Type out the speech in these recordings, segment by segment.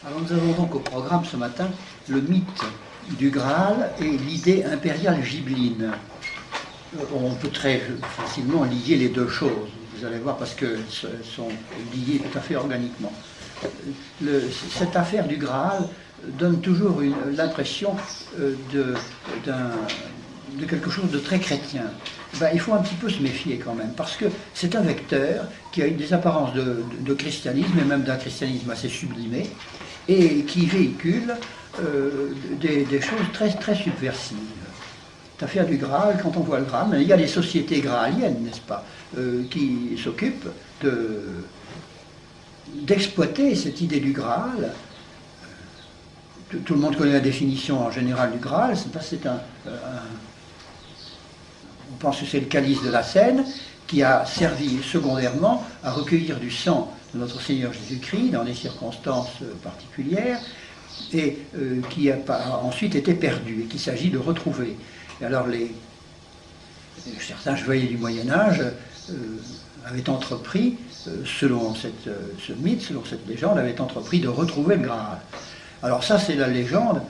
Alors nous avons donc au programme ce matin le mythe du Graal et l'idée impériale gibelline. On peut très facilement lier les deux choses, vous allez voir, parce qu'elles sont liées tout à fait organiquement. Cette affaire du Graal donne toujours l'impression de quelque chose de très chrétien. Il faut un petit peu se méfier quand même, parce que c'est un vecteur qui a des apparences de christianisme, et même d'un christianisme assez sublimé, et qui véhicule des choses très, très subversives. Cette affaire du Graal, quand on voit le Graal, il y a des sociétés graaliennes, n'est-ce pas, qui s'occupent d'exploiter cette idée du Graal. Tout le monde connaît la définition en général du Graal. On pense que c'est le calice de la Seine qui a servi secondairement à recueillir du sang de notre Seigneur Jésus-Christ dans des circonstances particulières et qui a ensuite été perdu et qu'il s'agit de retrouver. Et alors certains chevaliers du Moyen-Âge avaient entrepris, selon ce mythe, selon cette légende, avaient entrepris de retrouver le Graal. Alors ça, c'est la légende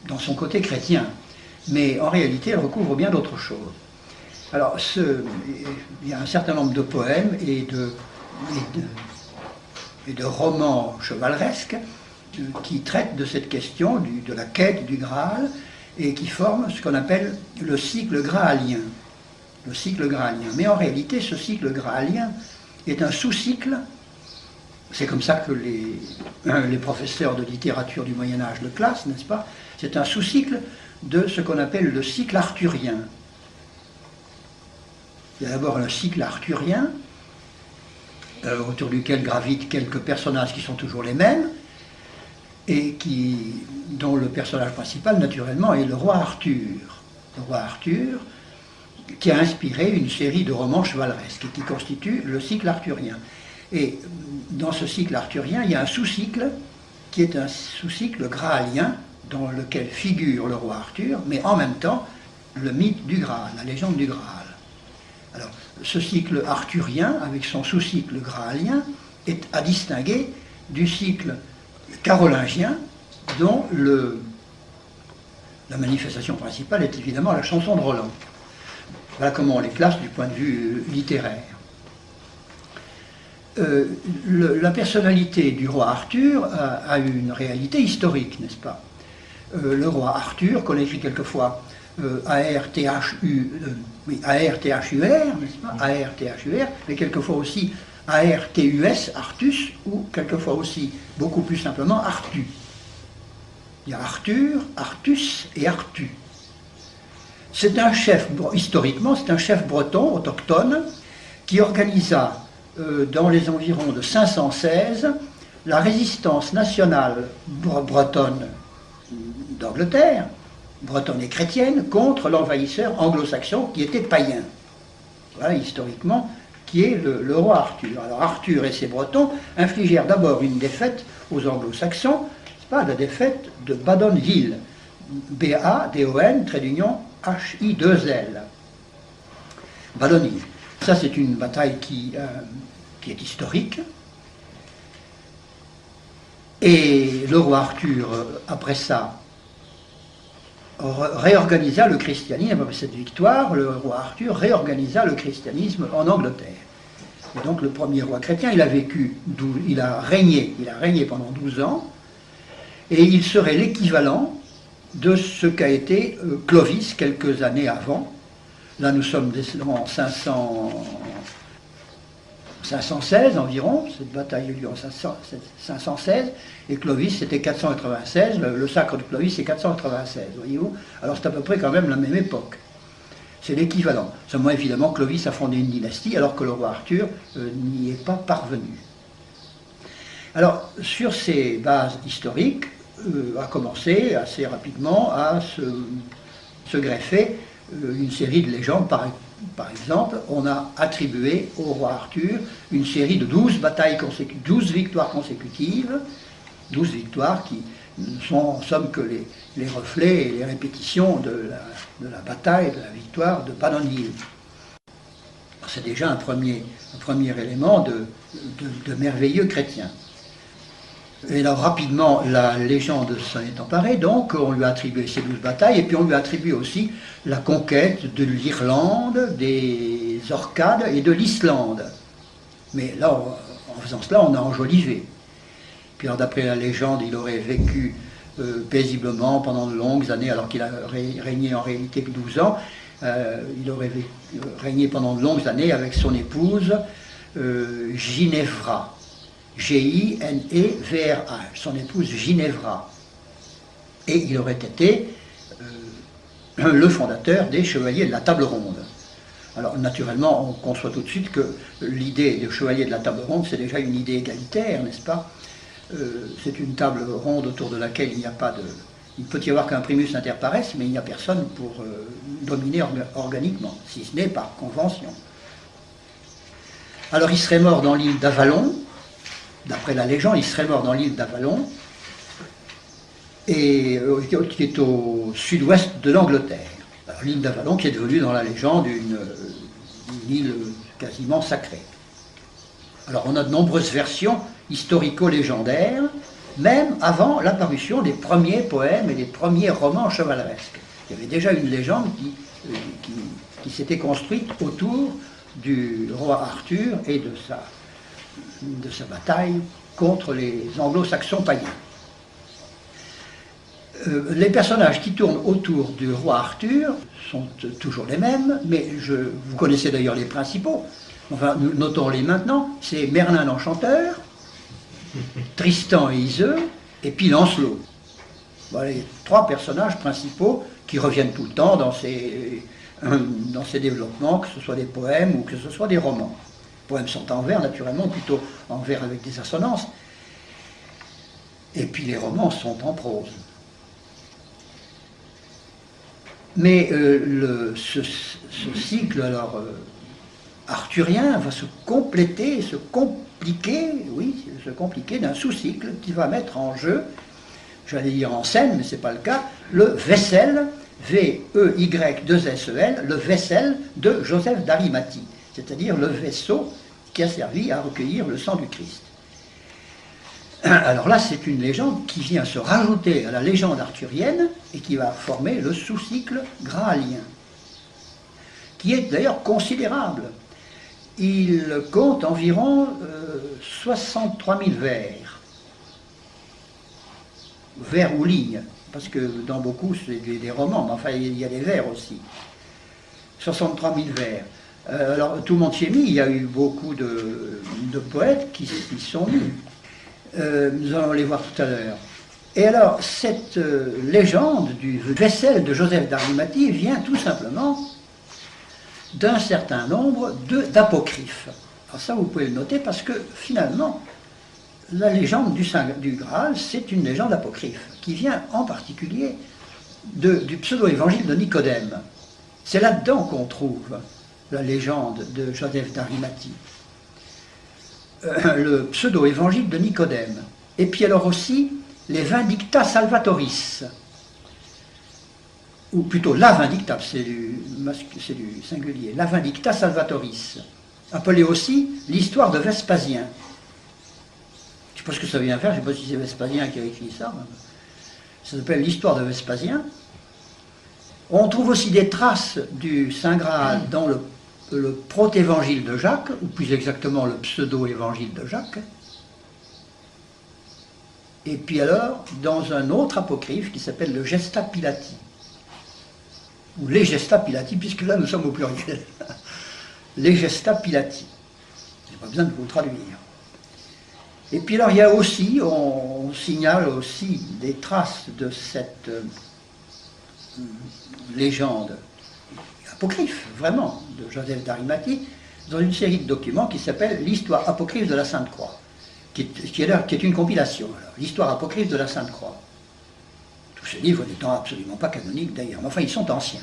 dans son côté chrétien, mais en réalité, elle recouvre bien d'autres choses. Alors, il y a un certain nombre de poèmes et de romans chevaleresques qui traitent de cette question de la quête du Graal et qui forment ce qu'on appelle le cycle graalien. Le cycle graalien. Mais en réalité, ce cycle graalien est un sous-cycle. C'est comme ça que les professeurs de littérature du Moyen-Âge le classent, n'est-ce pas? C'est un sous-cycle de ce qu'on appelle le cycle arthurien. Il y a d'abord un cycle arthurien, autour duquel gravitent quelques personnages qui sont toujours les mêmes, et dont le personnage principal, naturellement, est le roi Arthur. Le roi Arthur, qui a inspiré une série de romans chevaleresques, et qui constitue le cycle arthurien. Et dans ce cycle arthurien, il y a un sous-cycle, qui est un sous-cycle graalien, dans lequel figure le roi Arthur, mais en même temps, le mythe du Graal, la légende du Graal. Alors, ce cycle arthurien, avec son sous-cycle graalien, est à distinguer du cycle carolingien, dont la manifestation principale est évidemment la chanson de Roland. Voilà comment on les classe du point de vue littéraire. La personnalité du roi Arthur a une réalité historique, n'est-ce pas? Le roi Arthur, qu'on écrit quelquefois A-R-T-H-U-R, n'est-ce pas? A-R-T-H-U-R, mais quelquefois aussi A-R-T-U-S, Artus, ou quelquefois aussi, beaucoup plus simplement, Artu. Il y a Arthur, Artus et Artu. C'est un chef, historiquement, c'est un chef breton, autochtone, qui organisa dans les environs de 516 la résistance nationale bretonne d'Angleterre, bretonne et chrétienne, contre l'envahisseur anglo-saxon qui était païen. Voilà, historiquement, qui est le roi Arthur. Alors Arthur et ses Bretons infligèrent d'abord une défaite aux anglo-saxons, c'est pas la défaite de Badon Hill, B-A-D-O-N, trait d'union, H-I-2-L. Badon Hill. Ça, c'est une bataille qui est historique. Et le roi Arthur, après ça, réorganisa le christianisme. Après cette victoire, le roi Arthur réorganisa le christianisme en Angleterre. Et donc le premier roi chrétien, il a régné pendant 12 ans, et il serait l'équivalent de ce qu'a été Clovis quelques années avant. Là, nous sommes en 516 environ, cette bataille a eu lieu en 516, et Clovis c'était 496, le sacre de Clovis c'est 496, voyez-vous. Alors c'est à peu près quand même la même époque. C'est l'équivalent. Seulement évidemment, Clovis a fondé une dynastie, alors que le roi Arthur n'y est pas parvenu. Alors, sur ces bases historiques, a commencé assez rapidement à se greffer une série de légendes. Par exemple, on a attribué au roi Arthur une série de 12 victoires consécutives, 12 victoires qui ne sont en somme que les reflets et les répétitions de la bataille, de la victoire de Badon Hill. C'est déjà un premier élément de merveilleux chrétien. Et alors rapidement, la légende s'en est emparée, donc on lui a attribué ces 12 batailles, et puis on lui a attribué aussi la conquête de l'Irlande, des Orcades et de l'Islande. Mais là, en faisant cela, on a enjolivé. Puis d'après la légende, il aurait vécu paisiblement pendant de longues années, alors qu'il a régné en réalité que 12 ans. Il aurait régné pendant de longues années avec son épouse Ginevra. G-I-N-E-V-R-A, son épouse Ginevra. Et il aurait été le fondateur des Chevaliers de la Table Ronde. Alors naturellement, on conçoit tout de suite que l'idée de Chevalier de la Table Ronde, c'est déjà une idée égalitaire, n'est-ce pas? C'est une table ronde autour de laquelle il n'y a pas de... Il peut y avoir qu'un primus inter pares, mais il n'y a personne pour dominer organiquement, si ce n'est par convention. Alors il serait mort dans l'île d'Avalon. D'après la légende, il serait mort dans l'île d'Avalon, et qui est au sud-ouest de l'Angleterre. L'île d'Avalon qui est devenue dans la légende une île quasiment sacrée. Alors on a de nombreuses versions historico-légendaires, même avant l'apparition des premiers poèmes et des premiers romans chevaleresques. Il y avait déjà une légende qui s'était construite autour du roi Arthur et de sa bataille contre les anglo-saxons païens. Les personnages qui tournent autour du roi Arthur sont toujours les mêmes, mais vous connaissez d'ailleurs les principaux, enfin notons-les maintenant, c'est Merlin l'Enchanteur, Tristan et Iseux, et puis Lancelot. Voilà les 3 personnages principaux qui reviennent tout le temps dans ces développements, que ce soit des poèmes ou que ce soit des romans. Les poèmes sont en vers, naturellement, plutôt en vers avec des assonances. Et puis les romans sont en prose. Mais ce cycle alors, arthurien va se compléter, se compliquer d'un sous-cycle qui va mettre en jeu, j'allais dire en scène, mais ce n'est pas le cas, le Vessel, V-E-Y-2-S-E-L, le Vessel de Joseph d'Arimathie, c'est-à-dire le vaisseau qui a servi à recueillir le sang du Christ. Alors là, c'est une légende qui vient se rajouter à la légende arthurienne et qui va former le sous-cycle graalien, qui est d'ailleurs considérable. Il compte environ 63 000 vers. Vers ou lignes, parce que dans beaucoup, c'est des romans, mais enfin, il y a des vers aussi. 63 000 vers. Alors, tout le monde s'y est mis, il y a eu beaucoup de poètes qui sont mis. Nous allons les voir tout à l'heure. Et alors, cette légende du Vessel de Joseph d'Arimathie vient tout simplement d'un certain nombre d'apocryphes. Alors ça, vous pouvez le noter parce que finalement, la légende du Graal, c'est une légende apocryphe qui vient en particulier du pseudo-évangile de Nicodème. C'est là-dedans qu'on trouve la légende de Joseph d'Arimathie. Le pseudo-évangile de Nicodème. Et puis alors aussi les Vindicta Salvatoris, ou plutôt la Vindicta, c'est du singulier, la Vindicta Salvatoris, appelée aussi l'histoire de Vespasien. Je ne sais pas ce que ça vient faire, je ne sais pas si c'est Vespasien qui a écrit ça. Ça s'appelle l'histoire de Vespasien. On trouve aussi des traces du Saint Graal dans le protévangile de Jacques, ou plus exactement le pseudo-évangile de Jacques. Et puis alors, dans un autre apocryphe qui s'appelle le Gesta Pilati, ou les Gesta Pilati, puisque là nous sommes au pluriel. Les Gesta Pilati. Je n'ai pas besoin de vous le traduire. Et puis alors il y a aussi, on signale aussi des traces de cette légende apocryphe, vraiment, de Joseph d'Arimathie, dans une série de documents qui s'appelle l'Histoire apocryphe de la Sainte Croix, qui est une compilation. L'Histoire apocryphe de la Sainte Croix. Tous ces livres n'étant absolument pas canoniques d'ailleurs, mais enfin ils sont anciens.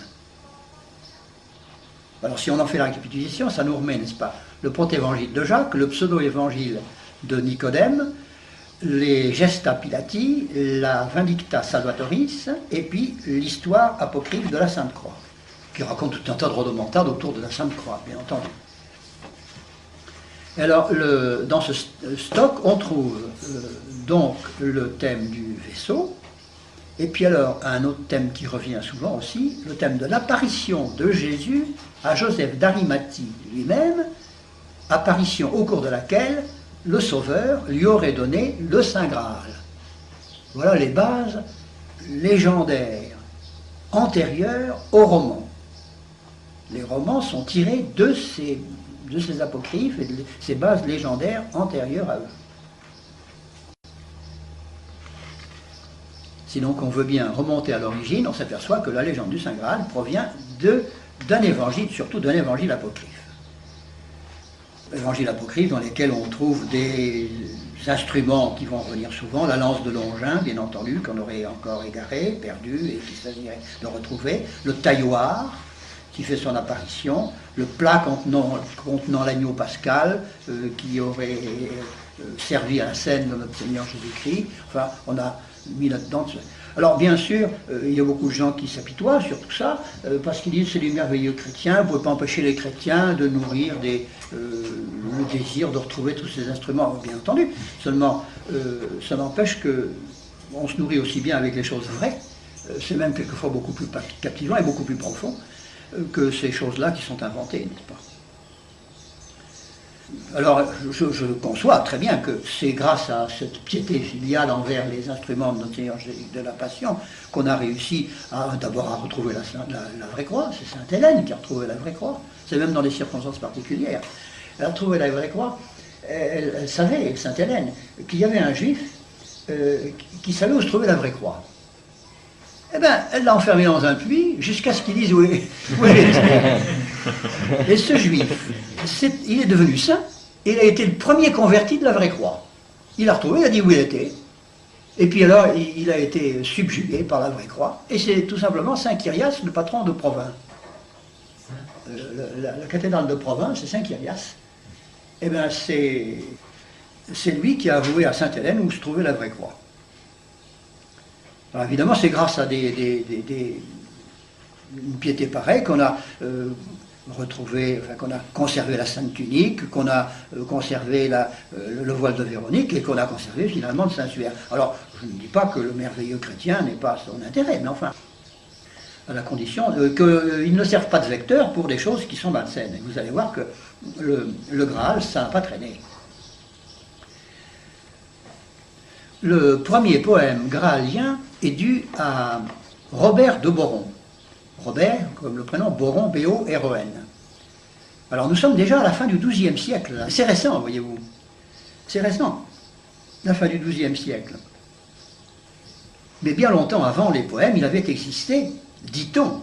Alors si on en fait la récapitulation, ça nous remet, n'est-ce pas, le protévangile de Jacques, le pseudo-évangile de Nicodème, les Gesta Pilati, la Vindicta Salvatoris, et puis l'Histoire apocryphe de la Sainte Croix, qui raconte tout un tas de rodomontades autour de la Sainte Croix, bien entendu. Alors, dans ce stock, on trouve donc le thème du vaisseau, et puis alors un autre thème qui revient souvent aussi, le thème de l'apparition de Jésus à Joseph d'Arimathie lui-même, apparition au cours de laquelle le Sauveur lui aurait donné le Saint Graal. Voilà les bases légendaires antérieures aux romans. Les romans sont tirés de ces apocryphes et de ces bases légendaires antérieures à eux. Si donc on veut bien remonter à l'origine, on s'aperçoit que la légende du Saint Graal provient d'un évangile, surtout d'un évangile apocryphe. Évangile apocryphe dans lesquels on trouve des instruments qui vont revenir souvent, la lance de Longin, bien entendu, qu'on aurait encore égaré, perdu, et qu'il s'agirait de retrouver, le tailloir, qui fait son apparition, le plat contenant l'agneau pascal, qui aurait servi à la scène de notre Seigneur Jésus-Christ. Enfin, on a mis là-dedans. Alors, bien sûr, il y a beaucoup de gens qui s'apitoient sur tout ça, parce qu'ils disent que c'est des merveilleux chrétiens, vous ne pouvez pas empêcher les chrétiens de nourrir le désir de retrouver tous ces instruments, bien entendu. Seulement, ça n'empêche qu'on se nourrit aussi bien avec les choses vraies, c'est même quelquefois beaucoup plus captivant et beaucoup plus profond que ces choses-là qui sont inventées, n'est-ce pas? Alors, je conçois très bien que c'est grâce à cette piété filiale envers les instruments de notre Seigneur de la Passion qu'on a réussi d'abord à retrouver la vraie croix. C'est Sainte Hélène qui a retrouvé la vraie croix. C'est même dans des circonstances particulières. Elle a retrouvé la vraie croix. Elle savait, Sainte Hélène, qu'il y avait un juif qui savait où se trouvait la vraie croix. Eh bien, elle l'a enfermé dans un puits jusqu'à ce qu'il dise où elle était. Et ce juif, il est devenu saint, et il a été le premier converti de la vraie croix. Il l'a retrouvé, il a dit où il était, et puis alors il a été subjugué par la vraie croix, et c'est tout simplement Saint Kyrias, le patron de Provins. La cathédrale de Provins, c'est Saint Kyrias. Eh bien, c'est lui qui a avoué à Sainte Hélène où se trouvait la vraie croix. Alors évidemment, c'est grâce à une piété pareille qu'on a qu'on a conservé la Sainte Tunique, qu'on a conservé le voile de Véronique et qu'on a conservé finalement le Saint-Suaire. Alors, je ne dis pas que le merveilleux chrétien n'ait pas son intérêt, mais enfin, à la condition qu'il ne serve pas de vecteur pour des choses qui sont malsaines. Et vous allez voir que le Graal, ça n'a pas traîné. Le premier poème graalien est dû à Robert de Boron. Robert, comme le prénom, Boron, B-O-R-O-N. Alors nous sommes déjà à la fin du XIIe siècle. C'est récent, voyez-vous. C'est récent, la fin du XIIe siècle. Mais bien longtemps avant les poèmes, il avait existé, dit-on,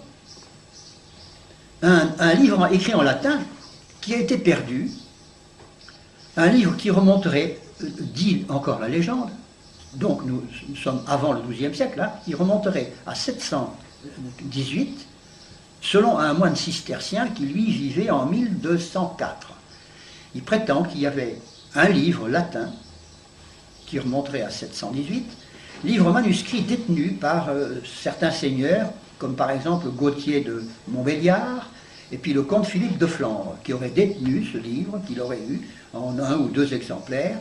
un livre écrit en latin qui a été perdu, un livre qui remonterait, dit encore la légende, donc nous sommes avant le XIIe siècle, hein, il remonterait à 718, selon un moine cistercien qui lui vivait en 1204. Il prétend qu'il y avait un livre latin qui remonterait à 718, livre manuscrit détenu par certains seigneurs, comme par exemple Gauthier de Montbéliard, et puis le comte Philippe de Flandre, qui aurait détenu ce livre, qu'il aurait eu en 1 ou 2 exemplaires.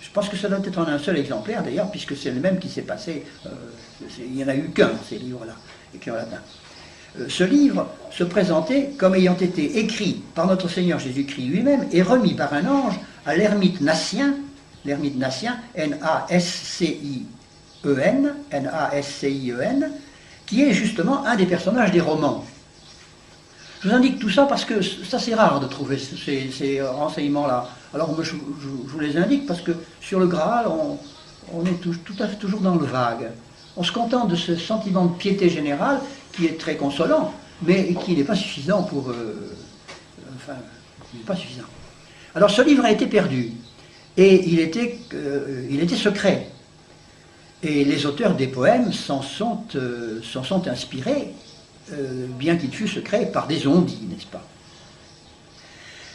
Je pense que ça doit être en un seul exemplaire d'ailleurs, puisque c'est le même qui s'est passé, il n'y en a eu qu'un, ces livres-là, écrits en latin. Ce livre se présentait comme ayant été écrit par notre Seigneur Jésus-Christ lui-même et remis par un ange à l'ermite Nassien, N-A-S-C-I-E-N, qui est justement un des personnages des romans. Je vous indique tout ça parce que ça c'est rare de trouver ces renseignements-là. Alors je vous les indique parce que sur le Graal, on est toujours dans le vague. On se contente de ce sentiment de piété générale qui est très consolant, mais qui n'est pas suffisant pour... enfin, il n'est pas suffisant. Alors ce livre a été perdu, et il était secret. Et les auteurs des poèmes s'en sont inspirés, bien qu'il fût secret, par des on-dit, n'est-ce pas?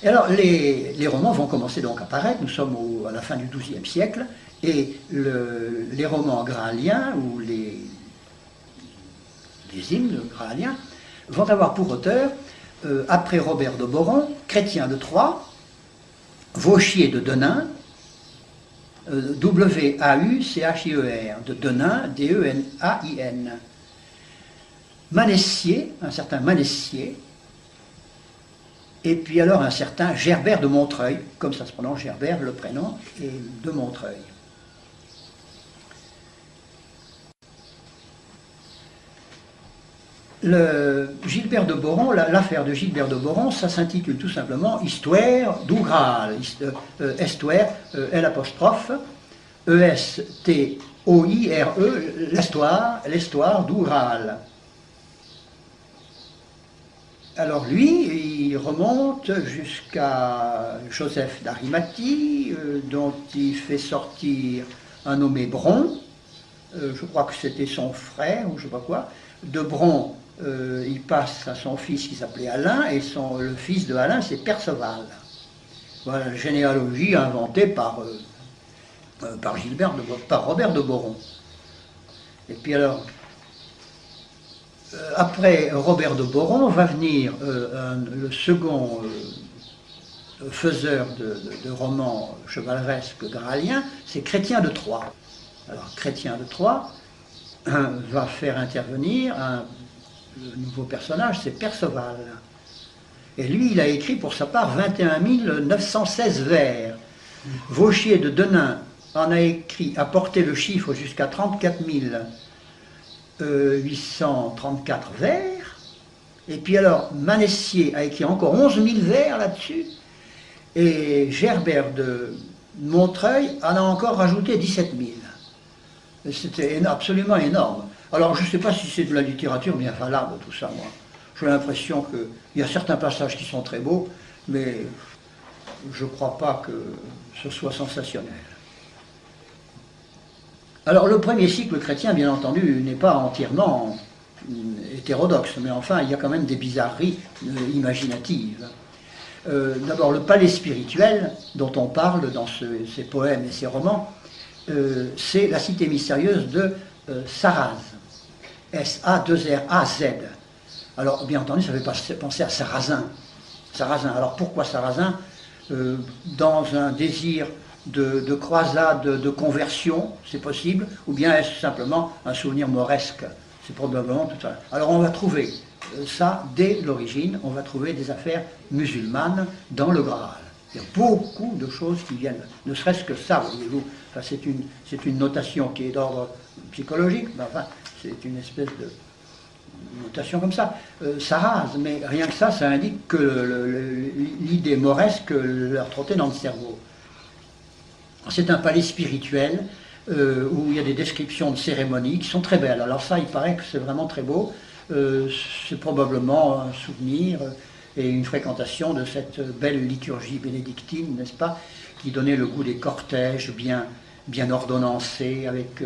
Et alors, les romans vont commencer donc à apparaître, nous sommes à la fin du XIIe siècle, et les romans graaliens, ou les hymnes graaliens, vont avoir pour auteur, après Robert de Boron, Chrétien de Troyes, Vauchier de Denain, W-A-U-C-H-I-E-R, de Denain, D-E-N-A-I-N. Manessier, un certain Manessier, et puis alors un certain Gerbert de Montreuil, comme ça se prononce Gerbert, le prénom, et de Montreuil. Gilbert de Boron, l'affaire de Gilbert de Boron, ça s'intitule tout simplement Histoire du Graal, Histoire, L', E-S-T-O-I-R-E, l'histoire du Graal. Alors lui, il remonte jusqu'à Joseph d'Arimathie, dont il fait sortir un nommé Bron, je crois que c'était son frère, ou je ne sais pas quoi. De Bron, il passe à son fils qui s'appelait Alain, et le fils de Alain, c'est Perceval. Voilà la généalogie inventée par Robert de Boron. Et puis alors, après Robert de Boron va venir le second faiseur de romans chevaleresques graliens, c'est Chrétien de Troyes. Alors Chrétien de Troyes va faire intervenir le nouveau personnage, c'est Perceval. Et lui, il a écrit pour sa part 21 916 vers. Vauchier de Denain en a porté le chiffre jusqu'à 34 834 vers. Et puis alors, Manessier a écrit encore 11 000 vers là-dessus. Et Gerbert de Montreuil en a encore rajouté 17 000. C'était absolument énorme. Alors je ne sais pas si c'est de la littérature bien valable tout ça, moi. J'ai l'impression qu'il y a certains passages qui sont très beaux, mais je ne crois pas que ce soit sensationnel. Alors le premier cycle chrétien, bien entendu, n'est pas entièrement hétérodoxe, mais enfin il y a quand même des bizarreries imaginatives. D'abord le palais spirituel dont on parle dans ces poèmes et ces romans, c'est la cité mystérieuse de Saraz, S-A-2-R-A-Z. Alors bien entendu ça fait penser à Sarrazin. Alors pourquoi Sarrazin? Dans un désir de croisade, de conversion, c'est possible, ou bien est-ce simplement un souvenir mauresque? C'est probablement tout ça. Alors on va trouver ça dès l'origine, on va trouver des affaires musulmanes dans le Graal. Il y a beaucoup de choses qui viennent, ne serait-ce que ça, voyez-vous. Enfin, c'est une notation qui est d'ordre psychologique, mais enfin, c'est une espèce de notation comme ça. Ça rase, mais rien que ça indique que l'idée mauresque leur trottait dans le cerveau. C'est un palais spirituel où il y a des descriptions de cérémonies qui sont très belles. Alors ça, il paraît que c'est vraiment très beau. C'est probablement un souvenir et une fréquentation de cette belle liturgie bénédictine, n'est-ce pas, qui donnait le goût des cortèges bien ordonnancés, avec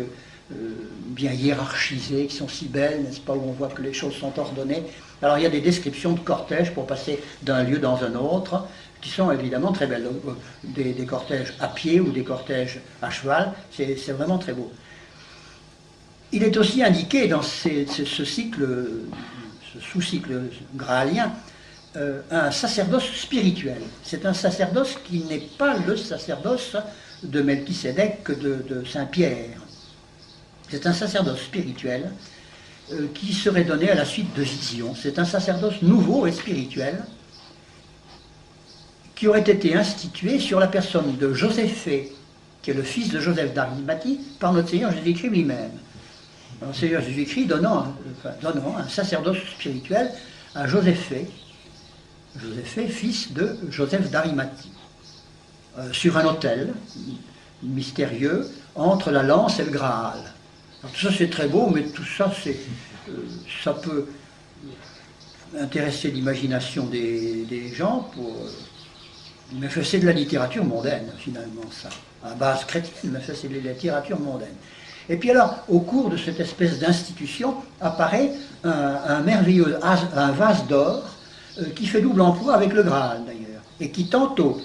bien hiérarchisés, qui sont si belles, n'est-ce pas, où on voit que les choses sont ordonnées. Alors il y a des descriptions de cortèges pour passer d'un lieu dans un autre, qui sont évidemment très belles. Des cortèges à pied ou des cortèges à cheval, c'est vraiment très beau. Il est aussi indiqué dans ce cycle, ce sous-cycle graalien, un sacerdoce spirituel. C'est un sacerdoce qui n'est pas le sacerdoce de Melchisédek de Saint-Pierre. C'est un sacerdoce spirituel qui serait donné à la suite de visions. C'est un sacerdoce nouveau et spirituel qui aurait été institué sur la personne de Joséphée, qui est le fils de Joseph d'Arimathie, par notre Seigneur Jésus-Christ lui-même. Le Seigneur Jésus-Christ donnant un sacerdoce spirituel à Joséphée, fils de Joseph d'Arimathie, sur un autel mystérieux entre la lance et le Graal. Alors, tout ça c'est très beau, mais tout ça ça peut intéresser l'imagination des gens, mais c'est de la littérature mondaine finalement ça, à base chrétienne, mais ça c'est de la littérature mondaine. Et puis alors, au cours de cette espèce d'institution, apparaît un merveilleux vase d'or qui fait double emploi avec le Graal d'ailleurs, et qui tantôt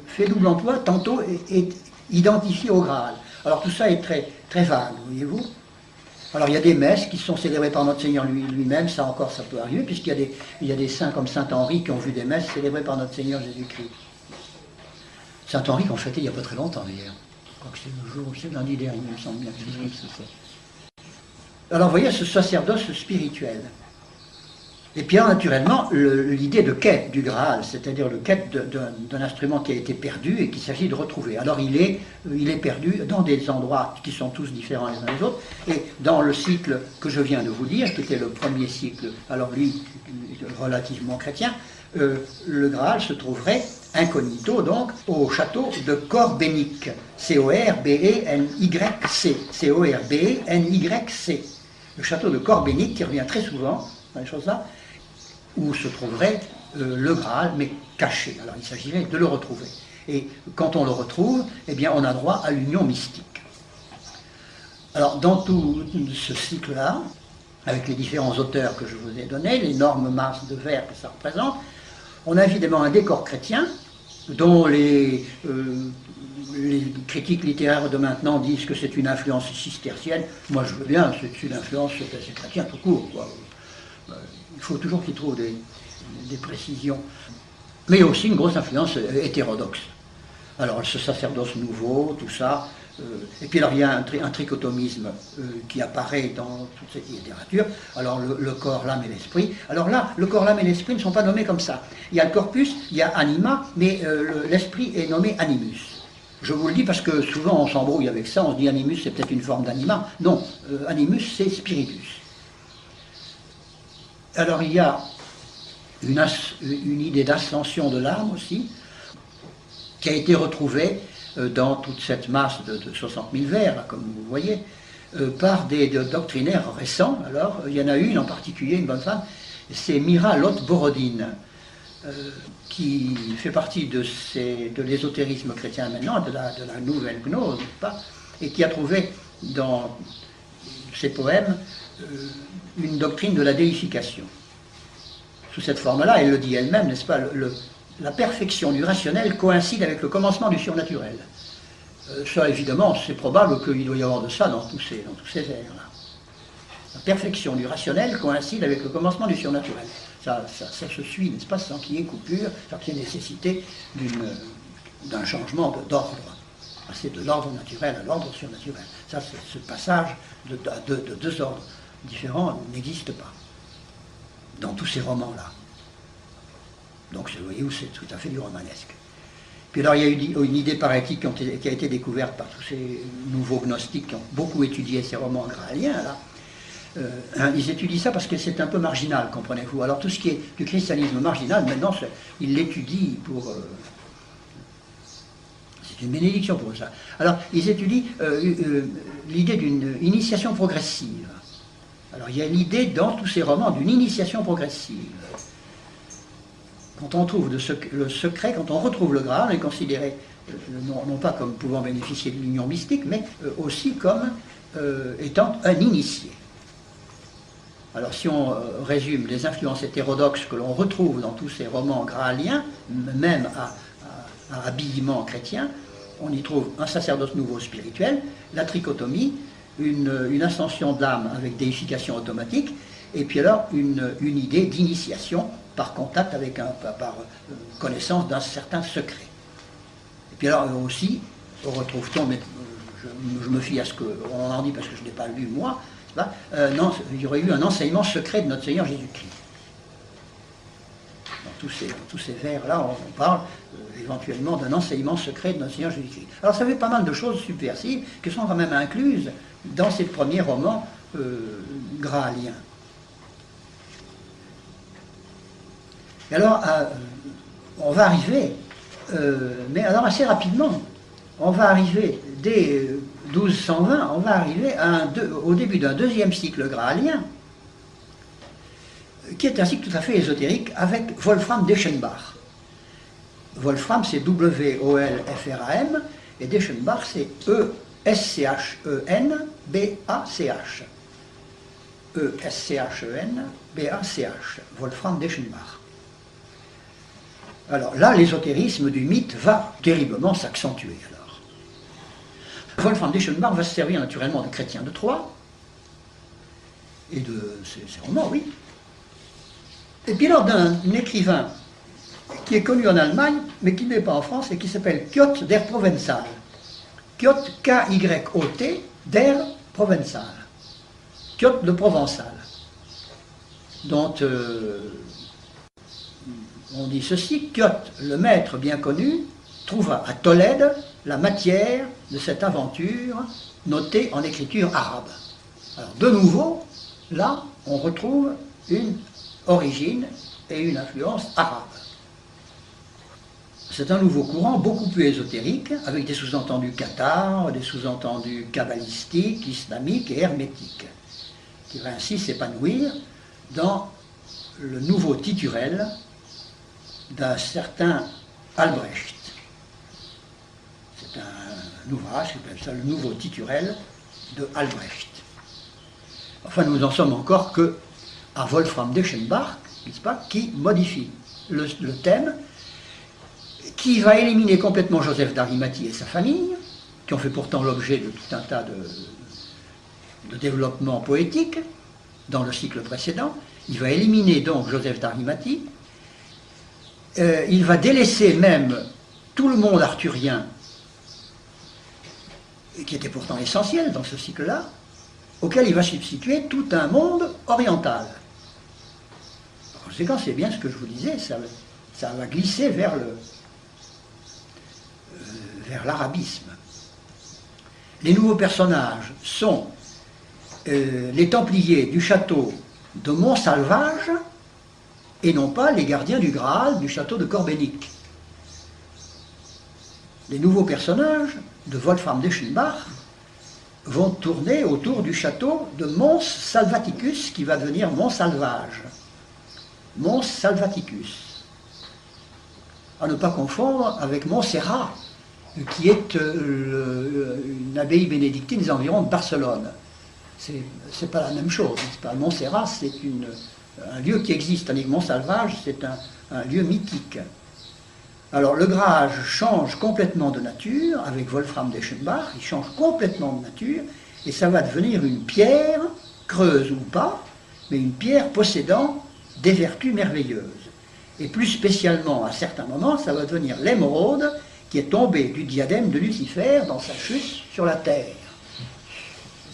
fait double emploi, tantôt est identifié au Graal. Alors tout ça est très, très vague, voyez-vous. Alors il y a des messes qui sont célébrées par notre Seigneur lui-même, ça encore ça peut arriver, puisqu'il y a des saints comme Saint Henri qui ont vu des messes célébrées par notre Seigneur Jésus-Christ. Saint Henri qu'on fêtait il n'y a pas très longtemps d'ailleurs. crois que c'est le jour, c'est lundi dernier, il me semble bien que c'est ça. Alors vous voyez ce sacerdoce spirituel. Et puis alors, naturellement, l'idée de quête du Graal, c'est-à-dire le quête d'un instrument qui a été perdu et qu'il s'agit de retrouver. Alors il est perdu dans des endroits qui sont tous différents les uns des autres, et dans le cycle que je viens de vous dire, qui était le premier cycle, alors lui, relativement chrétien, le Graal se trouverait incognito, donc, au château de Corbenic, C-O-R-B-E-N-Y-C, C-O-R-B-E-N-Y-C. Le château de Corbenic, qui revient très souvent dans les choses-là, où se trouverait le Graal, mais caché. Alors il s'agirait de le retrouver. Et quand on le retrouve, eh bien on a droit à l'union mystique. Alors dans tout ce cycle-là, avec les différents auteurs que je vous ai donnés, l'énorme masse de vers que ça représente, on a évidemment un décor chrétien, dont les critiques littéraires de maintenant disent que c'est une influence cistercienne. Moi je veux bien, c'est une influence, c'est chrétien tout court, quoi. Il faut toujours qu'ils trouvent des précisions. Mais il y a aussi une grosse influence hétérodoxe. Alors ce sacerdoce nouveau, tout ça. Et puis alors il y a un trichotomisme qui apparaît dans toute cette littérature. Alors le corps, l'âme et l'esprit. Alors là, le corps, l'âme et l'esprit ne sont pas nommés comme ça. Il y a le corpus, il y a anima, mais l'esprit est nommé animus. Je vous le dis parce que souvent on s'embrouille avec ça, on se dit animus c'est peut-être une forme d'anima. Non, animus c'est spiritus. Alors il y a une idée d'ascension de l'âme aussi, qui a été retrouvée dans toute cette masse de 60 000 vers, là, comme vous voyez, par des doctrinaires récents. Alors il y en a une en particulier, une bonne femme, c'est Mira Lotte-Borodine, qui fait partie de l'ésotérisme chrétien maintenant, de la nouvelle gnose, pas, et qui a trouvé dans ses poèmes une doctrine de la déification. Sous cette forme-là, elle le dit elle-même, n'est-ce pas, la perfection du rationnel coïncide avec le commencement du surnaturel. Ça, évidemment, c'est probable qu'il doit y avoir de ça dans tous ces vers-là. La perfection du rationnel coïncide avec le commencement du surnaturel. Ça se suit, n'est-ce pas, sans qu'il y ait coupure, sans qu'il y ait nécessité d'un changement d'ordre. Passer de l'ordre naturel à l'ordre surnaturel. Ça, ce passage de deux ordres différents n'existe pas dans tous ces romans-là. Donc vous voyez où c'est tout à fait du romanesque. Puis alors il y a eu une idée paraît-il qui a été découverte par tous ces nouveaux gnostiques qui ont beaucoup étudié ces romans graaliens là. Ils étudient ça parce que c'est un peu marginal, comprenez-vous. Alors tout ce qui est du christianisme marginal, maintenant ils l'étudient pour... c'est une bénédiction pour ça. Alors ils étudient l'idée d'une initiation progressive. Alors il y a l'idée dans tous ces romans d'une initiation progressive. Quand on trouve le secret, quand on retrouve le Graal, on est considéré non pas comme pouvant bénéficier de l'union mystique, mais aussi comme étant un initié. Alors si on résume les influences hétérodoxes que l'on retrouve dans tous ces romans graaliens, même à habillement chrétien, on y trouve un sacerdoce nouveau spirituel, la trichotomie, une ascension de l'âme avec déification automatique, et puis alors une idée d'initiation par contact avec par connaissance d'un certain secret. Et puis alors aussi, retrouve-t-on, mais je me fie à ce qu'on en dit parce que je n'ai pas lu moi, non, il y aurait eu un enseignement secret de notre Seigneur Jésus-Christ. Dans tous ces vers-là, on parle éventuellement d'un enseignement secret de notre Seigneur Jésus-Christ. Alors ça fait pas mal de choses subversives qui sont quand même incluses dans ces premiers romans graaliens. Et alors, on va arriver, mais alors assez rapidement, on va arriver dès 1220, on va arriver au début d'un deuxième cycle graalien, qui est un cycle tout à fait ésotérique avec Wolfram d'Eschenbach. Wolfram, c'est W-O-L-F-R-A-M, et d'Eschenbach, c'est E-S-C-H-E-N-B-A-C-H. E-S-C-H-E-N-B-A-C-H. Wolfram d'Eschenbach. Alors là, l'ésotérisme du mythe va terriblement s'accentuer. Alors, Wolfram d'Eschenbach va se servir naturellement de Chrétien de Troyes et de ses romans, oui. Et puis alors d'un écrivain qui est connu en Allemagne, mais qui n'est pas en France, et qui s'appelle Piotr der Provenzal. Kyot, K-Y-O-T, der Provençal. Kyot le Provençal, dont on dit ceci: Kyot, le maître bien connu, trouva à Tolède la matière de cette aventure notée en écriture arabe. Alors de nouveau, là, on retrouve une origine et une influence arabe. C'est un nouveau courant beaucoup plus ésotérique, avec des sous-entendus cathares, des sous-entendus kabbalistiques, islamiques et hermétiques, qui va ainsi s'épanouir dans le nouveau titurel d'un certain Albrecht. C'est un ouvrage qui s'appelle ça le nouveau titurel de Albrecht. Enfin, nous n'en sommes encore que à Wolfram d'Eschenbach, n'est-ce pas, qui modifie le thème, qui va éliminer complètement Joseph d'Arimathie et sa famille, qui ont fait pourtant l'objet de tout un tas de développements poétiques dans le cycle précédent. Il va éliminer donc Joseph d'Arimathie. Il va délaisser même tout le monde arthurien, qui était pourtant essentiel dans ce cycle-là, auquel il va substituer tout un monde oriental. En conséquence, c'est bien ce que je vous disais, ça va glisser vers l'arabisme. Les nouveaux personnages sont les Templiers du château de Montsalvage et non pas les gardiens du Graal du château de Corbenic. Les nouveaux personnages de Wolfram d'Eschenbach vont tourner autour du château de Mons Salvaticus, qui va devenir Mons Salvage. Mons Salvaticus. À ne pas confondre avec Montserrat, qui est une abbaye bénédictine des environs de Barcelone. C'est pas la même chose. Montserrat, c'est un lieu qui existe, tandis que Montsalvage, c'est un lieu mythique. Alors le Graal change complètement de nature avec Wolfram d'Eschenbach, il change complètement de nature, et ça va devenir une pierre, creuse ou pas, mais une pierre possédant des vertus merveilleuses. Et plus spécialement, à certains moments, ça va devenir l'émeraude qui est tombée du diadème de Lucifer dans sa chute sur la terre.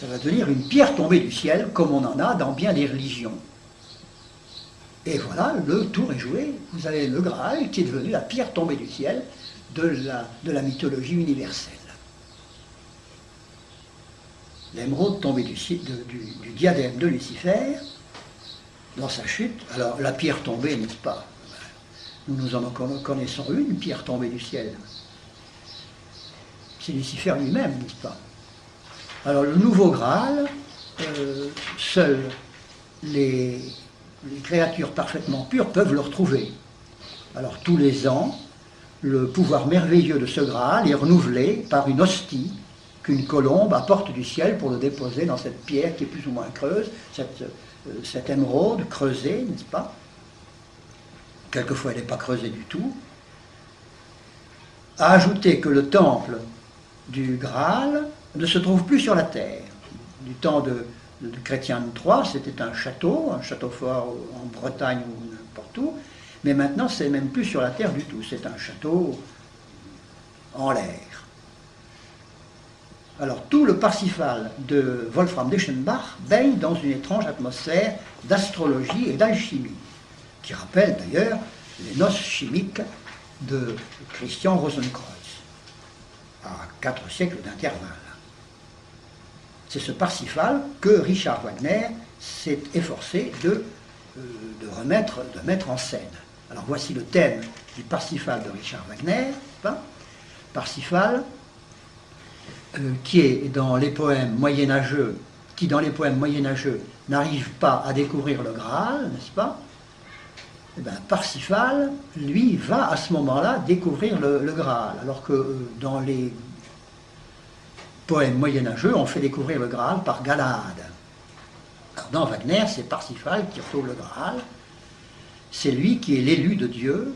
Ça va devenir une pierre tombée du ciel, comme on en a dans bien des religions. Et voilà, le tour est joué. Vous avez le Graal qui est devenu la pierre tombée du ciel de la mythologie universelle. L'émeraude tombée du diadème de Lucifer dans sa chute. Alors, la pierre tombée, n'est-ce pas? Nous en connaissons une pierre tombée du ciel. C'est Lucifer lui-même, n'est-ce pas? Alors, le nouveau Graal, seuls les créatures parfaitement pures peuvent le retrouver. Alors tous les ans, le pouvoir merveilleux de ce Graal est renouvelé par une hostie qu'une colombe apporte du ciel pour le déposer dans cette pierre qui est plus ou moins creuse, cette émeraude creusée, n'est-ce pas? Quelquefois elle n'est pas creusée du tout. À ajouter que le temple du Graal ne se trouve plus sur la terre. Du temps de Chrétien III, c'était un château fort en Bretagne ou n'importe où, mais maintenant c'est même plus sur la terre du tout, c'est un château en l'air. Alors tout le Parsifal de Wolfram d'Eschenbach baigne dans une étrange atmosphère d'astrologie et d'alchimie, qui rappelle d'ailleurs les noces chimiques de Christian Rosenkreuz, à 4 siècles d'intervalle. C'est ce Parsifal que Richard Wagner s'est efforcé de mettre en scène. Alors voici le thème du Parsifal de Richard Wagner. Parsifal, qui dans les poèmes moyenâgeux n'arrive pas à découvrir le Graal, n'est-ce pas? Eh bien, Parsifal, lui, va à ce moment-là découvrir le Graal, alors que dans les poèmes moyenâgeux, on fait découvrir le Graal par Galahad. Alors dans Wagner, c'est Parsifal qui retrouve le Graal. C'est lui qui est l'élu de Dieu,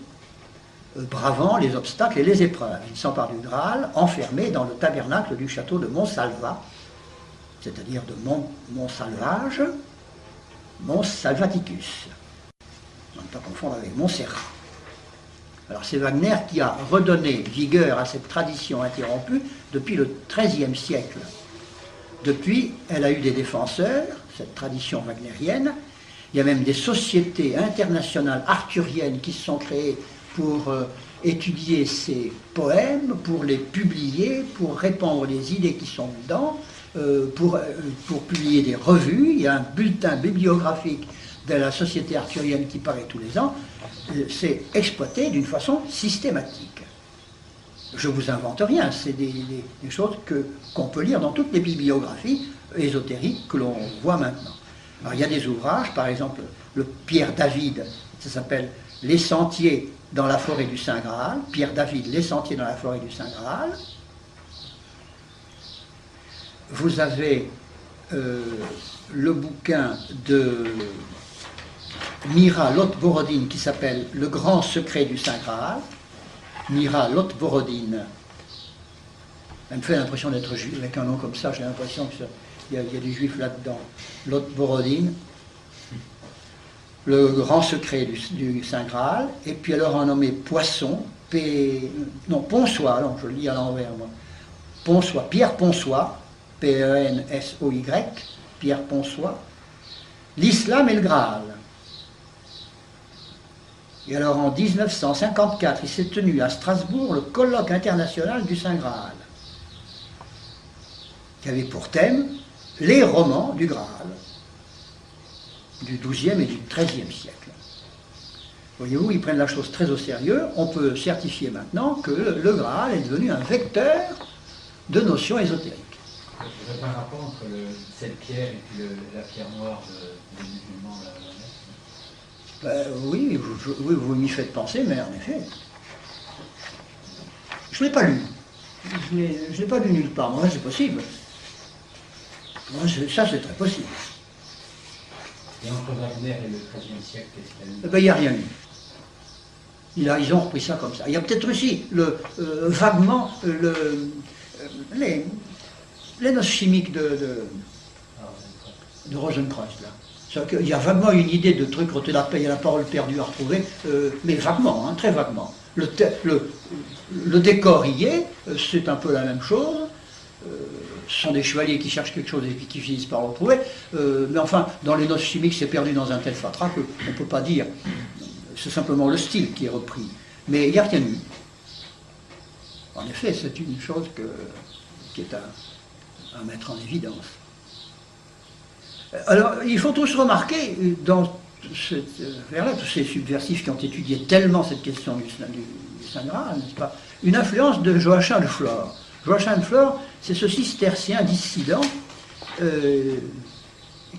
bravant les obstacles et les épreuves. Il s'empare du Graal, enfermé dans le tabernacle du château de Montsalva, c'est-à-dire de Montsalvage, Mons Salvaticus. On ne peut pas confondre avec Montserrat. Alors c'est Wagner qui a redonné vigueur à cette tradition interrompue depuis le XIIIe siècle. Depuis, elle a eu des défenseurs, cette tradition wagnérienne. Il y a même des sociétés internationales arthuriennes qui se sont créées pour étudier ces poèmes, pour les publier, pour répandre les idées qui sont dedans, pour publier des revues. Il y a un bulletin bibliographique de la société arthurienne qui paraît tous les ans. C'est exploité d'une façon systématique. Je ne vous invente rien, c'est des choses qu'on peut lire dans toutes les bibliographies ésotériques que l'on voit maintenant. Alors, il y a des ouvrages, par exemple, le Pierre David, ça s'appelle « Les sentiers dans la forêt du Saint Graal », Pierre David, « Les sentiers dans la forêt du Saint Graal ». Vous avez le bouquin de Mira Lotborodine qui s'appelle « Le grand secret du Saint Graal ». Mira Lotborodine. Elle me fait l'impression d'être juif, avec un nom comme ça, j'ai l'impression qu'il y a des juifs là-dedans. Lotborodine, le grand secret du Saint Graal, et puis alors un nommé Poisson, Ponsoy, non, je le lis à l'envers, moi. Ponsoy, Pierre Ponsoy, P-E-N-S-O-Y, Pierre Ponsoy, l'islam et le Graal. Et alors en 1954, il s'est tenu à Strasbourg le colloque international du Saint Graal, qui avait pour thème les romans du Graal, du XIIe et du XIIIe siècle. Voyez-vous, ils prennent la chose très au sérieux. On peut certifier maintenant que le Graal est devenu un vecteur de notions ésotériques. Vous avez un rapport entre cette pierre et puis la pierre noire des musulmans là. Oui, vous m'y faites penser, mais en effet, je ne l'ai pas lu. Je ne l'ai pas lu nulle part. Moi, c'est possible. Moi, ça, c'est très possible. Et entre Wagner et le XIIIe siècle, qu'est-ce qu'il y a eu? Il n'y a rien eu. Ils ont repris ça comme ça. Il y a peut-être aussi vaguement les noces chimiques de Rosenkreuz, là. Il y a vaguement une idée de truc, il y a la parole perdue à retrouver, mais vaguement, hein, très vaguement. Le décor y est, c'est un peu la même chose. Ce sont des chevaliers qui cherchent quelque chose et qui finissent par le retrouver. Mais enfin, dans les noces chimiques, c'est perdu dans un tel fatras qu'on ne peut pas dire. C'est simplement le style qui est repris. Mais il n'y a rien eu. En effet, c'est une chose qui est à mettre en évidence. Alors, il faut tous remarquer, dans cette vers-là, tous ces subversifs qui ont étudié tellement cette question du Saint Graal, n'est-ce pas, une influence de Joachim de Flore. Joachim de Flore, c'est ce cistercien dissident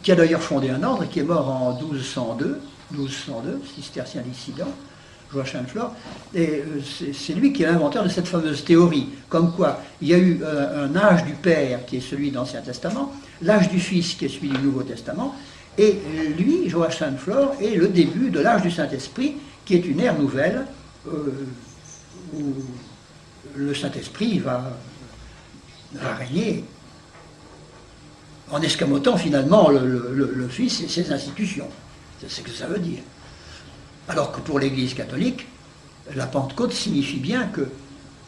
qui a d'ailleurs fondé un ordre et qui est mort en 1202, cistercien dissident, Joachim de Flore, et c'est lui qui est l'inventeur de cette fameuse théorie, comme quoi il y a eu un âge du Père qui est celui de l'Ancien Testament, l'âge du Fils qui est celui du Nouveau Testament, et lui, Joachim de Flore, est le début de l'âge du Saint-Esprit, qui est une ère nouvelle où le Saint-Esprit va régner en escamotant finalement le Fils et ses institutions. C'est ce que ça veut dire. Alors que pour l'Église catholique, la Pentecôte signifie bien que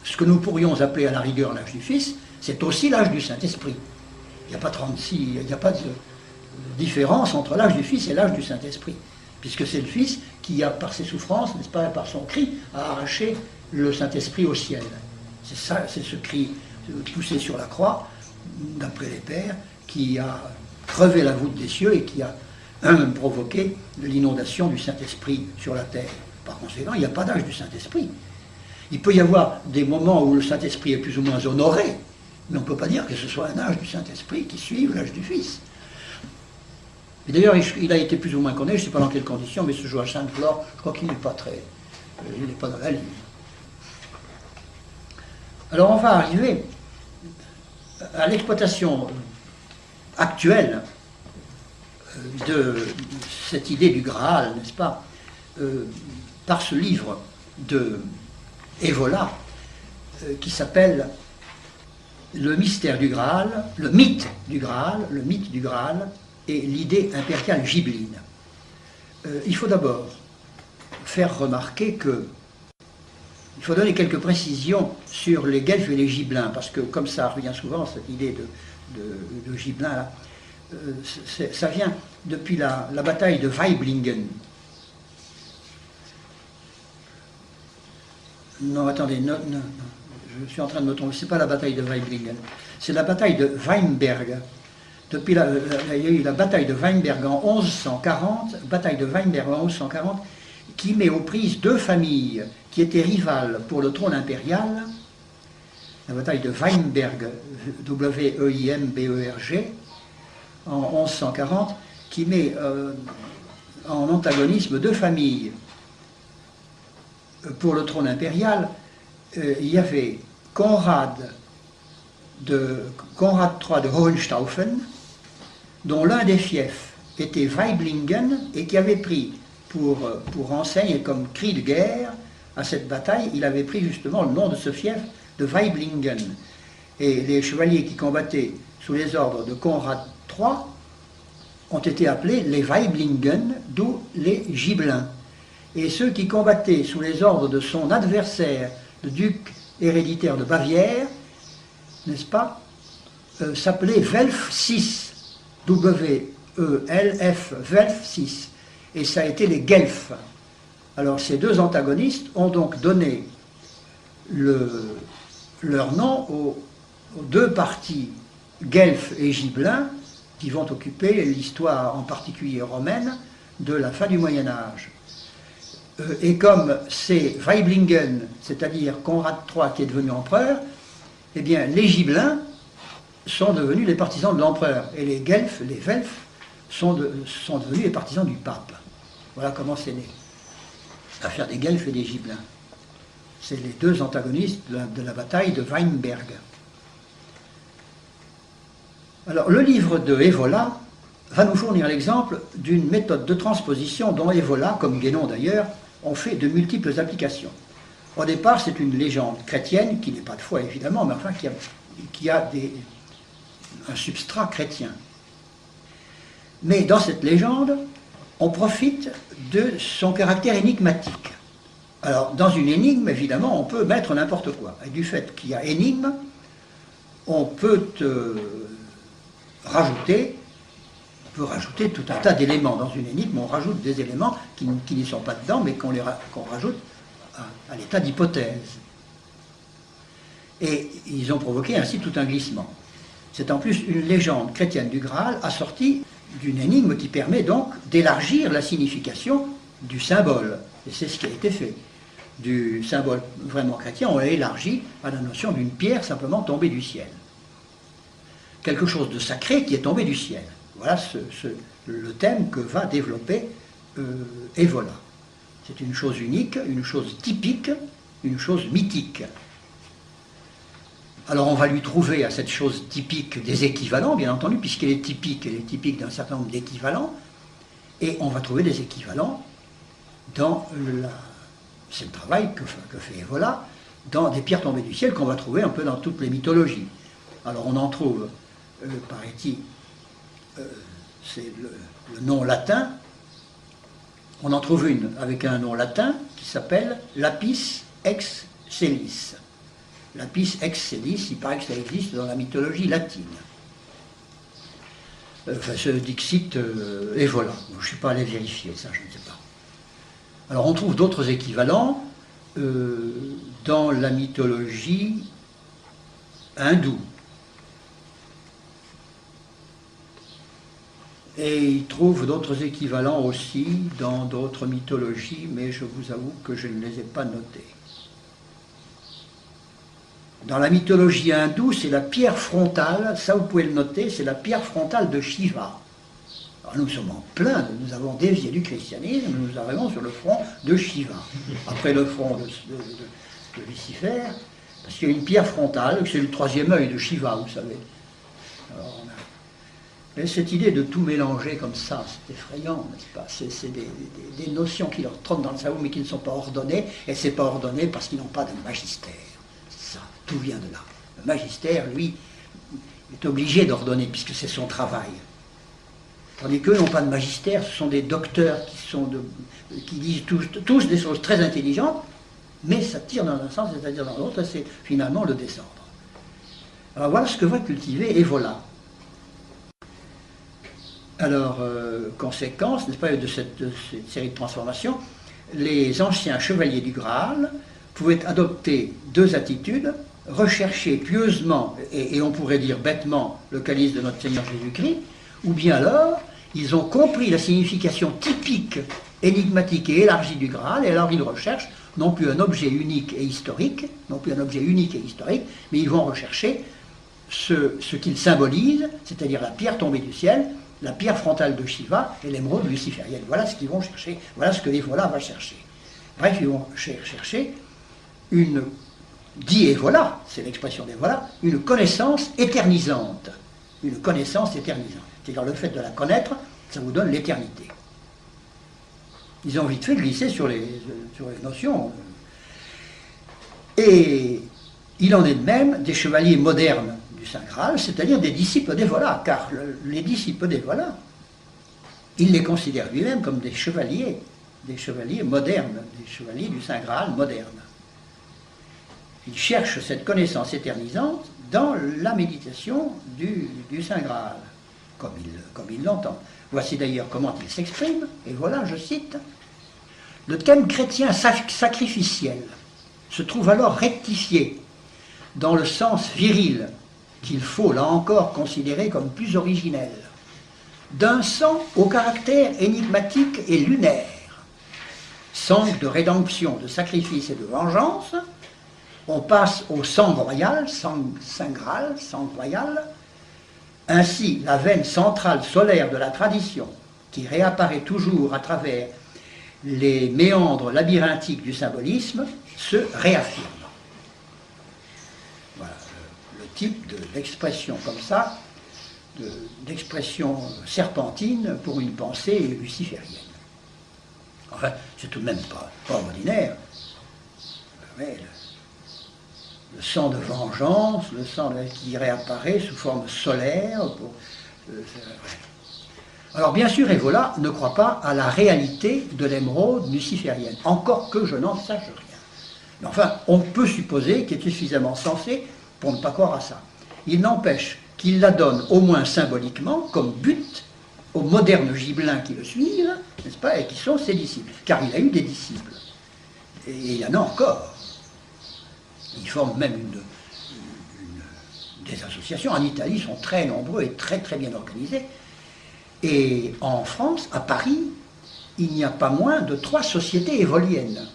ce que nous pourrions appeler à la rigueur l'âge du Fils, c'est aussi l'âge du Saint-Esprit. Il n'y a pas 36, il n'y a pas de différence entre l'âge du Fils et l'âge du Saint-Esprit, puisque c'est le Fils qui a, par ses souffrances, n'est-ce pas, par son cri, a arraché le Saint-Esprit au ciel. C'est ça, c'est ce cri poussé sur la croix, d'après les pères, qui a crevé la voûte des cieux et qui a provoqué l'inondation du Saint-Esprit sur la terre. Par conséquent, il n'y a pas d'âge du Saint-Esprit. Il peut y avoir des moments où le Saint-Esprit est plus ou moins honoré, mais on ne peut pas dire que ce soit un âge du Saint-Esprit qui suive l'âge du Fils. Et d'ailleurs, il a été plus ou moins connu, je ne sais pas dans quelles conditions, mais ce Joachim de Flore, je crois qu'il n'est pas très... il n'est pas dans la ligne. Alors on va arriver à l'exploitation actuelle de cette idée du Graal, n'est-ce pas, par ce livre de Evola qui s'appelle Le mystère du Graal, le mythe du Graal et l'idée impériale gibelline. Il faut d'abord faire remarquer que il faut donner quelques précisions sur les Guelfes et les Gibelins, parce que comme ça revient souvent, cette idée de Gibelins, là, ça vient depuis la bataille de Waiblingen. Non, attendez, non, je suis en train de me tromper, c'est pas la bataille de Waiblingen, c'est la bataille de Weinberg. Depuis il y a eu la bataille de Weinberg en 1140, qui met aux prises deux familles qui étaient rivales pour le trône impérial. La bataille de Weinberg, W-E-I-M-B-E-R-G, en 1140, qui met en antagonisme deux familles pour le trône impérial. Il y avait Conrad III de Hohenstaufen, dont l'un des fiefs était Waiblingen, et qui avait pris pour enseigne et comme cri de guerre à cette bataille, il avait pris justement le nom de ce fief de Waiblingen. Et les chevaliers qui combattaient sous les ordres de Conrad III ont été appelés les Waiblingen, d'où les Gibelins. Et ceux qui combattaient sous les ordres de son adversaire, le duc héréditaire de Bavière, n'est-ce pas, s'appelaient Welf VI, W-E-L-F, Welf VI. Et ça a été les Guelfes. Alors ces deux antagonistes ont donc donné leur nom aux deux parties Guelfes et Gibelins qui vont occuper l'histoire, en particulier romaine, de la fin du Moyen-Âge. Et comme c'est Waiblingen, c'est-à-dire Conrad III qui est devenu empereur, eh bien les Gibelins sont devenus les partisans de l'empereur, et les Guelfes, les Welfs, sont devenus les partisans du pape. Voilà comment c'est né. L'affaire des Guelfes et des Gibelins. C'est les deux antagonistes de la bataille de Weinberg. Alors, le livre de Evola va nous fournir l'exemple d'une méthode de transposition dont Evola, comme Guénon d'ailleurs, ont fait de multiples applications. Au départ, c'est une légende chrétienne, qui n'est pas de foi évidemment, mais enfin qui a un substrat chrétien. Mais dans cette légende, on profite de son caractère énigmatique. Alors, dans une énigme, évidemment, on peut mettre n'importe quoi. Et du fait qu'il y a énigme, on peut rajouter tout un tas d'éléments. Dans une énigme, on rajoute des éléments qui n'y sont pas dedans, mais qu'on rajoute à l'état d'hypothèse. Et ils ont provoqué ainsi tout un glissement. C'est en plus une légende chrétienne du Graal assortie d'une énigme qui permet donc d'élargir la signification du symbole. Et c'est ce qui a été fait. Du symbole vraiment chrétien, on l'a élargi à la notion d'une pierre simplement tombée du ciel. Quelque chose de sacré qui est tombé du ciel. Voilà le thème que va développer Evola. C'est une chose unique, une chose typique, une chose mythique. Alors on va lui trouver à cette chose typique des équivalents, bien entendu, puisqu'elle est typique d'un certain nombre d'équivalents, et on va trouver des équivalents dans c'est le travail que fait Evola, dans des pierres tombées du ciel qu'on va trouver un peu dans toutes les mythologies. Alors on en trouve, paraît-il, c'est le nom latin, on en trouve une avec un nom latin qui s'appelle lapis excellis. Lapis excellis, il paraît que ça existe dans la mythologie latine. Enfin, ce dixit Evola. Je ne suis pas allé vérifier, ça je ne sais pas. Alors on trouve d'autres équivalents dans la mythologie hindoue. Et il trouve d'autres équivalents aussi dans d'autres mythologies, mais je vous avoue que je ne les ai pas notés. Dans la mythologie hindoue, c'est la pierre frontale, ça vous pouvez le noter, c'est la pierre frontale de Shiva. Alors nous sommes en plein, nous avons dévié du christianisme, nous arrivons sur le front de Shiva. Après le front de Lucifer, parce qu'il y a une pierre frontale, c'est le troisième œil de Shiva, vous savez. Alors mais cette idée de tout mélanger comme ça, c'est effrayant, n'est-ce pas? C'est des notions qui leur trottent dans le cerveau, mais qui ne sont pas ordonnées, et ce n'est pas ordonné parce qu'ils n'ont pas de magistère. C'est ça, tout vient de là. Le magistère, lui, est obligé d'ordonner, puisque c'est son travail. Tandis qu'eux n'ont pas de magistère, ce sont des docteurs qui disent tous des choses très intelligentes, mais ça tire dans un sens, c'est-à-dire dans l'autre, c'est finalement le descendre. Alors voilà ce que va cultiver Evola. Alors, conséquence, n'est-ce pas, de cette série de transformations, les anciens chevaliers du Graal pouvaient adopter deux attitudes, rechercher pieusement, et on pourrait dire bêtement, le calice de notre Seigneur Jésus-Christ, ou bien alors, ils ont compris la signification typique, énigmatique et élargie du Graal, et alors ils recherchent non plus un objet unique et historique, mais ils vont rechercher ce qu'il symbolise, c'est-à-dire la pierre tombée du ciel, la pierre frontale de Shiva et l'émeraude luciférienne. Voilà ce qu'ils vont chercher, voilà ce que Evola va chercher. Bref, ils vont chercher une, dit Evola, c'est l'expression d'Evola, une connaissance éternisante. Une connaissance éternisante. C'est-à-dire le fait de la connaître, ça vous donne l'éternité. Ils ont vite fait glisser sur les notions. Et il en est de même des chevaliers modernes du Saint Graal, c'est-à-dire des disciples d'Evola, car les disciples d'Evola, il les considère lui-même comme des chevaliers modernes, des chevaliers du Saint Graal modernes. Il cherche cette connaissance éternisante dans la méditation du Saint Graal, comme il l'entend. Voici d'ailleurs comment il s'exprime, et voilà, je cite, « Le thème chrétien sacrificiel se trouve alors rectifié dans le sens viril qu'il faut, là encore, considérer comme plus originel, d'un sang au caractère énigmatique et lunaire, sang de rédemption, de sacrifice et de vengeance, on passe au sang royal, Saint Graal, sang royal. Ainsi, la veine centrale solaire de la tradition, qui réapparaît toujours à travers les méandres labyrinthiques du symbolisme, se réaffirme. Voilà le type d'expression comme ça, d'expression serpentine pour une pensée luciférienne. Enfin, c'est tout de même pas ordinaire. Mais le sang de vengeance, le sang qui réapparaît sous forme solaire. Alors bien sûr, Evola ne croit pas à la réalité de l'émeraude luciférienne, encore que je n'en sache rien. Mais enfin, on peut supposer qu'il est suffisamment sensé pour ne pas croire à ça. Il n'empêche qu'il la donne au moins symboliquement comme but aux modernes gibelins qui le suivent, n'est-ce pas, et qui sont ses disciples. Car il a eu des disciples. Et il y en a encore. Ils forment même des associations. En Italie, ils sont très nombreux et très très bien organisés. Et en France, à Paris, il n'y a pas moins de 3 sociétés évoliennes.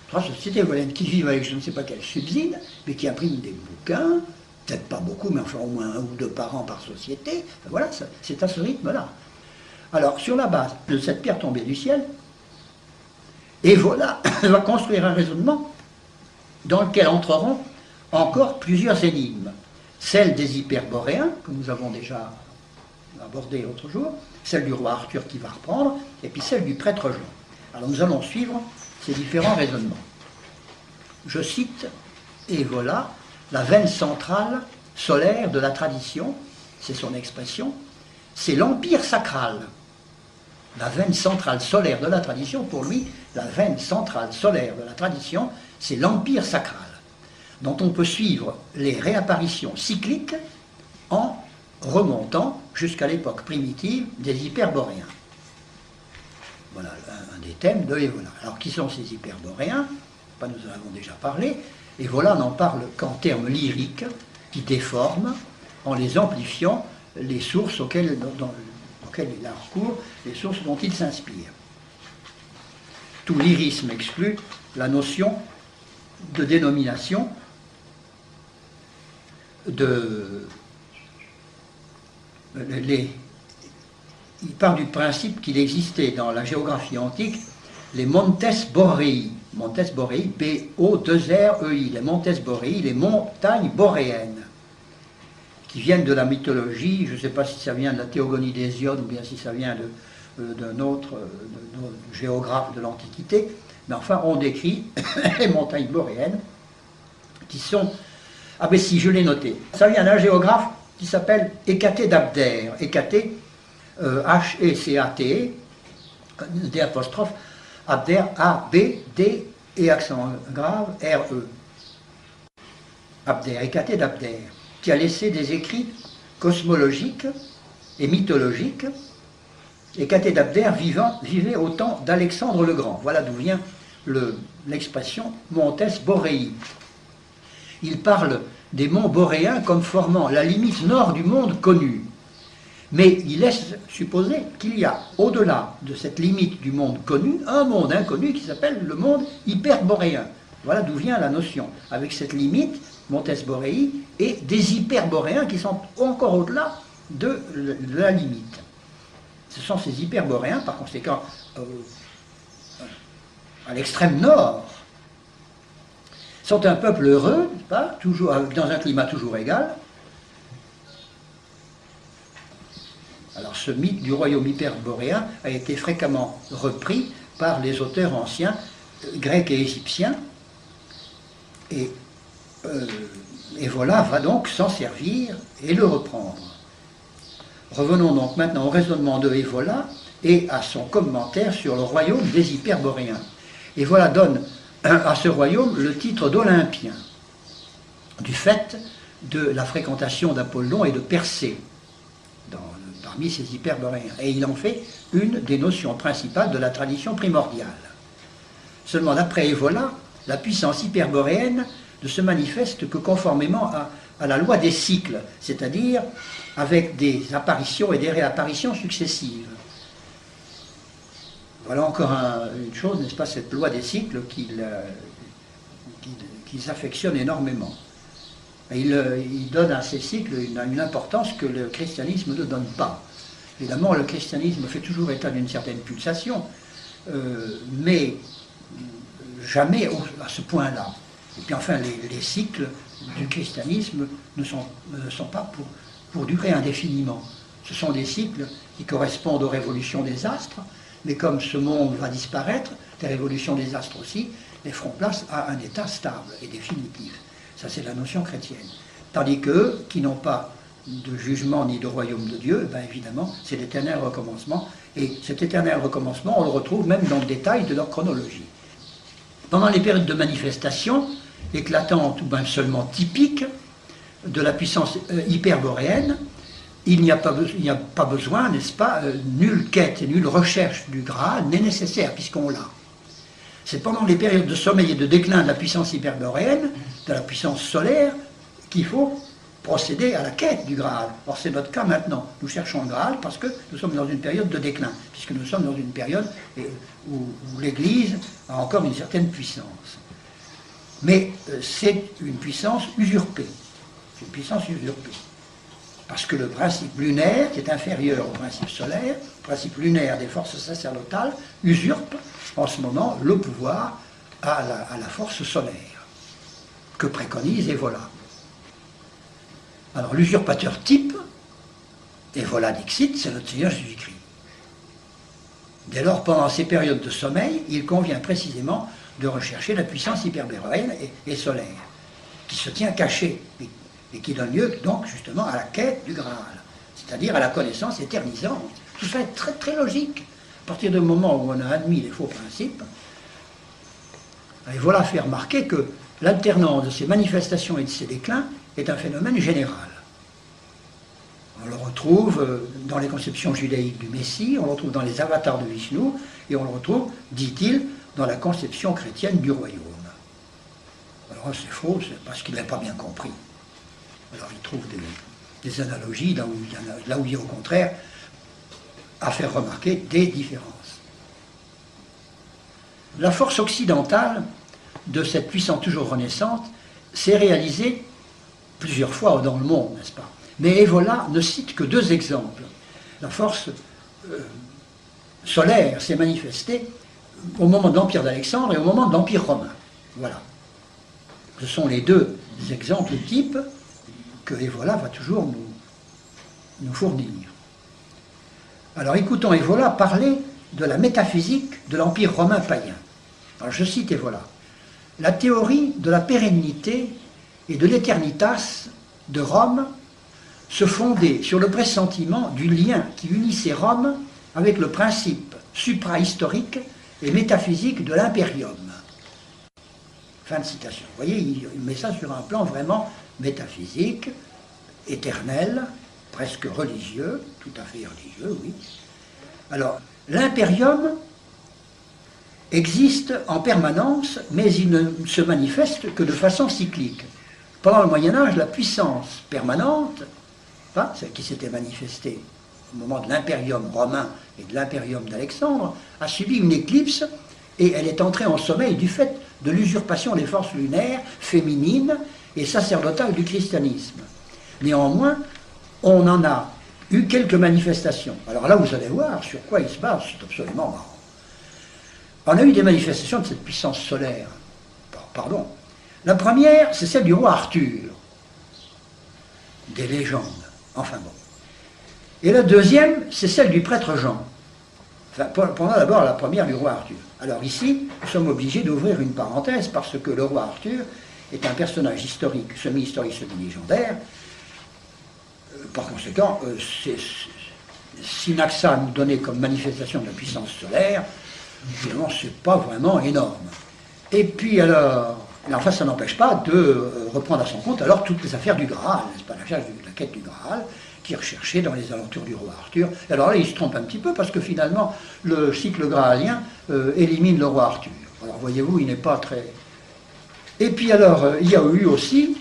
3 sociétés évoliennes qui vivent avec je ne sais pas quel subside, mais qui impriment des bouquins, peut-être pas beaucoup, mais enfin au moins 1 ou 2 par an par société. Enfin, voilà, c'est à ce rythme-là. Alors, sur la base de cette pierre tombée du ciel, Evola va construire un raisonnement dans lequel entreront encore plusieurs énigmes. Celle des hyperboréens, que nous avons déjà abordée l'autre jour, celle du roi Arthur qui va reprendre, et puis celle du prêtre Jean. Alors nous allons suivre ces différents raisonnements. Je cite Evola, la veine centrale solaire de la tradition, c'est son expression, c'est l'empire sacral. La veine centrale solaire de la tradition, pour lui, la veine centrale solaire de la tradition, c'est l'empire sacral, dont on peut suivre les réapparitions cycliques en remontant jusqu'à l'époque primitive des hyperboréens. Voilà un des thèmes de Evola. Alors, qui sont ces hyperboréens? Nous en avons déjà parlé. Evola n'en parle qu'en termes lyriques, qui déforment, en les amplifiant, les sources auxquelles il a recours, les sources dont il s'inspire. Tout lyrisme exclut la notion de dénomination, il part du principe qu'il existait dans la géographie antique les Montes Borei, B-O-2-R-E-I, les Montes Borei, les montagnes boréennes, qui viennent de la mythologie. Je ne sais pas si ça vient de la Théogonie d'Hésiode ou bien si ça vient d'un autre géographe de l'Antiquité, mais enfin on décrit les montagnes boréennes qui sont... Ah ben si, je l'ai noté. Ça vient d'un géographe qui s'appelle Hécaté d'Abdère. Hécaté, H-E-C-A-T-E, D', Abder, A-B-D et accent grave, R-E. Abder, Hécatée d'Abder, qui a laissé des écrits cosmologiques et mythologiques. Hécatée d'Abder vivait au temps d'Alexandre le Grand. Voilà d'où vient l'expression Montes Boréi. Il parle des monts boréens comme formant la limite nord du monde connu. Mais il laisse supposer qu'il y a, au-delà de cette limite du monde connu, un monde inconnu qui s'appelle le monde hyperboréen. Voilà d'où vient la notion, avec cette limite, Montes Boréi, et des hyperboréens qui sont encore au-delà de la limite. Ce sont ces hyperboréens, par conséquent, à l'extrême nord, sont un peuple heureux, pas, toujours, dans un climat toujours égal. Alors ce mythe du royaume hyperboréen a été fréquemment repris par les auteurs anciens, grecs et égyptiens, et voilà, va donc s'en servir et le reprendre. Revenons donc maintenant au raisonnement de Evola et à son commentaire sur le royaume des hyperboréens. Evola donne à ce royaume le titre d'Olympien, du fait de la fréquentation d'Apollon et de Persée parmi ces hyperboréens. Et il en fait une des notions principales de la tradition primordiale. Seulement, d'après Evola, la puissance hyperboréenne ne se manifeste que conformément à la loi des cycles, c'est-à-dire avec des apparitions et des réapparitions successives. Voilà encore une chose, n'est-ce pas, cette loi des cycles qu'ils affectionnent énormément. Et il donne à ces cycles une importance que le christianisme ne donne pas. Évidemment, le christianisme fait toujours état d'une certaine pulsation, mais jamais à ce point-là. Et puis enfin, les cycles du christianisme ne sont pas pour durer indéfiniment. Ce sont des cycles qui correspondent aux révolutions des astres, mais comme ce monde va disparaître, les révolutions des astres aussi, les feront place à un état stable et définitif. Ça, c'est la notion chrétienne. Tandis qu'eux, qui n'ont pas de jugement ni de royaume de Dieu, ben évidemment, c'est l'éternel recommencement. Et cet éternel recommencement, on le retrouve même dans le détail de leur chronologie. Pendant les périodes de manifestation, éclatantes ou même seulement typiques de la puissance hyperboréenne, il n'y a pas besoin, n'est-ce pas, nulle quête et nulle recherche du Graal n'est nécessaire, puisqu'on l'a. C'est pendant les périodes de sommeil et de déclin de la puissance hyperboréenne, de la puissance solaire, qu'il faut procéder à la quête du Graal. Or, c'est notre cas maintenant. Nous cherchons le Graal parce que nous sommes dans une période de déclin, puisque nous sommes dans une période où l'Église a encore une certaine puissance. Mais c'est une puissance usurpée. C'est une puissance usurpée. Parce que le principe lunaire, qui est inférieur au principe solaire, le principe lunaire des forces sacerdotales, usurpe en ce moment le pouvoir à la force solaire, que préconise Evola. Alors l'usurpateur type, Evola Dixit, c'est notre Seigneur Jésus-Christ. Dès lors, pendant ces périodes de sommeil, il convient précisément de rechercher la puissance hyperboréenne et solaire, qui se tient cachée, et qui donne lieu donc justement à la quête du Graal, c'est-à-dire à la connaissance éternisante. Tout ça est très très logique. À partir du moment où on a admis les faux principes, et voilà fait remarquer que l'alternance de ces manifestations et de ces déclins est un phénomène général. On le retrouve dans les conceptions judaïques du Messie, on le retrouve dans les avatars de Vishnu, et on le retrouve, dit-il, dans la conception chrétienne du royaume. Alors c'est faux, c'est parce qu'il n'a pas bien compris. Alors il trouve des analogies là où il y a au contraire à faire remarquer des différences. La force occidentale de cette puissance toujours renaissante s'est réalisée plusieurs fois dans le monde, n'est-ce pas? Mais Evola ne cite que deux exemples. La force solaire s'est manifestée au moment de l'Empire d'Alexandre et au moment de l'Empire romain. Voilà. Ce sont les deux exemples types que Evola va toujours nous fournir. Alors écoutons Evola parler de la métaphysique de l'Empire romain païen. Alors je cite Evola. La théorie de la pérennité et de l'éternitas de Rome se fondait sur le pressentiment du lien qui unissait Rome avec le principe suprahistorique et métaphysique de l'impérium. Fin de citation. Vous voyez, il met ça sur un plan vraiment métaphysique, éternel, presque religieux, tout à fait religieux, oui. Alors, l'impérium existe en permanence, mais il ne se manifeste que de façon cyclique. Pendant le Moyen-Âge, la puissance permanente, celle qui s'était manifestée au moment de l'impérium romain et de l'impérium d'Alexandre, a subi une éclipse et elle est entrée en sommeil du fait de l'usurpation des forces lunaires, féminines et sacerdotales du christianisme. Néanmoins, on en a eu quelques manifestations. Alors là, vous allez voir sur quoi il se base, c'est absolument marrant. On a eu des manifestations de cette puissance solaire. Pardon. La première, c'est celle du roi Arthur. Des légendes. Enfin bon. Et la deuxième, c'est celle du prêtre Jean. Enfin, prenons d'abord la première du roi Arthur. Alors ici, nous sommes obligés d'ouvrir une parenthèse parce que le roi Arthur est un personnage historique, semi-historique, semi-légendaire. Par conséquent, si Naxa nous donnait comme manifestation de la puissance solaire, finalement, c'est pas vraiment énorme. Et puis alors, mais enfin, ça n'empêche pas de reprendre à son compte alors toutes les affaires du Graal, n'est-ce pas, la quête du Graal, qui est recherchée dans les alentours du roi Arthur. Et alors là, il se trompe un petit peu parce que finalement, le cycle graalien élimine le roi Arthur. Alors voyez-vous, il n'est pas très... Et puis alors, il y a eu aussi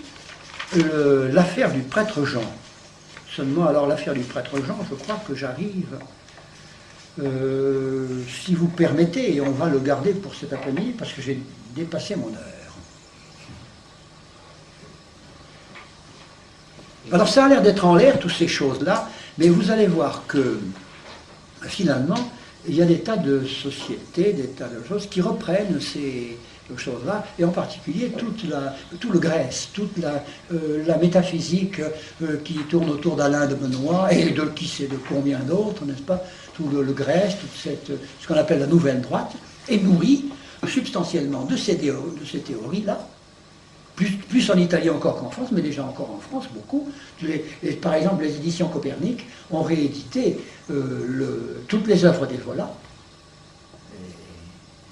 l'affaire du prêtre Jean. Seulement, alors, l'affaire du prêtre Jean, je crois que j'arrive, si vous permettez, et on va le garder pour cet après-midi, parce que j'ai dépassé mon heure. Alors, ça a l'air d'être en l'air, toutes ces choses-là, mais vous allez voir que, finalement, il y a des tas de sociétés, des tas de choses qui reprennent ces choses-là, et en particulier tout le Grèce, toute la métaphysique qui tourne autour d'Alain de Benoît, et de qui sait de combien d'autres, n'est-ce pas, tout le Grèce, toute ce qu'on appelle la nouvelle droite, est nourrie substantiellement de ces théories-là, plus en Italie encore qu'en France, mais déjà encore en France, beaucoup. Par exemple, les éditions Copernic ont réédité toutes les œuvres d'Evola.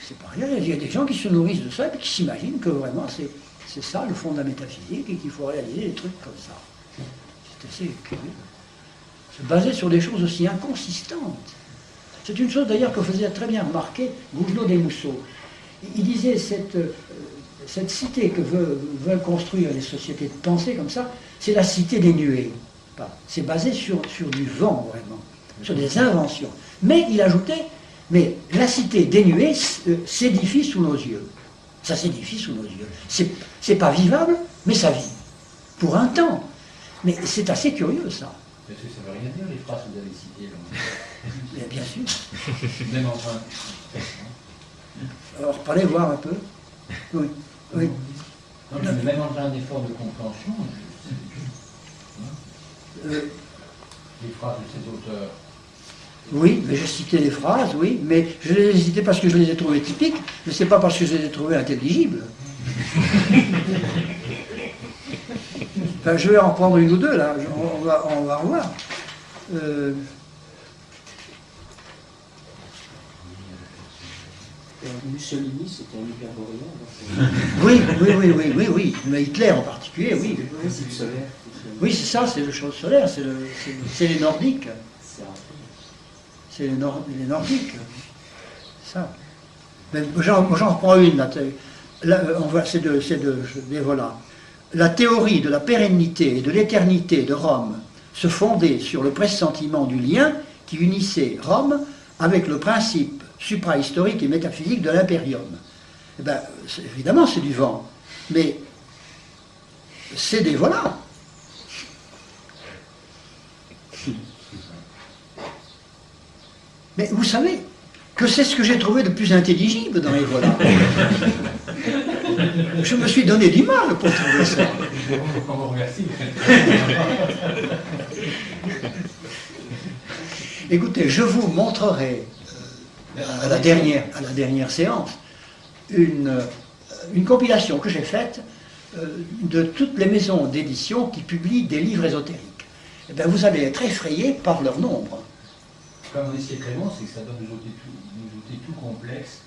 C'est pas rien, il y a des gens qui se nourrissent de ça et qui s'imaginent que vraiment c'est ça le fond de la métaphysique et qu'il faut réaliser des trucs comme ça. C'est assez curieux. Se baser sur des choses aussi inconsistantes. C'est une chose d'ailleurs que faisait très bien remarquer Gougenot des Mousseaux. Il disait cette cité que veulent construire les sociétés de pensée comme ça, c'est la cité des nuées. C'est basé sur du vent vraiment, sur des inventions. Mais il ajoutait, mais la cité dénuée s'édifie sous nos yeux. Ça s'édifie sous nos yeux. C'est pas vivable, mais ça vit. Pour un temps. Mais c'est assez curieux, ça. Parce que ça veut rien dire, les phrases que vous avez citées. Bien sûr. Même enfin. Alors, parlez voir un peu. Oui. Oui. Non, mais même en train d'effort de compréhension, les phrases de cet auteur. Oui, mais j'ai cité les phrases, oui, mais je les ai citées parce que je les ai trouvées typiques, mais c'est pas parce que je les ai trouvées intelligibles. Enfin, je vais en prendre une ou deux, là, on va revoir. Mussolini, c'était un hyperboréen. Oui, mais Hitler en particulier, oui. C'est le solaire. Oui, c'est ça, c'est le chose solaire, c'est les Nordiques. C'est les Nordiques. Ça. J'en reprends une, là, voilà. La théorie de la pérennité et de l'éternité de Rome se fondait sur le pressentiment du lien qui unissait Rome avec le principe suprahistorique et métaphysique de l'impérium. Eh bien, évidemment, c'est du vent, mais c'est des voilà. Mais vous savez que c'est ce que j'ai trouvé de plus intelligible dans les voilà. Je me suis donné du mal pour trouver ça. On vous remercie. Écoutez, je vous montrerai à la dernière séance une compilation que j'ai faite de toutes les maisons d'édition qui publient des livres ésotériques. Eh bien, vous allez être effrayé par leur nombre. Comme on dit, ce qui est très bon, c'est que ça donne nous ôter tout complexe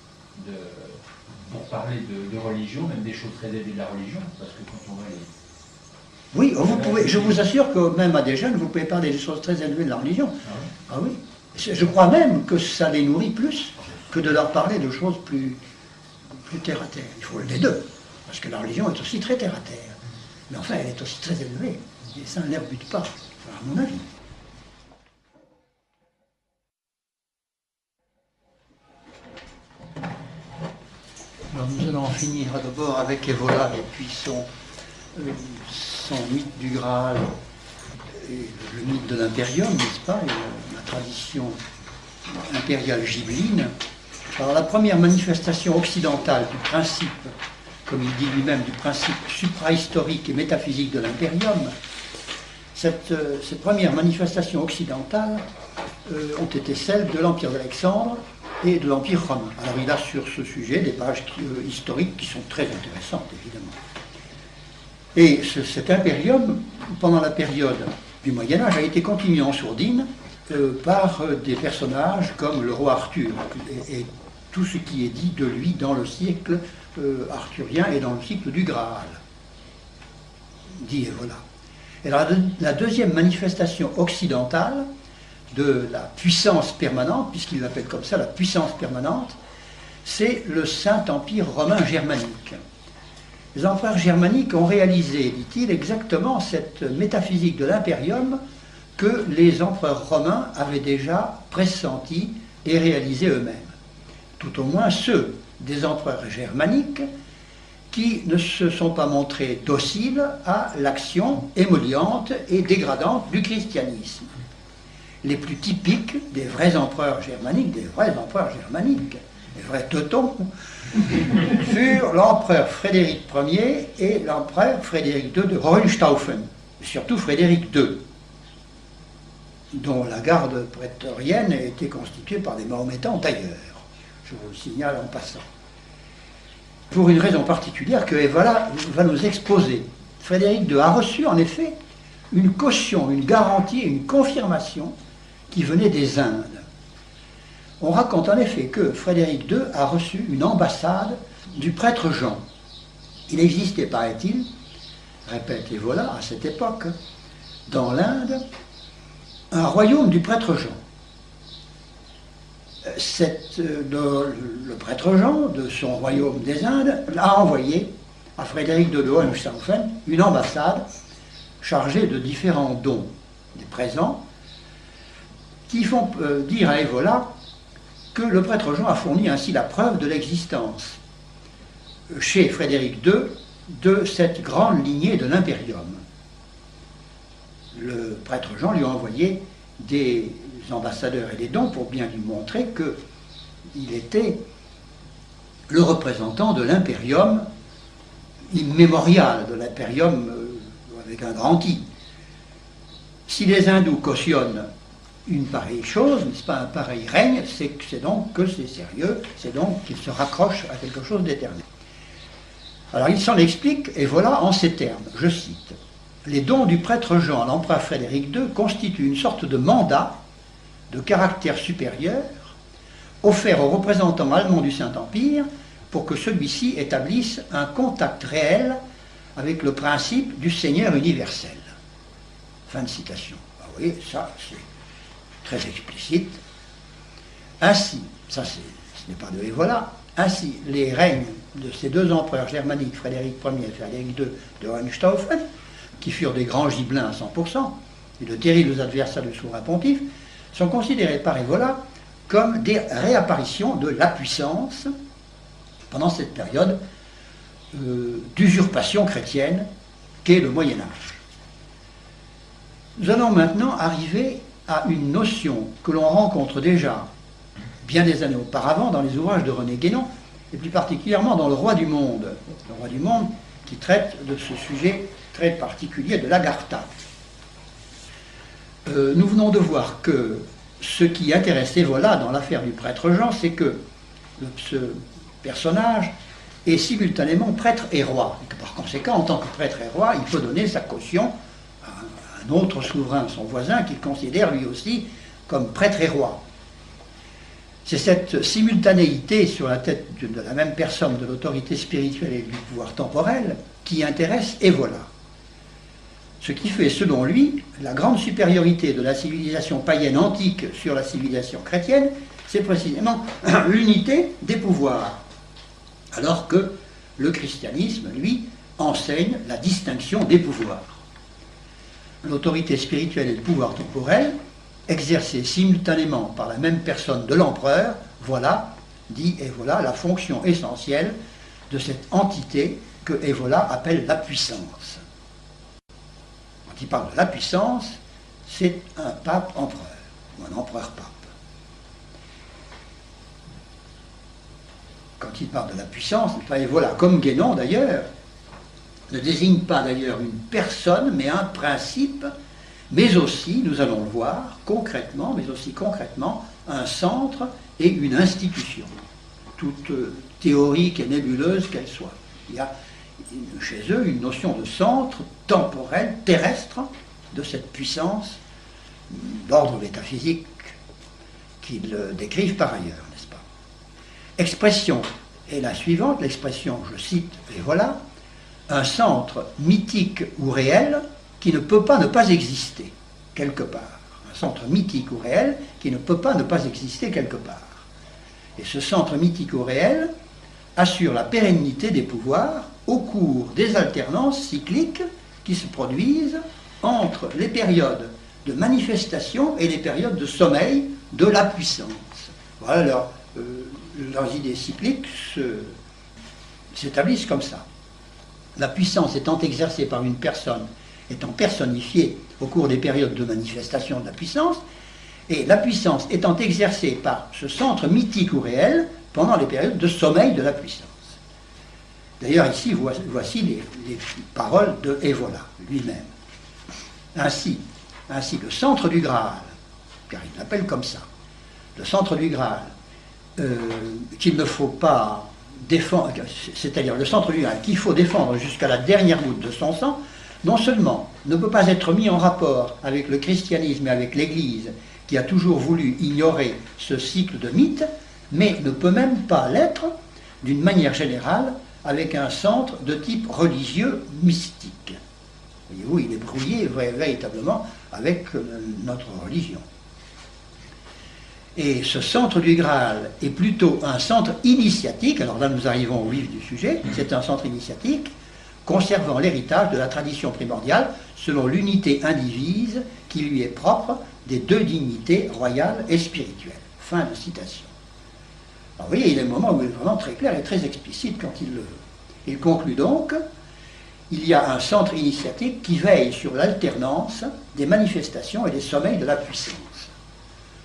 pour parler de religion, même des choses très élevées de la religion, parce que quand on voit les... Oui, vous pouvez, je vous assure que même à des jeunes, vous pouvez parler des choses très élevées de la religion. Ah oui. Ah oui. Je crois même que ça les nourrit plus que de leur parler de choses plus terre à terre. Il faut les deux, parce que la religion est aussi très terre à terre. Mais enfin, elle est aussi très élevée. Et ça ne les rebute pas, à mon avis. Alors nous allons en finir d'abord avec Evola et puis son mythe du Graal et le mythe de l'impérium, n'est-ce pas, et la tradition impériale gibelline. Alors la première manifestation occidentale du principe, comme il dit lui-même, du principe suprahistorique et métaphysique de l'impérium, cette première manifestation occidentale ont été celles de l'Empire d'Alexandre et de l'Empire romain. Alors il a sur ce sujet des pages historiques qui sont très intéressantes, évidemment. Et cet impérium, pendant la période du Moyen-Âge, a été continué en sourdine par des personnages comme le roi Arthur et tout ce qui est dit de lui dans le siècle arthurien et dans le cycle du Graal. Dit Evola. Et la deuxième manifestation occidentale de la puissance permanente, puisqu'il l'appelle comme ça, la puissance permanente, c'est le Saint-Empire romain germanique. Les empereurs germaniques ont réalisé, dit-il, exactement cette métaphysique de l'impérium que les empereurs romains avaient déjà pressenti et réalisé eux-mêmes. Tout au moins ceux des empereurs germaniques qui ne se sont pas montrés dociles à l'action émolliente et dégradante du christianisme. Les plus typiques des vrais empereurs germaniques, les vrais teutons, furent l'empereur Frédéric Ier et l'empereur Frédéric II de Hohenstaufen, et surtout Frédéric II, dont la garde prétorienne était constituée par des Mahométans d'ailleurs, je vous le signale en passant. Pour une raison particulière que Evola va nous exposer. Frédéric II a reçu en effet une caution, une garantie, une confirmation qui venait des Indes. On raconte en effet que Frédéric II a reçu une ambassade du prêtre Jean. Il existait, paraît-il, répète Evola, à cette époque, dans l'Inde, un royaume du prêtre Jean. Le prêtre Jean, de son royaume des Indes, a envoyé à Frédéric II de Hohenstaufen une ambassade chargée de différents dons, des présents, qui font dire à Evola que le prêtre Jean a fourni ainsi la preuve de l'existence chez Frédéric II de cette grande lignée de l'impérium. Le prêtre Jean lui a envoyé des ambassadeurs et des dons pour bien lui montrer qu'il était le représentant de l'impérium immémorial, de l'impérium avec un grand I. Si les hindous cautionnent une pareille chose, n'est-ce pas, un pareil règne, c'est donc que c'est sérieux, c'est donc qu'il se raccroche à quelque chose d'éternel. Alors il s'en explique, et voilà en ces termes, je cite, « Les dons du prêtre Jean à l'empereur Frédéric II constituent une sorte de mandat de caractère supérieur offert aux représentants allemands du Saint-Empire pour que celui-ci établisse un contact réel avec le principe du Seigneur universel. » Fin de citation. Ah oui, ça c'est très explicite. Ainsi, ça ce n'est pas de Evola, ainsi les règnes de ces deux empereurs germaniques, Frédéric Ier et Frédéric II de Hohenstaufen, qui furent des grands gibelins à 100%, et de terribles adversaires du souverain pontife, sont considérés par Evola comme des réapparitions de la puissance pendant cette période d'usurpation chrétienne qu'est le Moyen-Âge. Nous allons maintenant arriver à une notion que l'on rencontre déjà bien des années auparavant dans les ouvrages de René Guénon, et plus particulièrement dans Le Roi du Monde. Le Roi du Monde qui traite de ce sujet très particulier de l'Agartha. Nous venons de voir que ce qui intéresse Evola dans l'affaire du prêtre Jean, c'est que ce personnage est simultanément prêtre et roi. Et que par conséquent, en tant que prêtre et roi, il peut donner sa caution à un autre souverain, son voisin, qu'il considère lui aussi comme prêtre et roi. C'est cette simultanéité sur la tête de la même personne de l'autorité spirituelle et du pouvoir temporel qui intéresse Evola. Ce qui fait, selon lui, la grande supériorité de la civilisation païenne antique sur la civilisation chrétienne, c'est précisément l'unité des pouvoirs. Alors que le christianisme, lui, enseigne la distinction des pouvoirs. L'autorité spirituelle et le pouvoir temporel, exercés simultanément par la même personne de l'empereur, voilà, dit Evola, la fonction essentielle de cette entité que Evola appelle la puissance. Quand il parle de la puissance, c'est un pape empereur, ou un empereur pape. Quand il parle de la puissance, Evola, comme Guénon d'ailleurs, ne désigne pas d'ailleurs une personne, mais un principe, mais aussi, nous allons le voir, concrètement, mais aussi concrètement, un centre et une institution, toute théorique et nébuleuse qu'elle soit. Il y a chez eux une notion de centre temporel, terrestre, de cette puissance d'ordre métaphysique qu'ils décrivent par ailleurs, n'est-ce pas? Expression est la suivante, l'expression, je cite, et voilà, un centre mythique ou réel qui ne peut pas ne pas exister quelque part. Un centre mythique ou réel qui ne peut pas ne pas exister quelque part. Et ce centre mythique ou réel assure la pérennité des pouvoirs au cours des alternances cycliques qui se produisent entre les périodes de manifestation et les périodes de sommeil de la puissance. Voilà, leurs idées cycliques s'établissent comme ça. La puissance étant exercée par une personne, étant personnifiée au cours des périodes de manifestation de la puissance, et la puissance étant exercée par ce centre mythique ou réel pendant les périodes de sommeil de la puissance. D'ailleurs, ici, voici les paroles de Evola lui-même. Ainsi, le centre du Graal, car il l'appelle comme ça, le centre du Graal, qu'il ne faut pas défendre, c'est-à-dire le centre du Graal qu'il faut défendre jusqu'à la dernière goutte de son sang, non seulement ne peut pas être mis en rapport avec le christianisme et avec l'Église, qui a toujours voulu ignorer ce cycle de mythes, mais ne peut même pas l'être, d'une manière générale, avec un centre de type religieux mystique. Voyez-vous, il est brouillé véritablement avec notre religion. Et ce centre du Graal est plutôt un centre initiatique, alors là nous arrivons au vif du sujet, c'est un centre initiatique, conservant l'héritage de la tradition primordiale selon l'unité indivise qui lui est propre des deux dignités royales et spirituelles. Fin de citation. Alors vous voyez, il y a des moments où il est vraiment très clair et très explicite quand il le veut. Il conclut donc, il y a un centre initiatique qui veille sur l'alternance des manifestations et des sommeils de la puissance.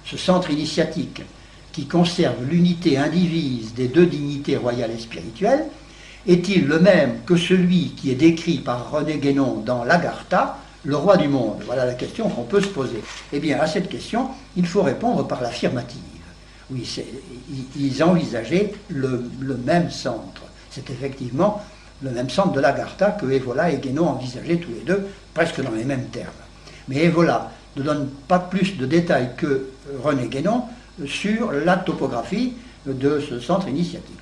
Ce centre initiatique qui conserve l'unité indivise des deux dignités royales et spirituelles est-il le même que celui qui est décrit par René Guénon dans l'Agartha, le roi du monde? Voilà la question qu'on peut se poser. Eh bien, à cette question, il faut répondre par l'affirmative. Oui, ils envisageaient le même centre. C'est effectivement le même centre de l'Agartha que Evola et Guénon envisageaient tous les deux, presque dans les mêmes termes. Mais Evola ne donne pas plus de détails que René Guénon sur la topographie de ce centre initiatique.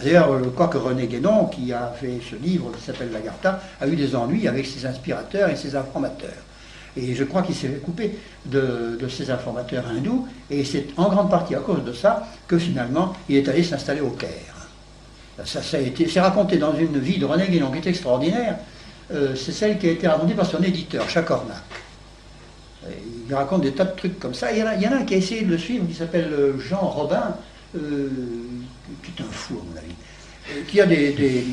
D'ailleurs, je crois que René Guénon, qui a fait ce livre qui s'appelle l'Agartha, a eu des ennuis avec ses inspirateurs et ses informateurs. Et je crois qu'il s'est fait couper de ses informateurs hindous, et c'est en grande partie à cause de ça que finalement il est allé s'installer au Caire. C'est raconté dans une vie de René Guénon qui est extraordinaire. C'est celle qui a été racontée par son éditeur, Chacornac. Il raconte des tas de trucs comme ça. Il y en a un qui a essayé de le suivre, qui s'appelle Jean Robin, qui est un fou à mon avis, qui a des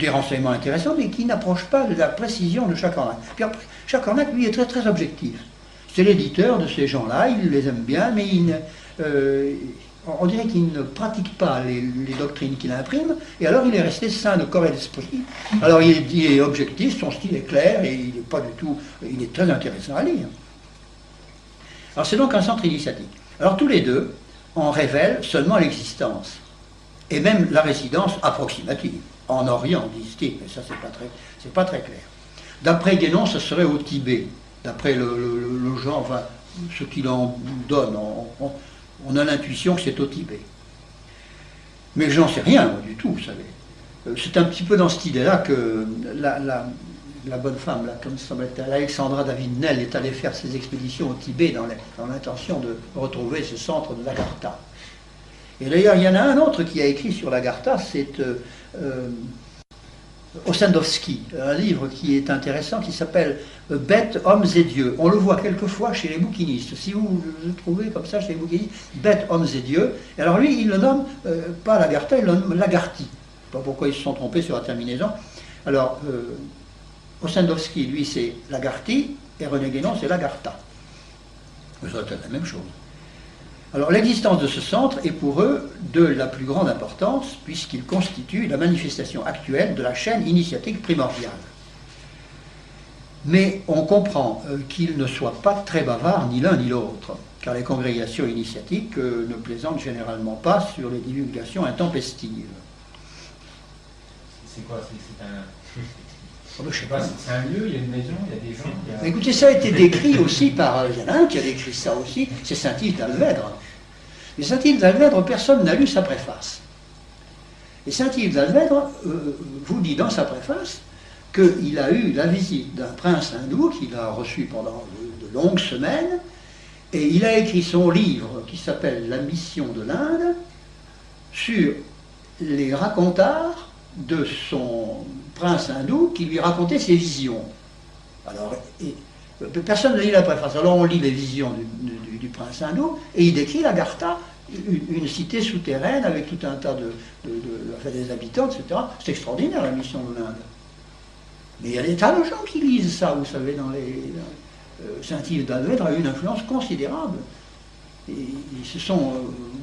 renseignements intéressants, mais qui n'approche pas de la précision de Chacornac. Puis après, Chacornac, lui, est très très objectif. C'est l'éditeur de ces gens-là, il les aime bien, mais on dirait qu'il ne pratique pas les doctrines qu'il imprime, et alors il est resté sain de corps et d'esprit. Alors il est objectif, son style est clair, et il est pas du tout, il est très intéressant à lire. Alors c'est donc un centre initiatique. Alors tous les deux en révèlent seulement l'existence, et même la résidence approximative. En Orient, disent-ils, mais ça c'est pas très clair. D'après Guénon, ce serait au Tibet, d'après le genre, enfin, ce qu'il en donne. On a l'intuition que c'est au Tibet. Mais j'en sais rien, moi, du tout, vous savez. C'est un petit peu dans cette idée-là que la bonne femme, là, comme ça s'appelle, Alexandra David-Nel, est allée faire ses expéditions au Tibet dans l'intention de retrouver ce centre de l'Agartha. Et d'ailleurs, il y en a un autre qui a écrit sur l'Agartha, c'est Ossendowski, un livre qui est intéressant, qui s'appelle Bêtes, hommes et dieux. On le voit quelquefois chez les bouquinistes. Si vous le trouvez comme ça chez les bouquinistes, Bêtes, hommes et dieux. Et alors lui, il le nomme pas l'Agartha, il le nomme l'Agarthi. Je ne sais pas pourquoi ils se sont trompés sur la terminaison. Alors, Ossendowski, lui, c'est l'Agarthi, et René Guénon, c'est l'Agartha. Ça doit être la même chose. Alors l'existence de ce centre est pour eux de la plus grande importance puisqu'il constitue la manifestation actuelle de la chaîne initiatique primordiale. Mais on comprend qu'ils ne soient pas très bavards ni l'un ni l'autre, car les congrégations initiatiques ne plaisantent généralement pas sur les divulgations intempestives. C'est quoi? C'est un... Je sais pas. C'est un lieu, il y a une maison, il y a des gens. Écoutez, ça a été décrit aussi par. Il y en a un qui a décrit ça aussi, c'est Saint-Yves d'Alvèdre. Mais Saint-Yves d'Alvèdre, personne n'a lu sa préface. Et Saint-Yves d'Alvèdre vous dit dans sa préface qu'il a eu la visite d'un prince hindou qu'il a reçu pendant de longues semaines, et il a écrit son livre qui s'appelle La mission de l'Inde sur les racontards de son prince hindou qui lui racontait ses visions. Alors, personne ne lit la préface. Alors on lit les visions du prince hindou et il décrit l'Agartha, une cité souterraine avec tout un tas des habitants, etc. C'est extraordinaire la mission de l'Inde. Mais il y a des tas de gens qui lisent ça, vous savez, dans les... Saint-Yves d'Alvèdre a eu une influence considérable. Et ils se sont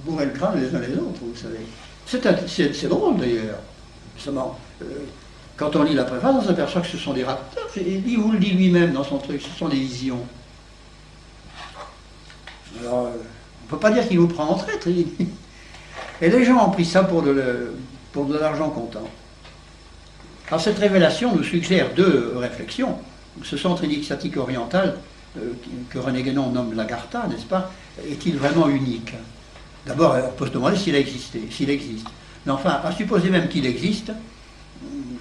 bourrés le crâne les uns les autres, vous savez. C'est drôle d'ailleurs. Quand on lit la préface, on s'aperçoit que ce sont des raconteurs. Il vous le dit lui-même dans son truc, ce sont des visions. Alors, on ne peut pas dire qu'il vous prend en traître. Et les gens ont pris ça pour de l'argent comptant. Alors cette révélation nous suggère deux réflexions. Ce centre initiatique oriental, que René Guénon nomme l'Agartha, n'est-ce pas, est-il vraiment unique? D'abord, on peut se demander s'il a existé, s'il existe. Mais enfin, à supposer même qu'il existe,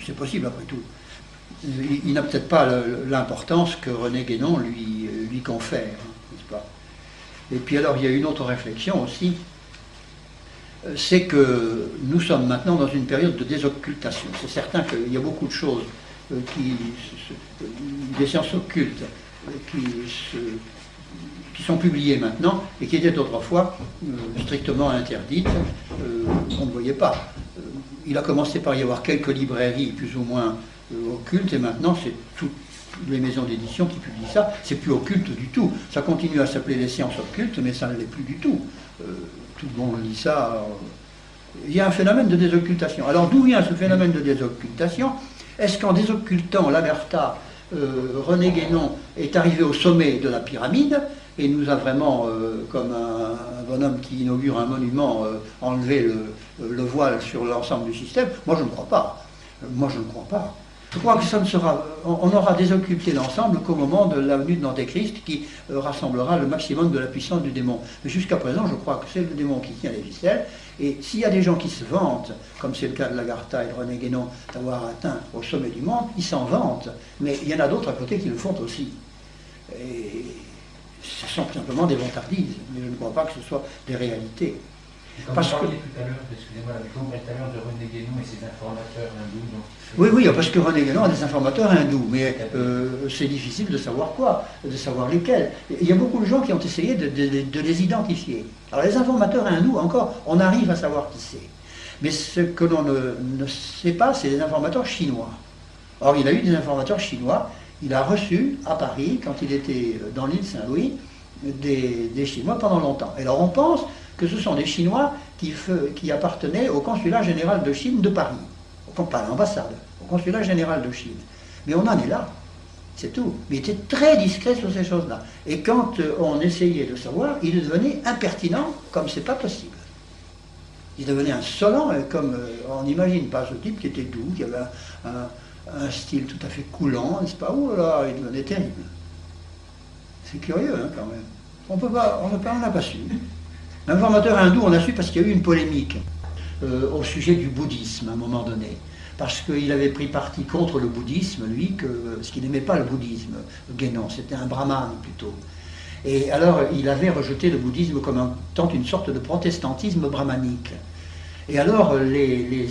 c'est possible après tout. Il n'a peut-être pas l'importance que René Guénon lui confère, n'est-ce pas? Et puis alors, il y a une autre réflexion aussi, c'est que nous sommes maintenant dans une période de désoccultation. C'est certain qu'il y a beaucoup de choses, des sciences occultes, qui sont publiées maintenant et qui étaient autrefois strictement interdites, on ne voyait pas. Il a commencé par y avoir quelques librairies plus ou moins occultes et maintenant c'est toutes les maisons d'édition qui publient ça. C'est plus occulte du tout. Ça continue à s'appeler les sciences occultes, mais ça ne l'est plus du tout. Tout le monde lit ça. Alors, il y a un phénomène de désoccultation. Alors d'où vient ce phénomène de désoccultation? Est-ce qu'en désoccultant l'Agartha, René Guénon est arrivé au sommet de la pyramide et nous a vraiment, comme un bonhomme qui inaugure un monument, enlevé le voile sur l'ensemble du système? Moi je ne crois pas. Moi je ne crois pas. Je crois que ça ne sera, on aura désocculté l'ensemble qu'au moment de la venue de l'Antéchrist qui rassemblera le maximum de la puissance du démon. Mais jusqu'à présent, je crois que c'est le démon qui tient les ficelles. Et s'il y a des gens qui se vantent, comme c'est le cas de l'Agartha et de René Guénon, d'avoir atteint au sommet du monde, ils s'en vantent. Mais il y en a d'autres à côté qui le font aussi. Et ce sont simplement des vantardises. Mais je ne crois pas que ce soit des réalités. Comme vous parliez tout à l'heure, excusez-moi, tout à l'heure de René Guénon et ses informateurs hindous. Oui, parce que René Guénon a des informateurs hindous, mais c'est difficile de savoir quoi, de savoir lesquels. Il y a beaucoup de gens qui ont essayé de les identifier. Alors les informateurs hindous, encore, on arrive à savoir qui c'est. Mais ce que l'on ne sait pas, c'est les informateurs chinois. Or, il a eu des informateurs chinois. Il a reçu à Paris, quand il était dans l'île Saint-Louis, des Chinois pendant longtemps. Et alors on pense que ce sont des Chinois qui appartenaient au consulat général de Chine de Paris, pas à l'ambassade, au consulat général de Chine. Mais on en est là, c'est tout. Mais il était très discret sur ces choses-là. Et quand on essayait de savoir, il devenait impertinent comme c'est pas possible. Il devenait insolent, comme on n'imagine pas ce type qui était doux, qui avait un style tout à fait coulant, n'est-ce pas? Oh là là, il devenait terrible. C'est curieux, hein, quand même. On n'a pas su. Un formateur hindou, on a su parce qu'il y a eu une polémique au sujet du bouddhisme à un moment donné. Parce qu'il avait pris parti contre le bouddhisme, lui, parce qu'il n'aimait pas le bouddhisme, Guénon, c'était un brahmane plutôt. Et alors, il avait rejeté le bouddhisme comme étant une sorte de protestantisme brahmanique. Et alors, les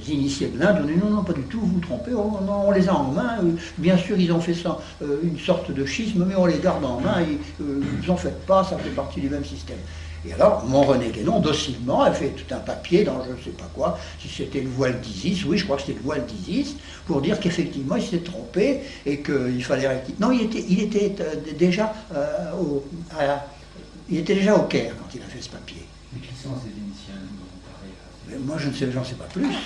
initiés de l'Inde ont dit non, pas du tout, vous vous trompez, on les a en main. Bien sûr, ils ont fait ça, une sorte de schisme, mais on les garde en main, vous en faites pas, ça fait partie du même système. Et alors, mon René Guénon, docilement, a fait tout un papier dans je ne sais pas quoi, si c'était le voile d'Isis, oui, je crois que c'était le voile d'Isis, pour dire qu'effectivement, il s'était trompé et qu'il fallait rectifier. Non, il était déjà au Caire quand il a fait ce papier. Mais qui sont ces initiales dont vous parlez? Moi, j'en sais pas plus.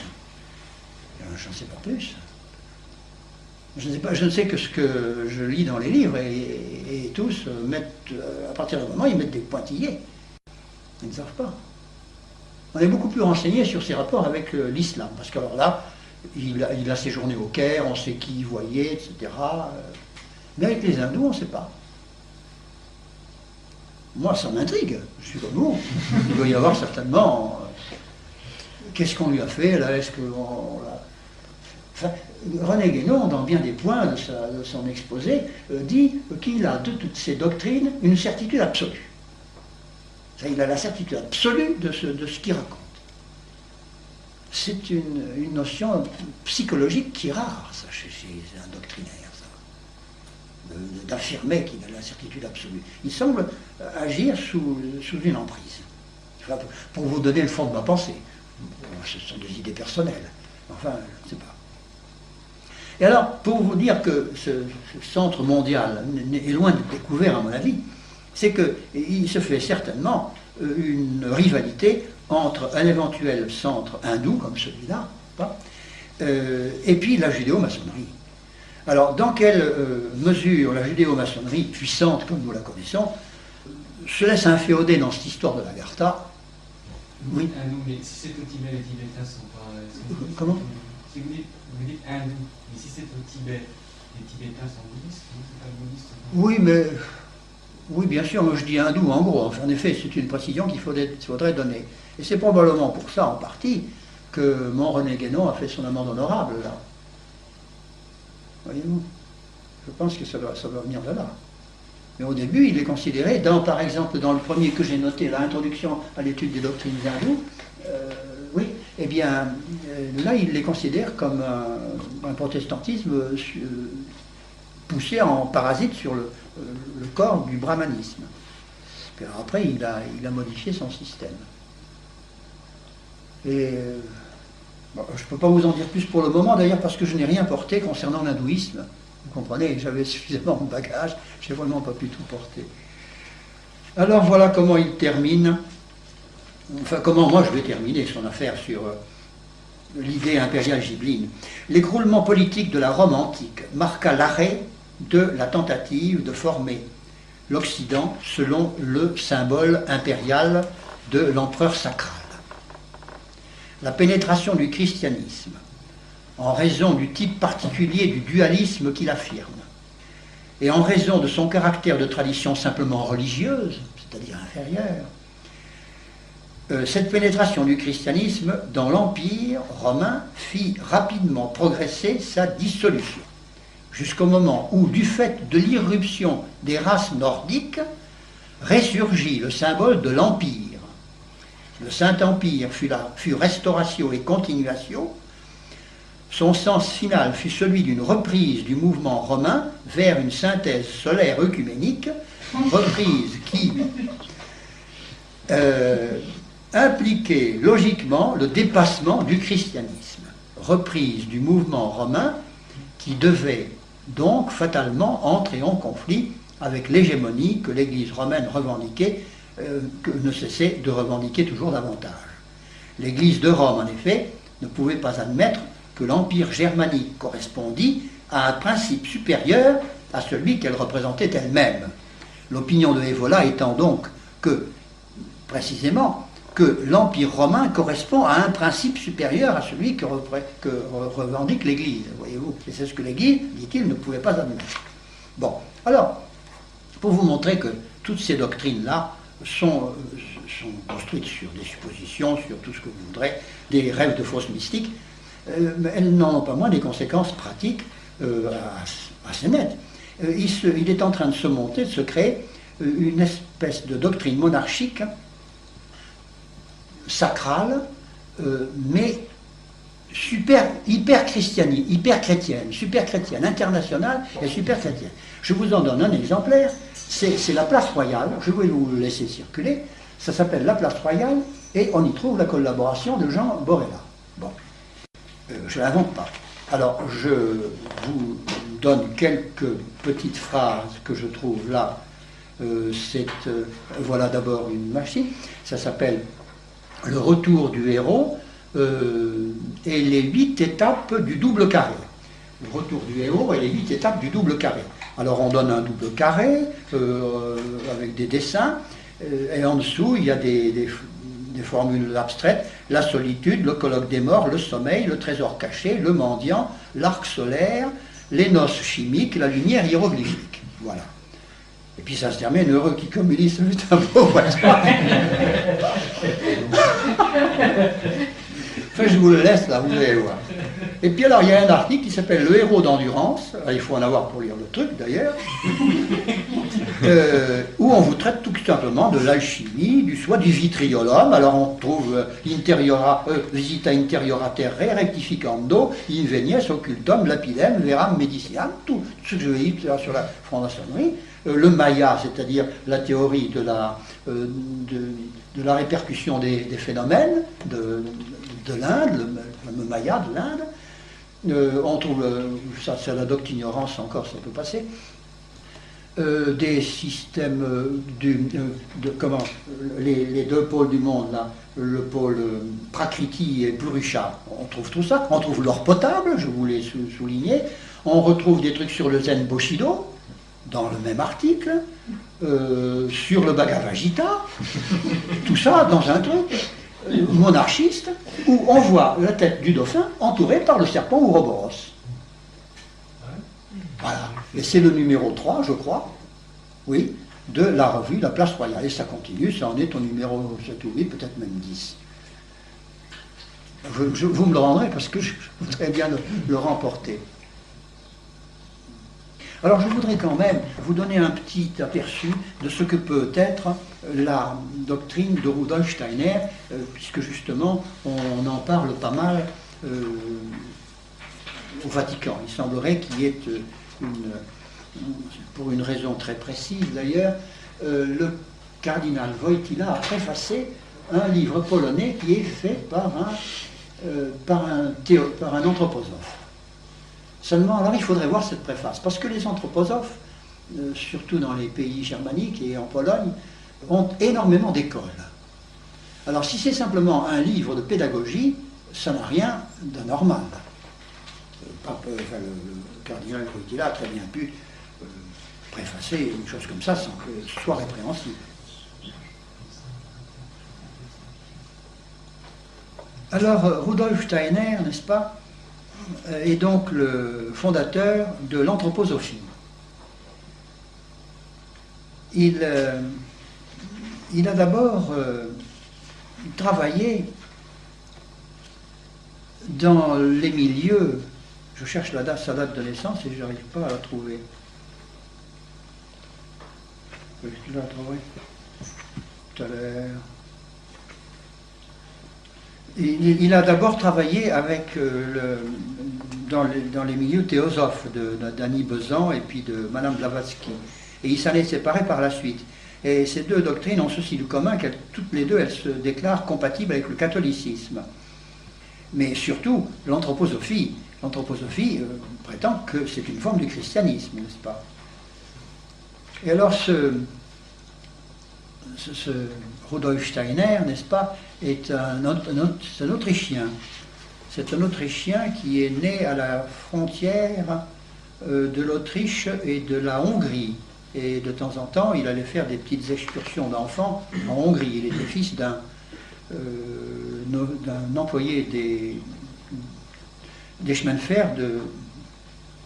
J'en sais pas plus. Je ne sais que ce que je lis dans les livres, et tous mettent, à partir du moment, ils mettent des pointillés. Ils ne savent pas. On est beaucoup plus renseigné sur ses rapports avec l'islam, parce qu'alors là, il a séjourné au Caire, on sait qui il voyait, etc. Mais avec les hindous, on ne sait pas. Moi, ça m'intrigue, je suis comme vous. Il doit y avoir certainement... qu'est-ce qu'on lui a fait, là? Est-ce qu'on l'a... Enfin, René Guénon, dans bien des points de son exposé, dit qu'il a de toutes ces doctrines une certitude absolue. Il a la certitude absolue de ce qu'il raconte. C'est une notion psychologique qui est rare, ça, chez un doctrinaire, ça. D'affirmer qu'il a la certitude absolue. Il semble agir sous une emprise. Enfin, pour vous donner le fond de ma pensée. Ce sont des idées personnelles. Enfin, je ne sais pas. Et alors, pour vous dire que ce centre mondial est loin d'être découvert, à mon avis, c'est qu'il se fait certainement une rivalité entre un éventuel centre hindou, comme celui-là, et puis la judéo-maçonnerie. Alors, dans quelle mesure la judéo-maçonnerie, puissante comme nous la connaissons, se laisse inféoder dans cette histoire de l'Agartha? Oui. Hindou, mais si c'est au Tibet, les Tibétains sont pas... Comment? Si vous dites hindou, mais si c'est au Tibet, les Tibétains sont bouddhistes, non? C'est pas bouddhiste? Oui, mais... Oui, bien sûr, moi je dis hindou en gros. En effet, c'est une précision qu'il faudrait donner. Et c'est probablement pour ça, en partie, que mon René Guénon a fait son amende honorable, là. Voyez-vous? Je pense que ça doit venir de là. Mais au début, il est considéré, par exemple, dans le premier que j'ai noté, l'introduction à l'étude des doctrines hindoues, oui, eh bien, là, il les considère comme un protestantisme poussé en parasite sur le corps du brahmanisme. Puis alors après, il a modifié son système. Et bon, je ne peux pas vous en dire plus pour le moment, d'ailleurs, parce que je n'ai rien porté concernant l'hindouisme. Vous comprenez, j'avais suffisamment de bagages, je n'ai vraiment pas pu tout porter. Alors voilà comment il termine, enfin comment moi je vais terminer son affaire sur l'idée impériale gibelline. L'écroulement politique de la Rome antique marqua l'arrêt de la tentative de former l'Occident selon le symbole impérial de l'empereur sacral. La pénétration du christianisme, en raison du type particulier du dualisme qu'il affirme, et en raison de son caractère de tradition simplement religieuse, c'est-à-dire inférieure, cette pénétration du christianisme dans l'Empire romain fit rapidement progresser sa dissolution, jusqu'au moment où, du fait de l'irruption des races nordiques, ressurgit le symbole de l'Empire. Le Saint-Empire fut restauratio et continuatio. Son sens final fut celui d'une reprise du mouvement romain vers une synthèse solaire œcuménique, reprise qui impliquait logiquement le dépassement du christianisme. Reprise du mouvement romain qui devait donc fatalement entrer en conflit avec l'hégémonie que l'Église romaine revendiquait, que ne cessait de revendiquer toujours davantage. L'Église de Rome, en effet, ne pouvait pas admettre que l'Empire germanique correspondit à un principe supérieur à celui qu'elle représentait elle-même. L'opinion de Evola étant donc que, précisément, que l'Empire romain correspond à un principe supérieur à celui que revendique l'Église, voyez-vous. Et c'est ce que l'Église, dit-il, ne pouvait pas admettre. Bon, alors, pour vous montrer que toutes ces doctrines-là sont construites sur des suppositions, sur tout ce que vous voudrez, des rêves de fausses mystiques, mais elles n'en ont pas moins des conséquences pratiques assez nettes. Il est en train de se monter, de se créer une espèce de doctrine monarchique, sacrale, mais hyper chrétienne, internationale et super chrétienne. Je vous en donne un exemplaire, c'est la place royale, je vais vous le laisser circuler, ça s'appelle la place royale et on y trouve la collaboration de Jean Borella. Bon, je ne l'invente pas. Alors, je vous donne quelques petites phrases que je trouve là. Voilà d'abord une machine, ça s'appelle Le retour du héros et les 8 étapes du double carré. Le retour du héros et les 8 étapes du double carré. Alors on donne un double carré avec des dessins et en dessous il y a des formules abstraites, la solitude, le colloque des morts, le sommeil, le trésor caché, le mendiant, l'arc solaire, les noces chimiques, la lumière hiéroglyphique. Voilà. Et puis ça se termine, heureux qui communiste le tableau. Enfin, je vous le laisse là, vous allez voir. Et puis alors, il y a un article qui s'appelle Le héros d'endurance, il faut en avoir pour lire le truc d'ailleurs, où on vous traite tout simplement de l'alchimie, du vitriolum. Alors on trouve visita interiora terrae rectificando, invenies occultum lapidem veram mediciam, tout ce que je vais dire sur la franc-maçonnerie. Le Maya, c'est-à-dire la théorie de la répercussion des phénomènes de l'Inde, le fameux Maya de l'Inde. On trouve, ça c'est la doctrine ignorance encore, ça peut passer, des systèmes les deux pôles du monde, là, le pôle Prakriti et Purusha, on trouve tout ça. On trouve l'or potable, je voulais souligner. On retrouve des trucs sur le Zen Bushido, dans le même article, sur le Bhagavad Gita, tout ça dans un truc monarchiste, où on voit la tête du dauphin entourée par le serpent Ouroboros. Voilà. Et c'est le numéro 3, je crois, oui, de la revue La Place Royale. Et ça continue, ça en est au numéro 7 ou 8, peut-être même 10. Vous me le rendrez parce que je voudrais bien le remporter. Alors je voudrais quand même vous donner un petit aperçu de ce que peut être la doctrine de Rudolf Steiner, puisque justement on en parle pas mal au Vatican. Il semblerait qu'il y ait pour une raison très précise d'ailleurs, le cardinal Wojtyla a préfacé un livre polonais qui est fait par un anthroposophe. Seulement, alors il faudrait voir cette préface, parce que les anthroposophes, surtout dans les pays germaniques et en Pologne, ont énormément d'écoles. Alors si c'est simplement un livre de pédagogie, ça n'a rien d'anormal. Le cardinal Wojtyla a très bien pu préfacer une chose comme ça sans que ce soit répréhensible. Alors, Rudolf Steiner, n'est-ce pas, est donc le fondateur de l'anthroposophie. Il a d'abord travaillé dans les milieux, je cherche sa date de naissance et je n'arrive pas à la trouver. Est-ce que je la trouverai tout à l'heure? Il a d'abord travaillé avec dans les milieux théosophes d'Annie Besant et puis de Madame Blavatsky. Et il s'en est séparé par la suite. Et ces deux doctrines ont ceci de commun qu'elles, toutes les deux, elles se déclarent compatibles avec le catholicisme. Mais surtout, l'anthroposophie prétend que c'est une forme du christianisme, n'est-ce pas? Et alors ce Rudolf Steiner, n'est-ce pas, est un Autrichien. C'est un Autrichien qui est né à la frontière de l'Autriche et de la Hongrie. Et de temps en temps, il allait faire des petites excursions d'enfants en Hongrie. Il était fils d'un employé des chemins de fer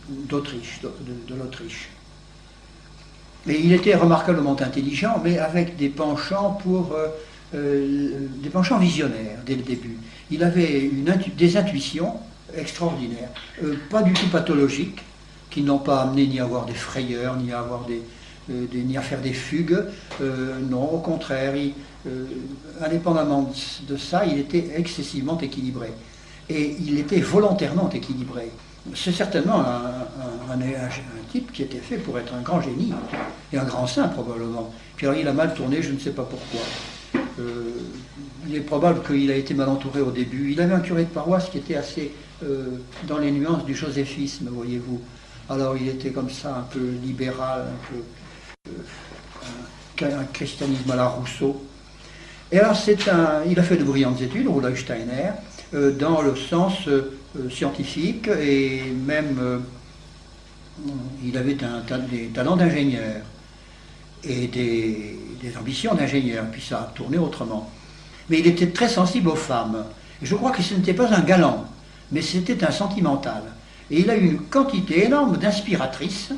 d'Autriche, de l'Autriche. Et il était remarquablement intelligent, mais avec des penchants des penchants visionnaires dès le début. Il avait des intuitions extraordinaires, pas du tout pathologiques, qui n'ont pas amené ni à avoir des frayeurs, ni à avoir ni à faire des fugues. Non, au contraire, indépendamment de ça, il était excessivement équilibré. Et il était volontairement équilibré. C'est certainement un type qui était fait pour être un grand génie, et un grand saint probablement. Puis alors il a mal tourné, je ne sais pas pourquoi. Il est probable qu'il a été mal entouré au début. Il avait un curé de paroisse qui était assez dans les nuances du joséphisme, voyez-vous. Alors il était comme ça, un peu libéral, un peu un christianisme à la Rousseau. Et alors il a fait de brillantes études, Rudolf Steiner, dans le sens scientifique, et même il avait des talents d'ingénieur et des ambitions d'ingénieur, puis ça a tourné autrement. Mais il était très sensible aux femmes. Et je crois que ce n'était pas un galant, mais c'était un sentimental. Et il a eu une quantité énorme d'inspiratrices,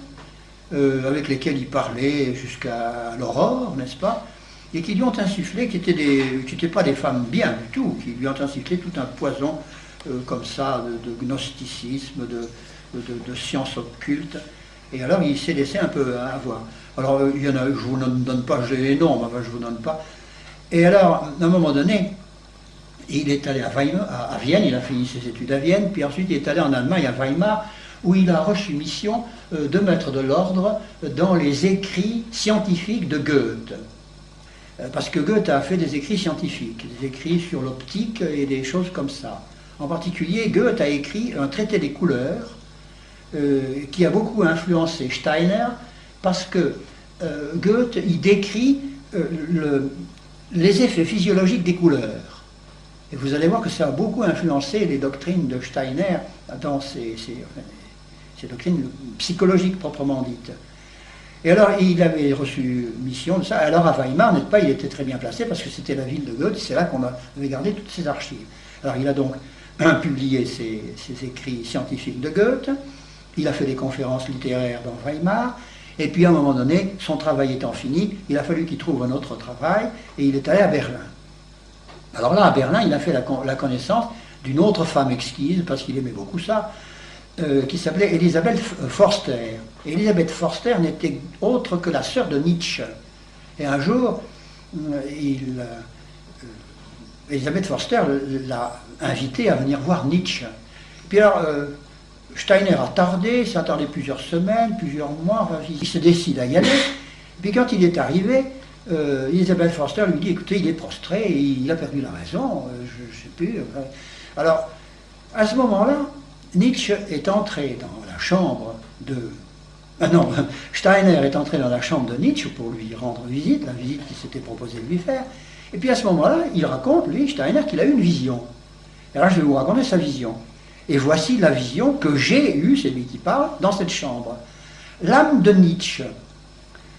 avec lesquelles il parlait jusqu'à l'aurore, n'est-ce pas, et qui lui ont insufflé, qui n'étaient pas des femmes bien du tout, qui lui ont insufflé tout un poison comme ça, de gnosticisme, de sciences occultes. Et alors il s'est laissé un peu avoir. Alors il y en a, je ne vous donne pas, j'ai les noms, enfin je ne vous donne pas. Et alors, à un moment donné, il est allé à Vienne, il a fini ses études à Vienne, puis ensuite il est allé en Allemagne, à Weimar, où il a reçu mission de mettre de l'ordre dans les écrits scientifiques de Goethe. Parce que Goethe a fait des écrits scientifiques, des écrits sur l'optique et des choses comme ça. En particulier, Goethe a écrit un traité des couleurs qui a beaucoup influencé Steiner, parce que Goethe y décrit les effets physiologiques des couleurs. Et vous allez voir que ça a beaucoup influencé les doctrines de Steiner dans ces doctrines psychologiques proprement dites. Et alors, il avait reçu mission de ça. Alors, à Weimar, n'est-ce pas, il était très bien placé parce que c'était la ville de Goethe, c'est là qu'on avait gardé toutes ses archives. Alors, il a donc publié ses écrits scientifiques de Goethe, il a fait des conférences littéraires dans Weimar, et puis à un moment donné, son travail étant fini, il a fallu qu'il trouve un autre travail, et il est allé à Berlin. Alors là, à Berlin, il a fait la connaissance d'une autre femme exquise, parce qu'il aimait beaucoup ça, qui s'appelait Elisabeth Forster. Elisabeth Forster n'était autre que la sœur de Nietzsche. Et un jour, Elisabeth Forster l'a invité à venir voir Nietzsche. Puis alors, Steiner a tardé, ça a tardé plusieurs semaines, plusieurs mois, enfin, il se décide à y aller. Puis quand il est arrivé, Elisabeth Forster lui dit, écoutez, il est prostré, il a perdu la raison, je ne sais plus. Alors, à ce moment-là, Nietzsche est entré dans la chambre de... Steiner est entré dans la chambre de Nietzsche pour lui rendre visite, la visite qu'il s'était proposé de lui faire. Et puis à ce moment-là, il raconte, lui, Steiner, qu'il a eu une vision. Et là, je vais vous raconter sa vision. Et voici la vision que j'ai eue, c'est lui qui parle, dans cette chambre. L'âme de Nietzsche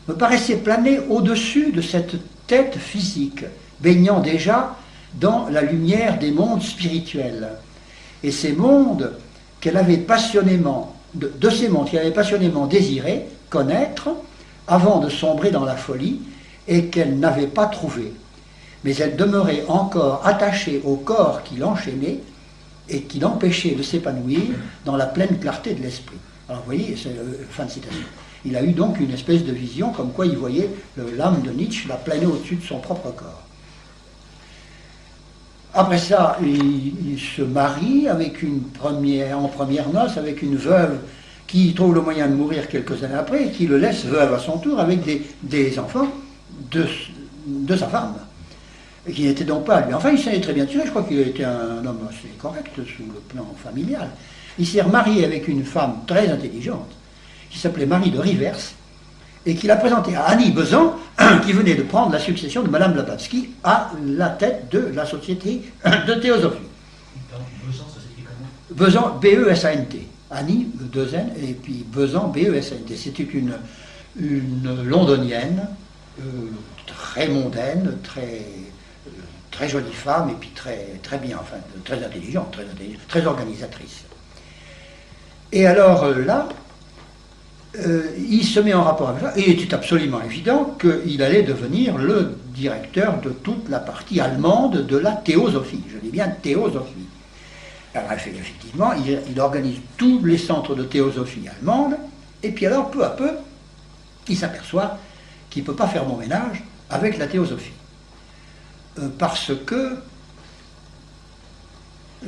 me paraissait planer au-dessus de cette tête physique, baignant déjà dans la lumière des mondes spirituels. Et ces mondes qu'elle avait passionnément, de ces mondes qu'elle avait passionnément désiré connaître avant de sombrer dans la folie et qu'elle n'avait pas trouvé. Mais elle demeurait encore attachée au corps qui l'enchaînait et qui l'empêchait de s'épanouir dans la pleine clarté de l'esprit. Alors vous voyez, c'est fin de citation. Il a eu donc une espèce de vision comme quoi il voyait l'âme de Nietzsche la planer au-dessus de son propre corps. Après ça, il se marie avec en première noce avec une veuve qui trouve le moyen de mourir quelques années après et qui le laisse veuve à son tour avec des enfants de sa femme, et qui n'était donc pas à lui. Enfin, il s'en est très bien tiré, je crois qu'il a été un homme assez correct sous le plan familial. Il s'est remarié avec une femme très intelligente, qui s'appelait Marie de Rivers, et qui l'a présentée à Annie Besant, qui venait de prendre la succession de Madame Blavatsky à la tête de la Société de Théosophie. Besant, ça s'écrit comment? Besant, B-E-S-A-N-T. Annie, 2 N, et puis Besant, B-E-S-A-N-T. C'était une londonienne, très mondaine, très jolie femme, et puis très bien, enfin, très intelligente, très organisatrice. Et alors là, il se met en rapport avec ça, et il était absolument évident qu'il allait devenir le directeur de toute la partie allemande de la théosophie. Je dis bien théosophie. Alors effectivement, il organise tous les centres de théosophie allemande, et puis alors, peu à peu, il s'aperçoit qu'il ne peut pas faire bon ménage avec la théosophie. Parce que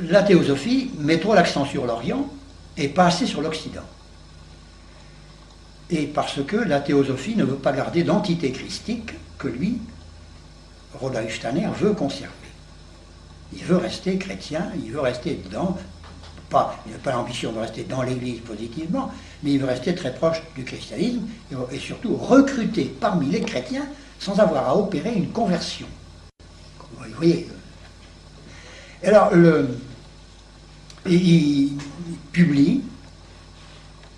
la théosophie met trop l'accent sur l'Orient et pas assez sur l'Occident. Et parce que la théosophie ne veut pas garder d'entité christique que lui, Rudolf Steiner, veut conserver. Il veut rester chrétien, il veut rester dedans, il n'a pas l'ambition de rester dans l'Église positivement, mais il veut rester très proche du christianisme et surtout recruter parmi les chrétiens sans avoir à opérer une conversion. Vous voyez. Alors, il publie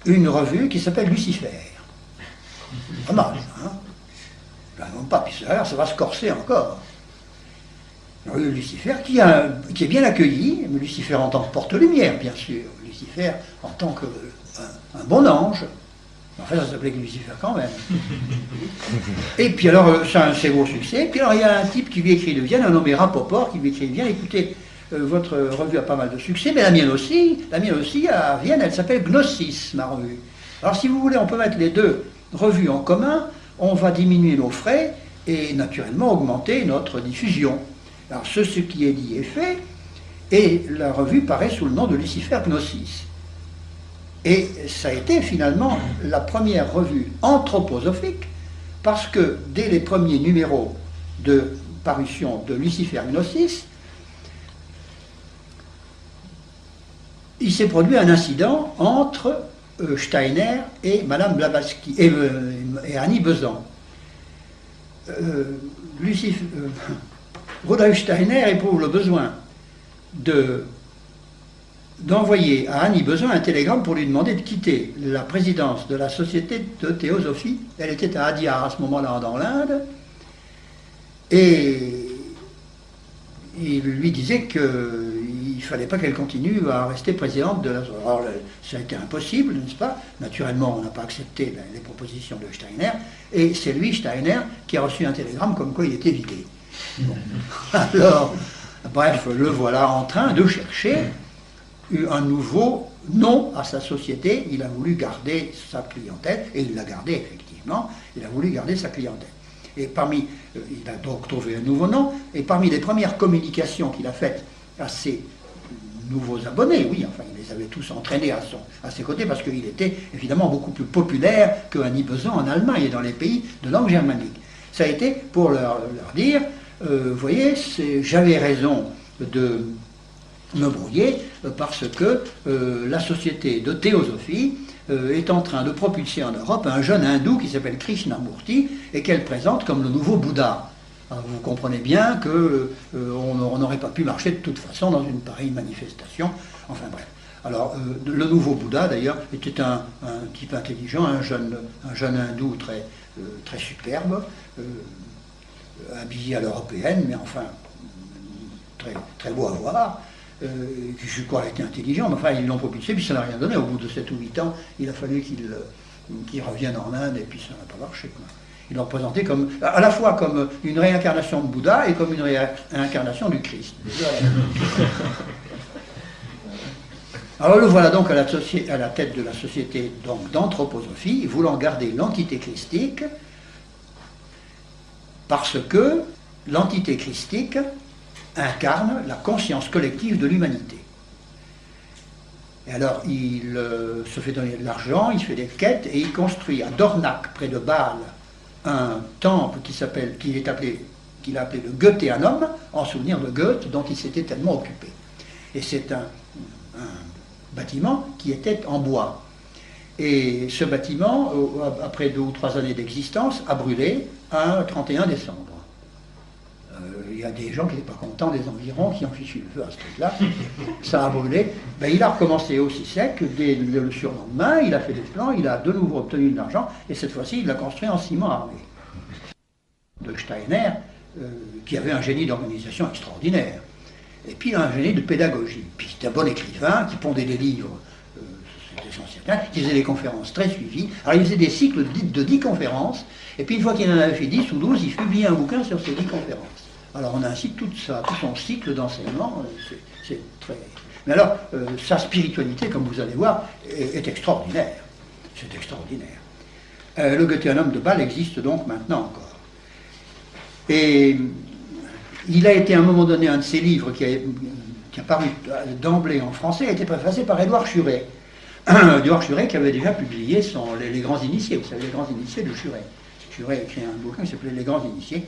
une revue qui s'appelle Lucifer. Pas mal, hein? Non pas, puis ça va se corser encore. Lucifer qui est bien accueilli, mais Lucifer en tant que porte-lumière, bien sûr. Lucifer en tant qu'un bon ange. Enfin, ça s'appelait Lucifer quand même. Et puis alors, c'est un assez gros succès. Puis alors, il y a un type qui lui écrit de Vienne, un nommé Rapoport, qui lui écrit de Vienne, écoutez, votre revue a pas mal de succès, mais la mienne aussi, à Vienne, elle s'appelle Gnosis, ma revue. Alors, si vous voulez, on peut mettre les deux revues en commun, on va diminuer nos frais et naturellement augmenter notre diffusion. Alors, ce qui est dit est fait, et la revue paraît sous le nom de Lucifer Gnosis. Et ça a été finalement la première revue anthroposophique, parce que dès les premiers numéros de parution de Lucifer Gnosis, il s'est produit un incident entre Steiner et Madame Blavatsky et Annie Besant. Rudolf Steiner éprouve le besoin d'envoyer à Annie Besant un télégramme pour lui demander de quitter la présidence de la Société de théosophie. Elle était à Adyar à ce moment-là dans l'Inde, et il lui disait qu'il ne fallait pas qu'elle continue à rester présidente de la... Alors, ça a été impossible, n'est-ce pas? Naturellement, on n'a pas accepté les propositions de Steiner, et c'est lui, Steiner, qui a reçu un télégramme comme quoi il était vidé. Bon. Alors, bref, le voilà en train de chercher un nouveau nom à sa société. Il a voulu garder sa clientèle, et il l'a gardé effectivement, il a voulu garder sa clientèle. Et il a donc trouvé un nouveau nom, et parmi les premières communications qu'il a faites à ses nouveaux abonnés, oui, enfin, il les avait tous entraînés à ses côtés, parce qu'il était évidemment beaucoup plus populaire que Annie Besant en Allemagne et dans les pays de langue germanique. Ça a été pour leur dire, vous voyez, j'avais raison de me brouiller, parce que la société de théosophie est en train de propulser en Europe un jeune hindou qui s'appelle Krishnamurti et qu'elle présente comme le nouveau Bouddha. Alors vous comprenez bien qu'on n'aurait pas pu marcher de toute façon dans une pareille manifestation. Enfin bref. Alors le nouveau Bouddha d'ailleurs était un type intelligent, un jeune hindou très superbe, habillé à l'européenne, mais enfin très, très beau à voir. Je crois qu'il était intelligent, mais enfin ils l'ont propulsé, puis ça n'a rien donné. Au bout de 7 ou 8 ans, il a fallu qu'il revienne en Inde, et puis ça n'a pas marché, quoi. Ils l'ont présenté à la fois comme une réincarnation de Bouddha et comme une réincarnation du Christ. Alors le voilà donc à la tête de la société d'anthroposophie, voulant garder l'entité christique, parce que l'entité christique incarne la conscience collective de l'humanité. Et alors il se fait donner de l'argent, il se fait des quêtes, et il construit à Dornach, près de Bâle, un temple qu'il a appelé le Goetheanum, en souvenir de Goethe, dont il s'était tellement occupé. Et c'est un bâtiment qui était en bois. Et ce bâtiment, après 2 ou 3 années d'existence, a brûlé un 31 décembre. Il y a des gens qui n'étaient pas contents des environs, qui ont fichu le feu à ce truc-là. Ça a brûlé. Ben, il a recommencé aussi sec dès le surlendemain, il a fait des plans, il a de nouveau obtenu de l'argent, et cette fois-ci, il l'a construit en ciment armé. De Steiner, qui avait un génie d'organisation extraordinaire, et puis un génie de pédagogie. Puis c'était un bon écrivain qui pondait des livres, c'était sont certains, qui faisaient des conférences très suivies. Alors il faisait des cycles de 10 conférences, et puis une fois qu'il en avait fait 10 ou 12, il publiait un bouquin sur ces 10 conférences. Alors on a ainsi tout son cycle d'enseignement, c'est très... Mais alors, sa spiritualité, comme vous allez voir, est extraordinaire. C'est extraordinaire. Le Goetheanum de Bâle existe donc maintenant encore. Et il a été à un moment donné, un de ses livres qui a paru d'emblée en français, a été préfacé par Édouard Churet. Édouard Churet qui avait déjà publié les Grands Initiés, vous savez, les Grands Initiés de Churet. Churet a écrit un bouquin qui s'appelait Les Grands Initiés.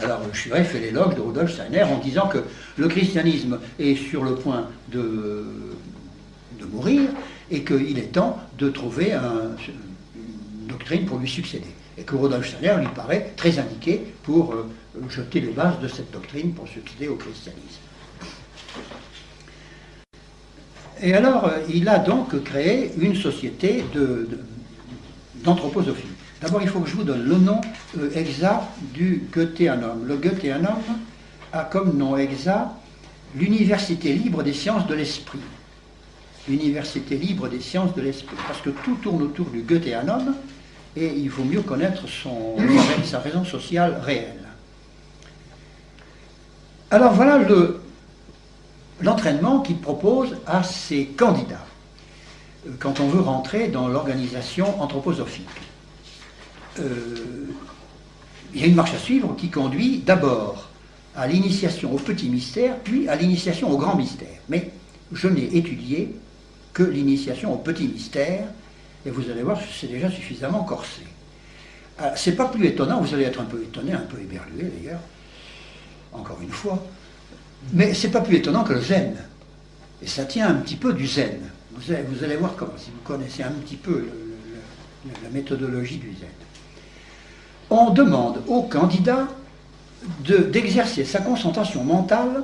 Alors Churet fait l'éloge de Rudolf Steiner en disant que le christianisme est sur le point de mourir et qu'il est temps de trouver une doctrine pour lui succéder. Et que Rudolf Steiner lui paraît très indiqué pour jeter les bases de cette doctrine pour succéder au christianisme. Et alors, il a donc créé une société d'anthroposophie. D'abord, il faut que je vous donne le nom exact du Goetheanum. Le Goetheanum a comme nom exact l'Université libre des sciences de l'esprit. L'Université libre des sciences de l'esprit. Parce que tout tourne autour du Goetheanum et il faut mieux connaître sa raison sociale réelle. Alors voilà l'entraînement qu'il propose à ses candidats quand on veut rentrer dans l'organisation anthroposophique. Il y a une marche à suivre qui conduit d'abord à l'initiation au petit mystère, puis à l'initiation au grand mystère. Mais je n'ai étudié que l'initiation au petit mystère, et vous allez voir, c'est déjà suffisamment corsé. C'est pas plus étonnant, vous allez être un peu étonné, un peu éberlué d'ailleurs, encore une fois, mais c'est pas plus étonnant que le zen. Et ça tient un petit peu du zen. Vous allez voir comment, si vous connaissez un petit peu la méthodologie du zen. On demande au candidat d'exercer sa concentration mentale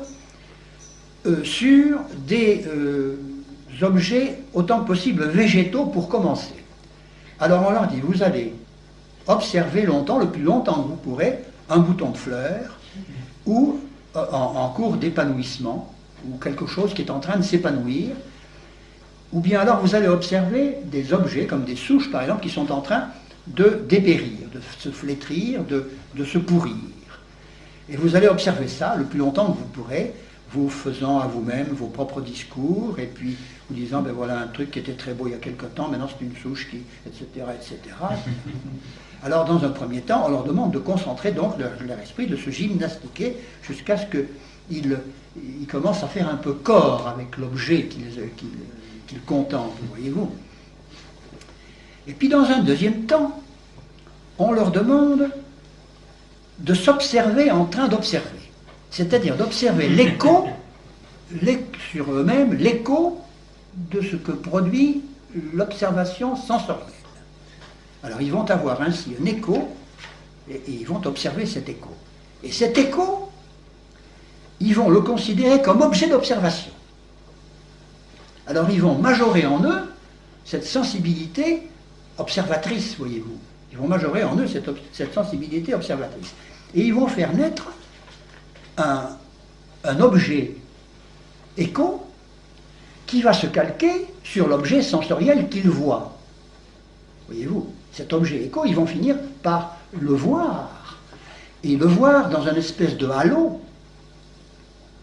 sur des objets autant que possible végétaux pour commencer. Alors on leur dit, vous allez observer longtemps, le plus longtemps que vous pourrez, un bouton de fleur ou en cours d'épanouissement ou quelque chose qui est en train de s'épanouir, ou bien alors vous allez observer des objets comme des souches par exemple qui sont en train de dépérir, de se flétrir, de se pourrir. Et vous allez observer ça le plus longtemps que vous pourrez, vous faisant à vous-même vos propres discours, et puis vous disant, ben voilà un truc qui était très beau il y a quelque temps, maintenant c'est une souche qui, etc., etc. Alors dans un premier temps, on leur demande de concentrer donc leur esprit, de se gymnastiquer jusqu'à ce qu'ils commencent à faire un peu corps avec l'objet qu'ils contemplent, voyez-vous. Et puis dans un deuxième temps, on leur demande de s'observer en train d'observer. C'est-à-dire d'observer l'écho, sur eux-mêmes, l'écho de ce que produit l'observation sensorielle. Alors ils vont avoir ainsi un écho, et ils vont observer cet écho. Et cet écho, ils vont le considérer comme objet d'observation. Alors ils vont majorer en eux cette sensibilité observatrice, voyez-vous. Ils vont majorer en eux cette sensibilité observatrice. Et ils vont faire naître un objet écho qui va se calquer sur l'objet sensoriel qu'ils voient. Voyez-vous, cet objet écho, ils vont finir par le voir. Et le voir dans une espèce de halo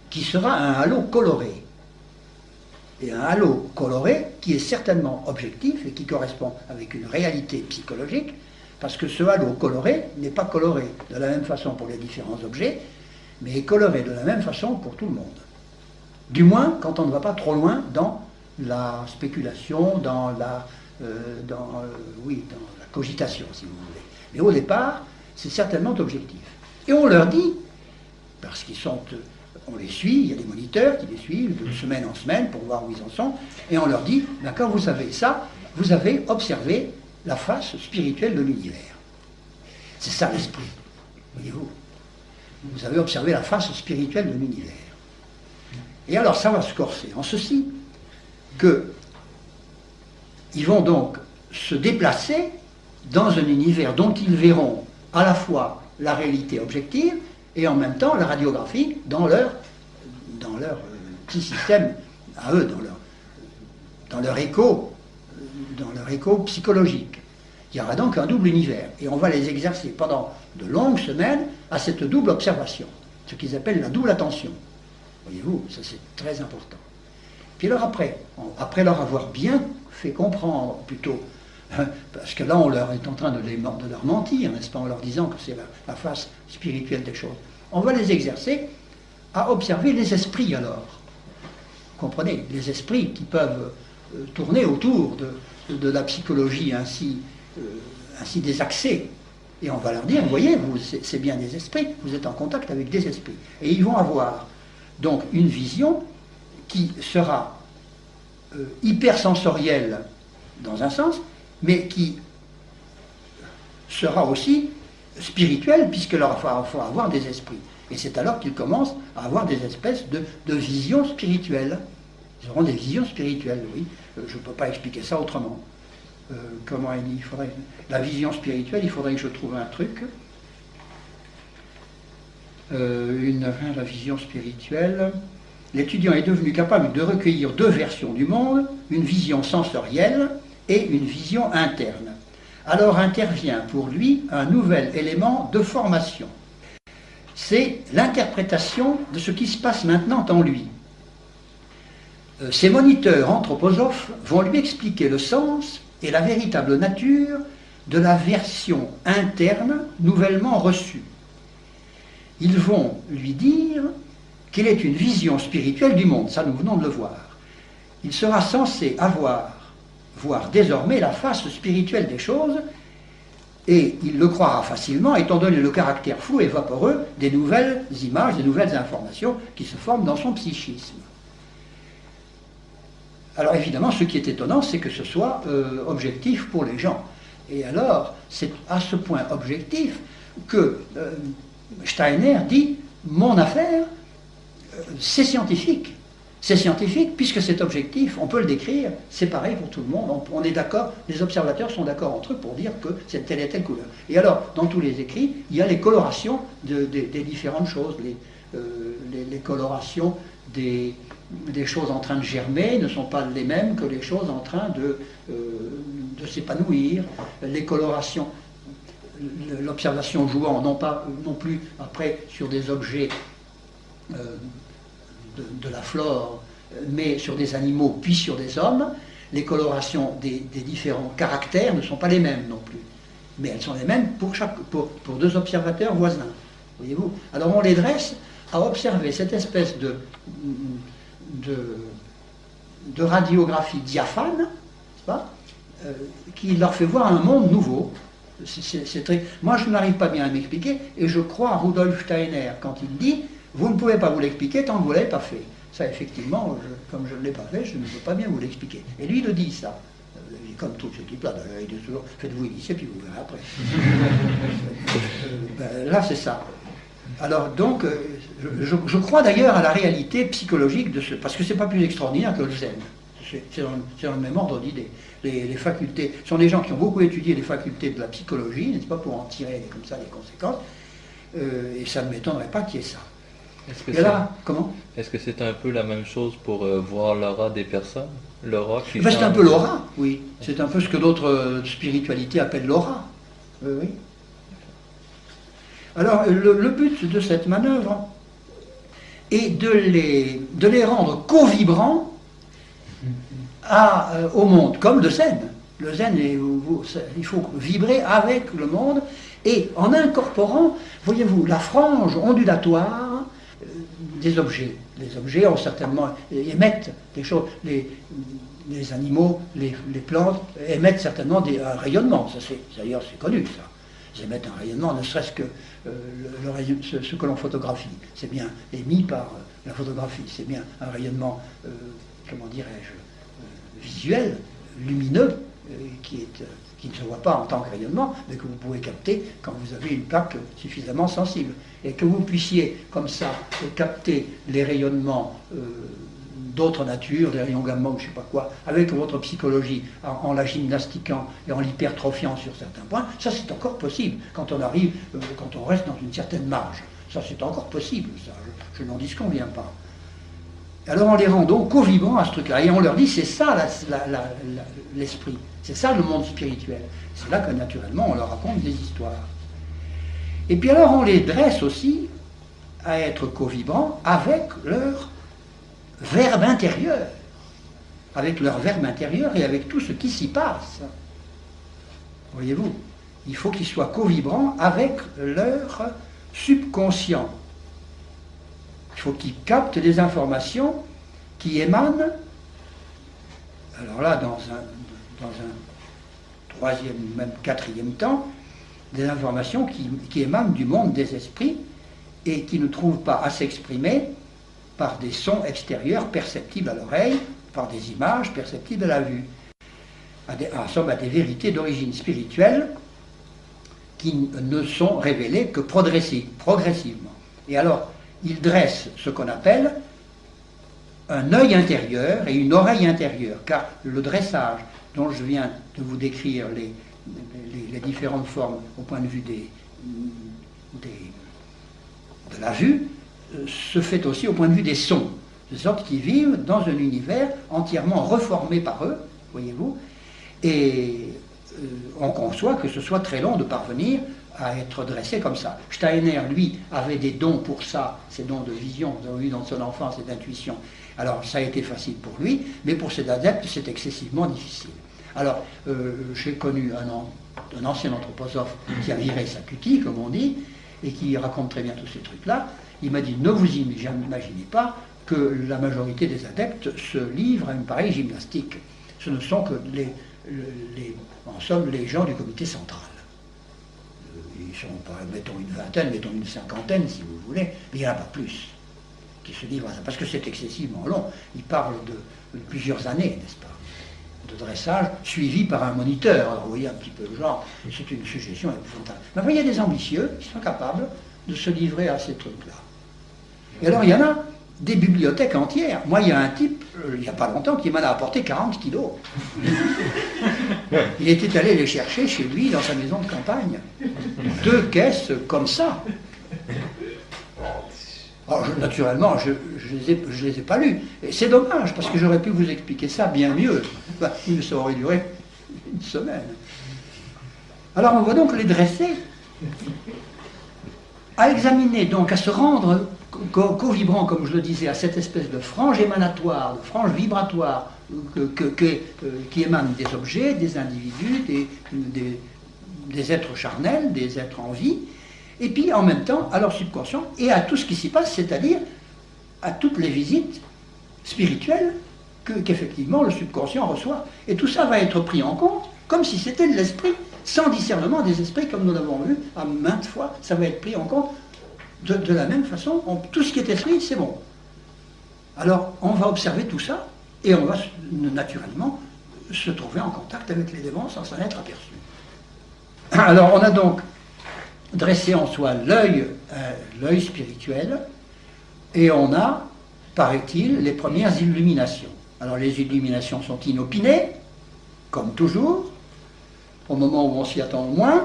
qui sera un halo coloré. Et un halo coloré qui est certainement objectif et qui correspond avec une réalité psychologique, parce que ce halo coloré n'est pas coloré de la même façon pour les différents objets, mais est coloré de la même façon pour tout le monde. Du moins, quand on ne va pas trop loin dans la spéculation, dans la cogitation, si vous voulez. Mais au départ, c'est certainement objectif. Et on leur dit, parce on les suit, il y a des moniteurs qui les suivent de semaine en semaine pour voir où ils en sont, et on leur dit, ben, quand vous savez ça, vous avez observé la face spirituelle de l'univers. C'est ça l'esprit, voyez-vous. Vous avez observé la face spirituelle de l'univers. Et alors ça va se corser en ceci, que ils vont donc se déplacer dans un univers dont ils verront à la fois la réalité objective et en même temps la radiographie dans leur petit système à eux, dans leur écho psychologique. Il y aura donc un double univers. Et on va les exercer pendant de longues semaines à cette double observation, ce qu'ils appellent la double attention. Voyez-vous, ça c'est très important. Puis alors après leur avoir bien fait comprendre, plutôt, parce que là on leur est en train de leur mentir, n'est-ce pas, en leur disant que c'est la face spirituelle des choses, on va les exercer à observer les esprits alors. Vous comprenez, les esprits qui peuvent tourner autour de la psychologie ainsi désaxée. Et on va leur dire, vous voyez, c'est bien des esprits, vous êtes en contact avec des esprits. Et ils vont avoir donc une vision qui sera hypersensorielle dans un sens, mais qui sera aussi spirituelle, puisque leur faut avoir des esprits. Et c'est alors qu'ils commencent à avoir des espèces de visions spirituelles. Ils auront des visions spirituelles, oui. Je ne peux pas expliquer ça autrement. Comment il faudrait... La vision spirituelle, il faudrait que je trouve un truc. La vision spirituelle... L'étudiant est devenu capable de recueillir deux versions du monde, une vision sensorielle et une vision interne. Alors intervient pour lui un nouvel élément de formation. C'est l'interprétation de ce qui se passe maintenant en lui. Ses moniteurs anthroposophes vont lui expliquer le sens et la véritable nature de la version interne nouvellement reçue. Ils vont lui dire qu'il est une vision spirituelle du monde, ça nous venons de le voir. Il sera censé voir désormais la face spirituelle des choses, et il le croira facilement étant donné le caractère flou et vaporeux des nouvelles images, des nouvelles informations qui se forment dans son psychisme. Alors évidemment, ce qui est étonnant, c'est que ce soit objectif pour les gens. Et alors, c'est à ce point objectif que Steiner dit « mon affaire, c'est scientifique. C'est scientifique puisque c'est objectif, on peut le décrire, c'est pareil pour tout le monde, on est d'accord, les observateurs sont d'accord entre eux pour dire que c'est telle et telle couleur. Et alors, dans tous les écrits, il y a les colorations des différentes choses, les colorations des choses en train de germer ne sont pas les mêmes que les choses en train de s'épanouir, les colorations, l'observation jouant non plus après sur des objets de la flore, mais sur des animaux puis sur des hommes, les colorations des différents caractères ne sont pas les mêmes non plus. Mais elles sont les mêmes pour deux observateurs voisins. Voyez-vous? Alors on les dresse à observer cette espèce de radiographie diaphane, n'est-ce pas, qui leur fait voir un monde nouveau. Moi je n'arrive pas bien à m'expliquer, et je crois à Rudolf Steiner quand il dit vous ne pouvez pas vous l'expliquer tant que vous ne l'avez pas fait. Ça, effectivement, comme je ne l'ai pas fait, je ne peux pas bien vous l'expliquer. Et lui, il le dit, ça. Comme tout ce type-là, il dit toujours, faites-vous initier, puis vous verrez après. Là, c'est ça. Alors, donc, je crois d'ailleurs à la réalité psychologique de ce... Parce que ce n'est pas plus extraordinaire que le zen. C'est dans le même ordre d'idées. Les facultés... Ce sont des gens qui ont beaucoup étudié les facultés de la psychologie, n'est-ce pas, pour en tirer comme ça les conséquences. Et ça ne m'étonnerait pas qu'il y ait ça. Est-ce que c'est un peu la même chose pour voir l'aura des personnes? L'aura qui c'est un peu l'aura, oui. C'est un peu ce que d'autres spiritualités appellent l'aura. Oui. Alors, le but de cette manœuvre est de les rendre co-vibrants au monde, comme le zen. Le zen, il faut vibrer avec le monde, et en incorporant, voyez-vous, la frange ondulatoire des objets. Les objets ont certainement émettent des choses. Les animaux, les plantes émettent certainement un rayonnement. D'ailleurs, c'est connu, ça. Ils émettent un rayonnement, ne serait-ce que ce que l'on photographie. C'est bien émis par la photographie. C'est bien un rayonnement, comment dirais-je, visuel, lumineux, qui ne se voit pas en tant que rayonnement, mais que vous pouvez capter quand vous avez une plaque suffisamment sensible. Et que vous puissiez, comme ça, capter les rayonnements d'autres natures, des rayons gamma ou je ne sais pas quoi, avec votre psychologie, en la gymnastiquant et en l'hypertrophiant sur certains points, ça c'est encore possible, quand quand on reste dans une certaine marge. Ça c'est encore possible, ça, je n'en disconviens pas. Alors on les rend donc co-vibrants à ce truc-là. Et on leur dit, c'est ça l'esprit, c'est ça le monde spirituel. C'est là que naturellement on leur raconte des histoires. Et puis alors on les dresse aussi à être co-vibrants avec leur verbe intérieur. Avec leur verbe intérieur et avec tout ce qui s'y passe. Voyez-vous, il faut qu'ils soient co-vibrants avec leur subconscient. Il faut qu'ils captent des informations qui émanent, alors là, dans un troisième, même quatrième temps, des informations qui émanent du monde des esprits et qui ne trouvent pas à s'exprimer par des sons extérieurs perceptibles à l'oreille, par des images perceptibles à la vue. En somme, à des vérités d'origine spirituelle qui ne sont révélées que progressivement. Et alors, il dresse ce qu'on appelle un œil intérieur et une oreille intérieure, car le dressage dont je viens de vous décrire les différentes formes au point de vue de la vue, se fait aussi au point de vue des sons, de sorte qu'ils vivent dans un univers entièrement reformé par eux, voyez-vous, et on conçoit que ce soit très long de parvenir à être dressé comme ça. Steiner, lui, avait des dons pour ça, ces dons de vision, vous avez vu dans son enfance et d'intuition. Alors, ça a été facile pour lui, mais pour ses adeptes, c'est excessivement difficile. Alors, j'ai connu un ancien anthroposophe qui a viré sa cutie, comme on dit, et qui raconte très bien tous ces trucs-là. Il m'a dit, ne vous imaginez pas que la majorité des adeptes se livrent à une pareille gymnastique. Ce ne sont que en somme, les gens du comité central. Ils sont, mettons une vingtaine, mettons une cinquantaine, si vous voulez, mais il n'y en a pas plus qui se livrent à ça, parce que c'est excessivement long. Ils parlent de plusieurs années, n'est-ce pas, de dressage, suivi par un moniteur. Alors vous voyez un petit peu le genre, c'est une suggestion épouvantable. Mais il y a des ambitieux qui sont capables de se livrer à ces trucs-là. Et alors il y en a des bibliothèques entières. Moi, il y a un type, il n'y a pas longtemps, qui m'en a apporté 40 kilos. Il était allé les chercher chez lui, dans sa maison de campagne. 2 caisses comme ça. Alors, naturellement, je ne les ai pas lus. Et c'est dommage, parce que j'aurais pu vous expliquer ça bien mieux. Ça aurait duré une semaine. Alors, on va donc les dresser à examiner, donc à se rendre co-vibrant, comme je le disais, à cette espèce de frange émanatoire, de frange vibratoire qui émane des objets, des individus, des êtres charnels, des êtres en vie, et puis en même temps à leur subconscient et à tout ce qui s'y passe, c'est-à-dire à toutes les visites spirituelles qu'effectivement le subconscient reçoit. Et tout ça va être pris en compte comme si c'était de l'esprit, sans discernement des esprits, comme nous l'avons vu à maintes fois. Ça va être pris en compte de la même façon. Tout ce qui est esprit, c'est bon. Alors on va observer tout ça et on va naturellement se trouver en contact avec les démons sans s'en être aperçu. Alors on a donc dressé en soi l'œil spirituel, et on a, paraît-il, les premières illuminations. Alors les illuminations sont inopinées, comme toujours, au moment où on s'y attend le moins.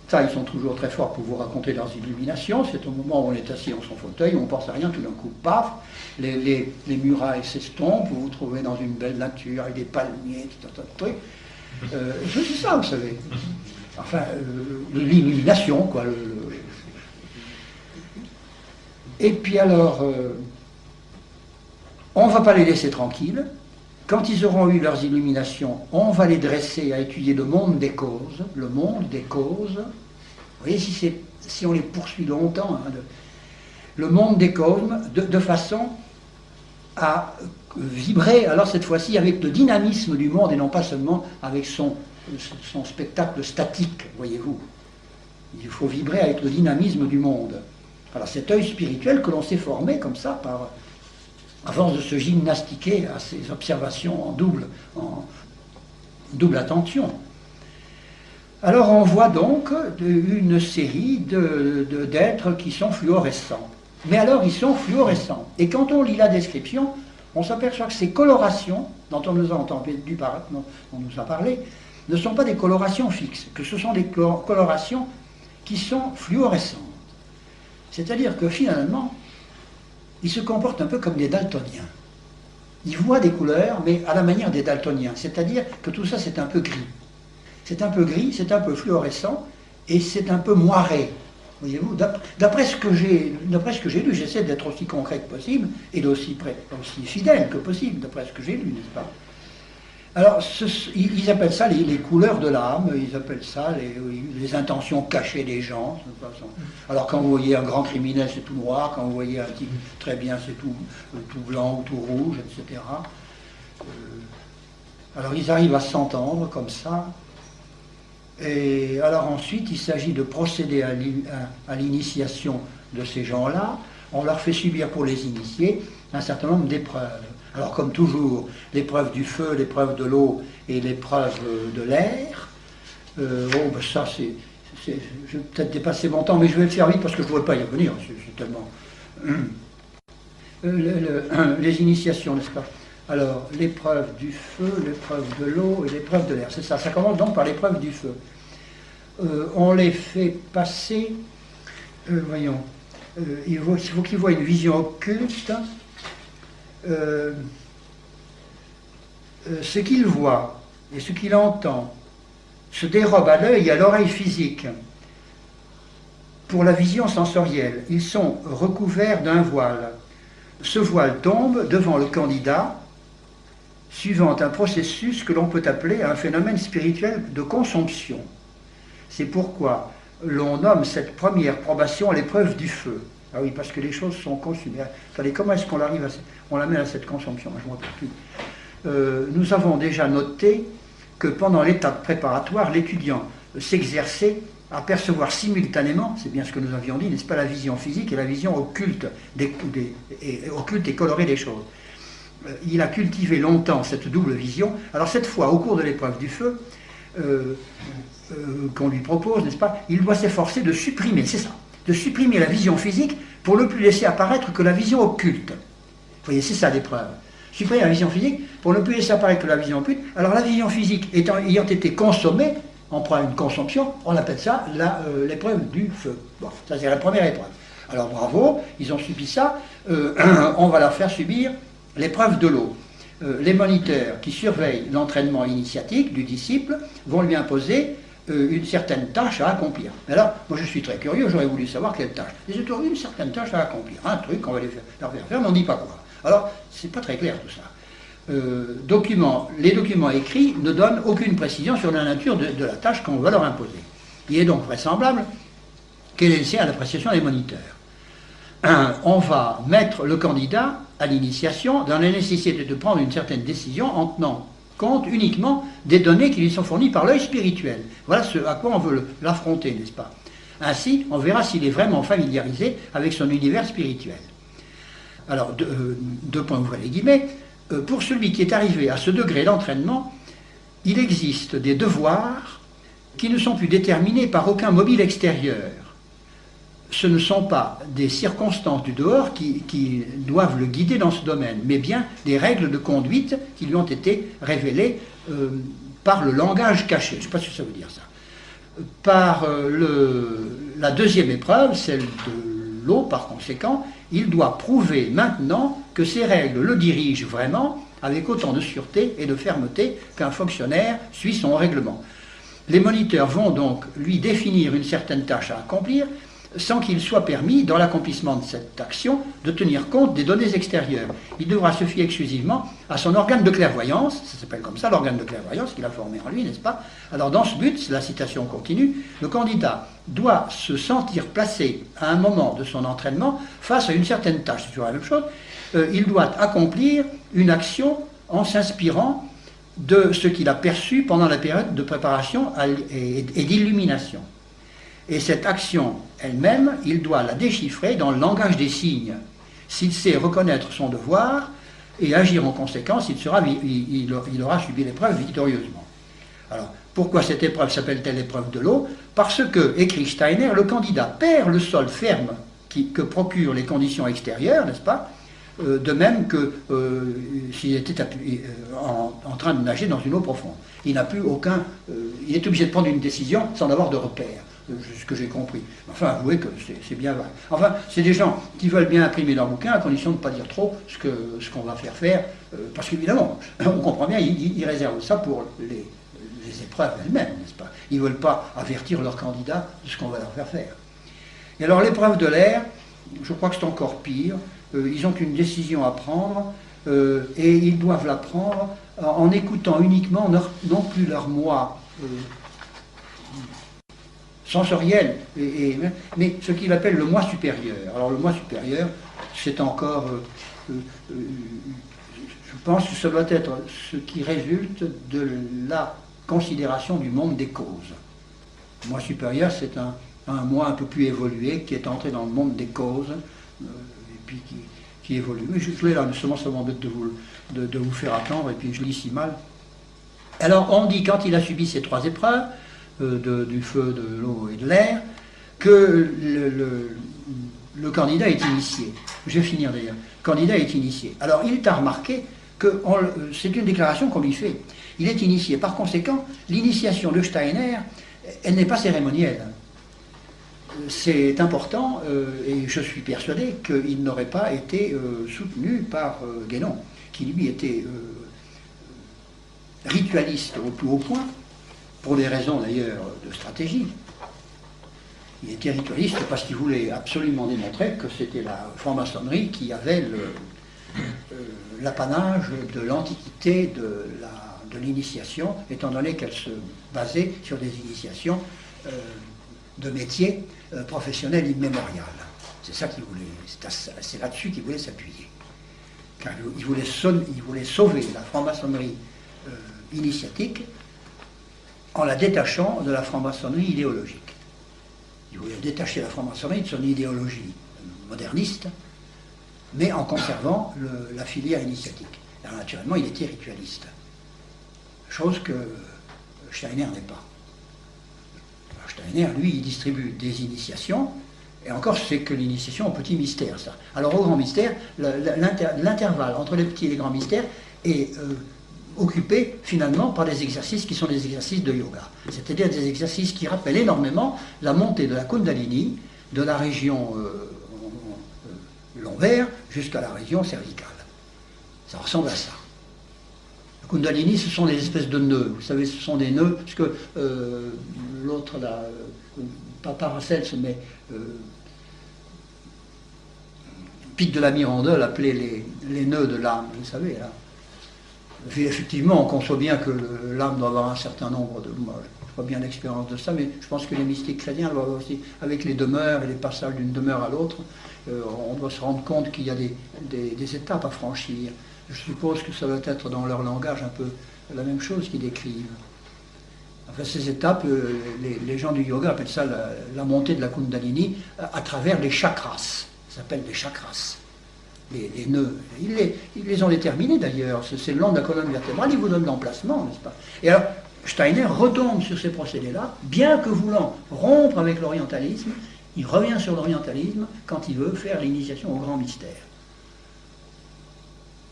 Ça, ils sont toujours très forts pour vous raconter leurs illuminations. C'est au moment où on est assis dans son fauteuil, où on ne pense à rien, tout d'un coup, paf, les murailles s'estompent, vous vous trouvez dans une belle nature, avec des palmiers, tout un tas de trucs. C'est ça, vous savez. Enfin, l'illumination, quoi. Et puis alors, on ne va pas les laisser tranquilles. Quand ils auront eu leurs illuminations, on va les dresser à étudier le monde des causes. Le monde des causes. Vous voyez, si on les poursuit longtemps, hein, le monde des causes, de façon à vibrer, alors cette fois-ci, avec le dynamisme du monde et non pas seulement avec son spectacle statique, voyez-vous. Il faut vibrer avec le dynamisme du monde. Alors cet œil spirituel que l'on s'est formé comme ça, à force de se gymnastiquer à ces observations en double attention. Alors on voit donc une série d'êtres qui sont fluorescents. Mais alors ils sont fluorescents. Et quand on lit la description, on s'aperçoit que ces colorations, dont on nous a parlé, ne sont pas des colorations fixes, que ce sont des colorations qui sont fluorescentes. C'est-à-dire que finalement, ils se comportent un peu comme des daltoniens. Ils voient des couleurs, mais à la manière des daltoniens. C'est-à-dire que tout ça, c'est un peu gris. C'est un peu gris, c'est un peu fluorescent, et c'est un peu moiré. Voyez-vous, d'après ce que j'ai lu, j'essaie d'être aussi concret que possible, et aussi fidèle que possible, d'après ce que j'ai lu, n'est-ce pas? Alors, ils appellent ça les couleurs de l'âme, ils appellent ça les intentions cachées des gens. De toute façon. Alors, quand vous voyez un grand criminel, c'est tout noir, quand vous voyez un type très bien, c'est tout blanc ou tout rouge, etc. Alors, ils arrivent à s'entendre comme ça. Et alors ensuite, il s'agit de procéder à l'initiation de ces gens-là. On leur fait subir pour les initier un certain nombre d'épreuves. Alors comme toujours, l'épreuve du feu, l'épreuve de l'eau et l'épreuve de l'air. Ça c'est... Je vais peut-être dépasser mon temps, mais je vais le faire vite parce que je ne pourrais pas y revenir. C'est tellement... les initiations, n'est-ce pas? Alors, l'épreuve du feu, l'épreuve de l'eau et l'épreuve de l'air. C'est ça, ça commence donc par l'épreuve du feu. On les fait passer, voyons, il faut qu'ils voient une vision occulte. Ce qu'il voit et ce qu'il entend se dérobe à l'œil et à l'oreille physique. Pour la vision sensorielle, ils sont recouverts d'un voile. Ce voile tombe devant le candidat, suivant un processus que l'on peut appeler un phénomène spirituel de consomption. C'est pourquoi l'on nomme cette première probation l'épreuve du feu. Ah oui, parce que les choses sont consumées. Attendez, comment est-ce qu'on l'amène à cette consomption? Je ne me rappelle plus. Nous avons déjà noté que pendant l'étape préparatoire, l'étudiant s'exerçait à percevoir simultanément, c'est bien ce que nous avions dit, n'est-ce pas, la vision physique et la vision occulte, occulte et colorée des choses. Il a cultivé longtemps cette double vision. Alors cette fois, au cours de l'épreuve du feu, qu'on lui propose, n'est-ce pas, il doit s'efforcer de supprimer, c'est ça, de supprimer la vision physique pour ne plus laisser apparaître que la vision occulte. Vous voyez, c'est ça l'épreuve. Supprimer la vision physique pour ne plus laisser apparaître que la vision occulte. Alors la vision physique ayant été consommée, on prend une consomption, on appelle ça l'épreuve du feu. Bon, ça c'est la première épreuve. Alors bravo, ils ont subi ça, on va leur faire subir l'épreuve de l'eau. Les moniteurs qui surveillent l'entraînement initiatique du disciple vont lui imposer une certaine tâche à accomplir. Mais là, moi je suis très curieux, j'aurais voulu savoir quelle tâche. Ils ont une certaine tâche à accomplir, un truc qu'on va leur faire, mais on ne dit pas quoi. Alors, c'est pas très clair tout ça. Les documents écrits ne donnent aucune précision sur la nature de la tâche qu'on va leur imposer. Il est donc vraisemblable qu'elle est laissée à l'appréciation des moniteurs. On va mettre le candidat à l'initiation dans la nécessité de prendre une certaine décision en tenant compte uniquement des données qui lui sont fournies par l'œil spirituel. Voilà ce à quoi on veut l'affronter, n'est-ce pas? Ainsi, on verra s'il est vraiment familiarisé avec son univers spirituel. Alors, deux points ouvrés les guillemets, pour celui qui est arrivé à ce degré d'entraînement, il existe des devoirs qui ne sont plus déterminés par aucun mobile extérieur. Ce ne sont pas des circonstances du dehors qui doivent le guider dans ce domaine, mais bien des règles de conduite qui lui ont été révélées par le langage caché. Je ne sais pas ce que ça veut dire ça. Par la deuxième épreuve, celle de l'eau par conséquent, il doit prouver maintenant que ces règles le dirigent vraiment avec autant de sûreté et de fermeté qu'un fonctionnaire suit son règlement. Les moniteurs vont donc lui définir une certaine tâche à accomplir sans qu'il soit permis, dans l'accomplissement de cette action, de tenir compte des données extérieures. Il devra se fier exclusivement à son organe de clairvoyance, ça s'appelle comme ça, l'organe de clairvoyance qu'il a formé en lui, n'est-ce pas? Alors dans ce but, la citation continue, le candidat doit se sentir placé à un moment de son entraînement face à une certaine tâche, c'est toujours la même chose, il doit accomplir une action en s'inspirant de ce qu'il a perçu pendant la période de préparation et d'illumination. Et cette action elle-même, il doit la déchiffrer dans le langage des signes. S'il sait reconnaître son devoir et agir en conséquence, il aura subi l'épreuve victorieusement. Alors, pourquoi cette épreuve s'appelle-t-elle l'épreuve de l'eau? Parce que, écrit Steiner, le candidat perd le sol ferme que procurent les conditions extérieures, n'est-ce pas, de même que s'il était en train de nager dans une eau profonde. Il n'a plus aucun... il est obligé de prendre une décision sans avoir de repère, ce que j'ai compris. Enfin, avouez que c'est bien vrai. Enfin, c'est des gens qui veulent bien imprimer leur bouquin à condition de ne pas dire trop ce qu'on va faire, parce qu'évidemment, on comprend bien, ils réservent ça pour les épreuves elles-mêmes, n'est-ce pas? Ils ne veulent pas avertir leurs candidats de ce qu'on va leur faire. Et alors, l'épreuve de l'air, je crois que c'est encore pire. Ils ont une décision à prendre et ils doivent la prendre en écoutant uniquement non plus leur moi sensoriel, mais ce qu'il appelle le moi supérieur. Alors le moi supérieur, c'est encore, je pense que ça doit être ce qui résulte de la considération du monde des causes. Le moi supérieur, c'est un moi un peu plus évolué qui est entré dans le monde des causes et puis qui évolue. Mais je l'ai là, justement, ça m'embête de vous faire attendre, et puis je lis si mal. Alors, on dit, quand il a subi ces trois épreuves, du feu, de l'eau et de l'air, que le candidat est initié. Je vais finir d'ailleurs. Le candidat est initié. Alors, il est à remarquer que c'est une déclaration qu'on lui fait. Il est initié. Par conséquent, l'initiation de Steiner, elle n'est pas cérémonielle. C'est important, et je suis persuadé qu'il n'aurait pas été soutenu par Guénon, qui lui était ritualiste au plus haut point, pour des raisons d'ailleurs de stratégie. Il était ritualiste parce qu'il voulait absolument démontrer que c'était la franc-maçonnerie qui avait l'apanage de l'antiquité de l'initiation, étant donné qu'elle se basait sur des initiations de métiers professionnels immémorial. C'est ça qu'il voulait, c'est là-dessus qu'il voulait s'appuyer. Car il voulait sauver la franc-maçonnerie initiatique en la détachant de la franc-maçonnerie idéologique. Il voulait détacher la franc-maçonnerie de son idéologie moderniste, mais en conservant la filière initiatique. Alors, naturellement, il était ritualiste, chose que Steiner n'est pas. Alors, Steiner, lui, il distribue des initiations, et encore, c'est que l'initiation au petit mystère, ça. Alors, au grand mystère, l'intervalle entre les petits et les grands mystères est occupé finalement par des exercices qui sont des exercices de yoga. C'est-à-dire des exercices qui rappellent énormément la montée de la Kundalini, de la région lombaire jusqu'à la région cervicale. Ça ressemble à ça. La Kundalini, ce sont des espèces de nœuds. Vous savez, ce sont des nœuds, parce que l'autre, là, pas Paracels, mais Pic de la Mirandole appelait les nœuds de l'âme, vous savez, là. Et effectivement, on conçoit bien que l'âme doit avoir un certain nombre de... Moi, je n'ai pas bien l'expérience de ça, mais je pense que les mystiques chrétiens doivent aussi, avec les demeures et les passages d'une demeure à l'autre, on doit se rendre compte qu'il y a des étapes à franchir. Je suppose que ça doit être dans leur langage un peu la même chose qu'ils décrivent. Enfin, ces étapes, les gens du yoga appellent ça la montée de la Kundalini à travers les chakras. Ça s'appelle des chakras. Les nœuds. Ils les ont déterminés d'ailleurs. C'est le long de la colonne vertébrale, ils vous donnent l'emplacement, n'est-ce pas? Et alors, Steiner retombe sur ces procédés-là, bien que voulant rompre avec l'orientalisme, il revient sur l'orientalisme quand il veut faire l'initiation au grand mystère.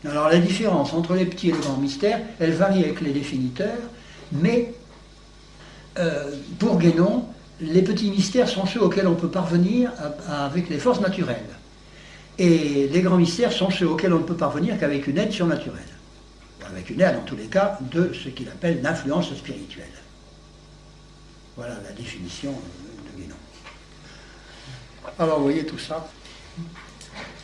Alors la différence entre les petits et les grands mystères, elle varie avec les définiteurs, mais pour Guénon, les petits mystères sont ceux auxquels on peut parvenir avec les forces naturelles. Et les grands mystères sont ceux auxquels on ne peut parvenir qu'avec une aide surnaturelle. Avec une aide, en tous les cas, de ce qu'il appelle l'influence spirituelle. Voilà la définition de Guénon. Alors, vous voyez tout ça.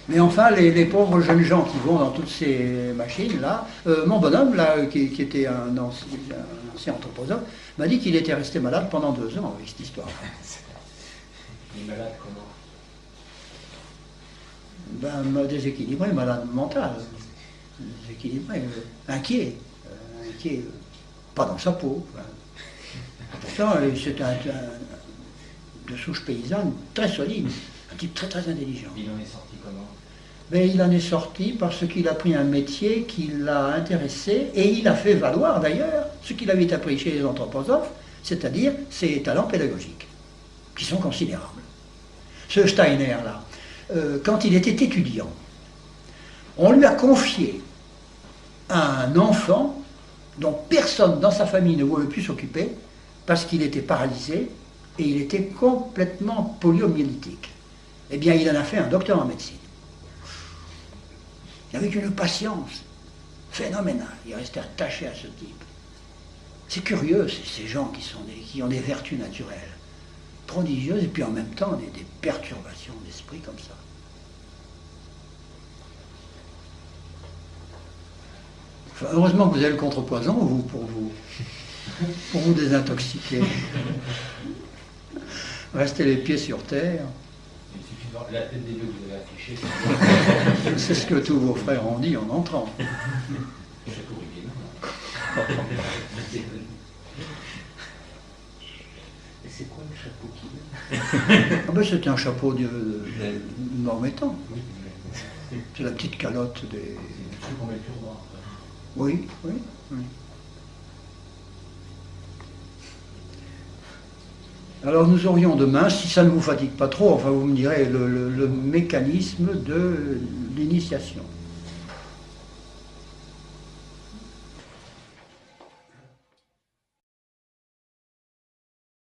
Mais enfin, les pauvres jeunes gens qui vont dans toutes ces machines-là, mon bonhomme, là, qui était un ancien anthroposophe, m'a dit qu'il était resté malade pendant 2 ans avec cette histoire. Il est malade comment? Ben, déséquilibré, malade mental, déséquilibré, inquiet, pas dans sa peau. Pourtant, c'est de souche paysanne très solide, un type très très intelligent. Il en est sorti comment? Ben, il en est sorti parce qu'il a pris un métier qui l'a intéressé, et il a fait valoir d'ailleurs ce qu'il avait appris chez les anthroposophes, c'est-à-dire ses talents pédagogiques, qui sont considérables. Ce Steiner-là, quand il était étudiant, On lui a confié un enfant dont personne dans sa famille ne voulait plus s'occuper parce qu'il était paralysé et il était complètement poliomyélitique. Eh bien, il en a fait un docteur en médecine. Avec une patience phénoménale. Il est resté attaché à ce type. C'est curieux, ces gens qui ont des vertus naturelles prodigieuses et puis en même temps des perturbations d'esprit comme ça. Enfin, heureusement que vous avez le contrepoison, vous, pour vous désintoxiquer. Restez les pieds sur terre. Il suffit de voir la tête des deux que vous avez affichée. C'est ce que tous vos frères ont dit en entrant. Et c'est quoi le chapeau qu'il a? C'était un chapeau de Mahométan. C'est la petite calotte des... C'est qu'on met le turban. Oui, oui, oui. Alors nous aurions demain, si ça ne vous fatigue pas trop, enfin vous me direz, le mécanisme de l'initiation.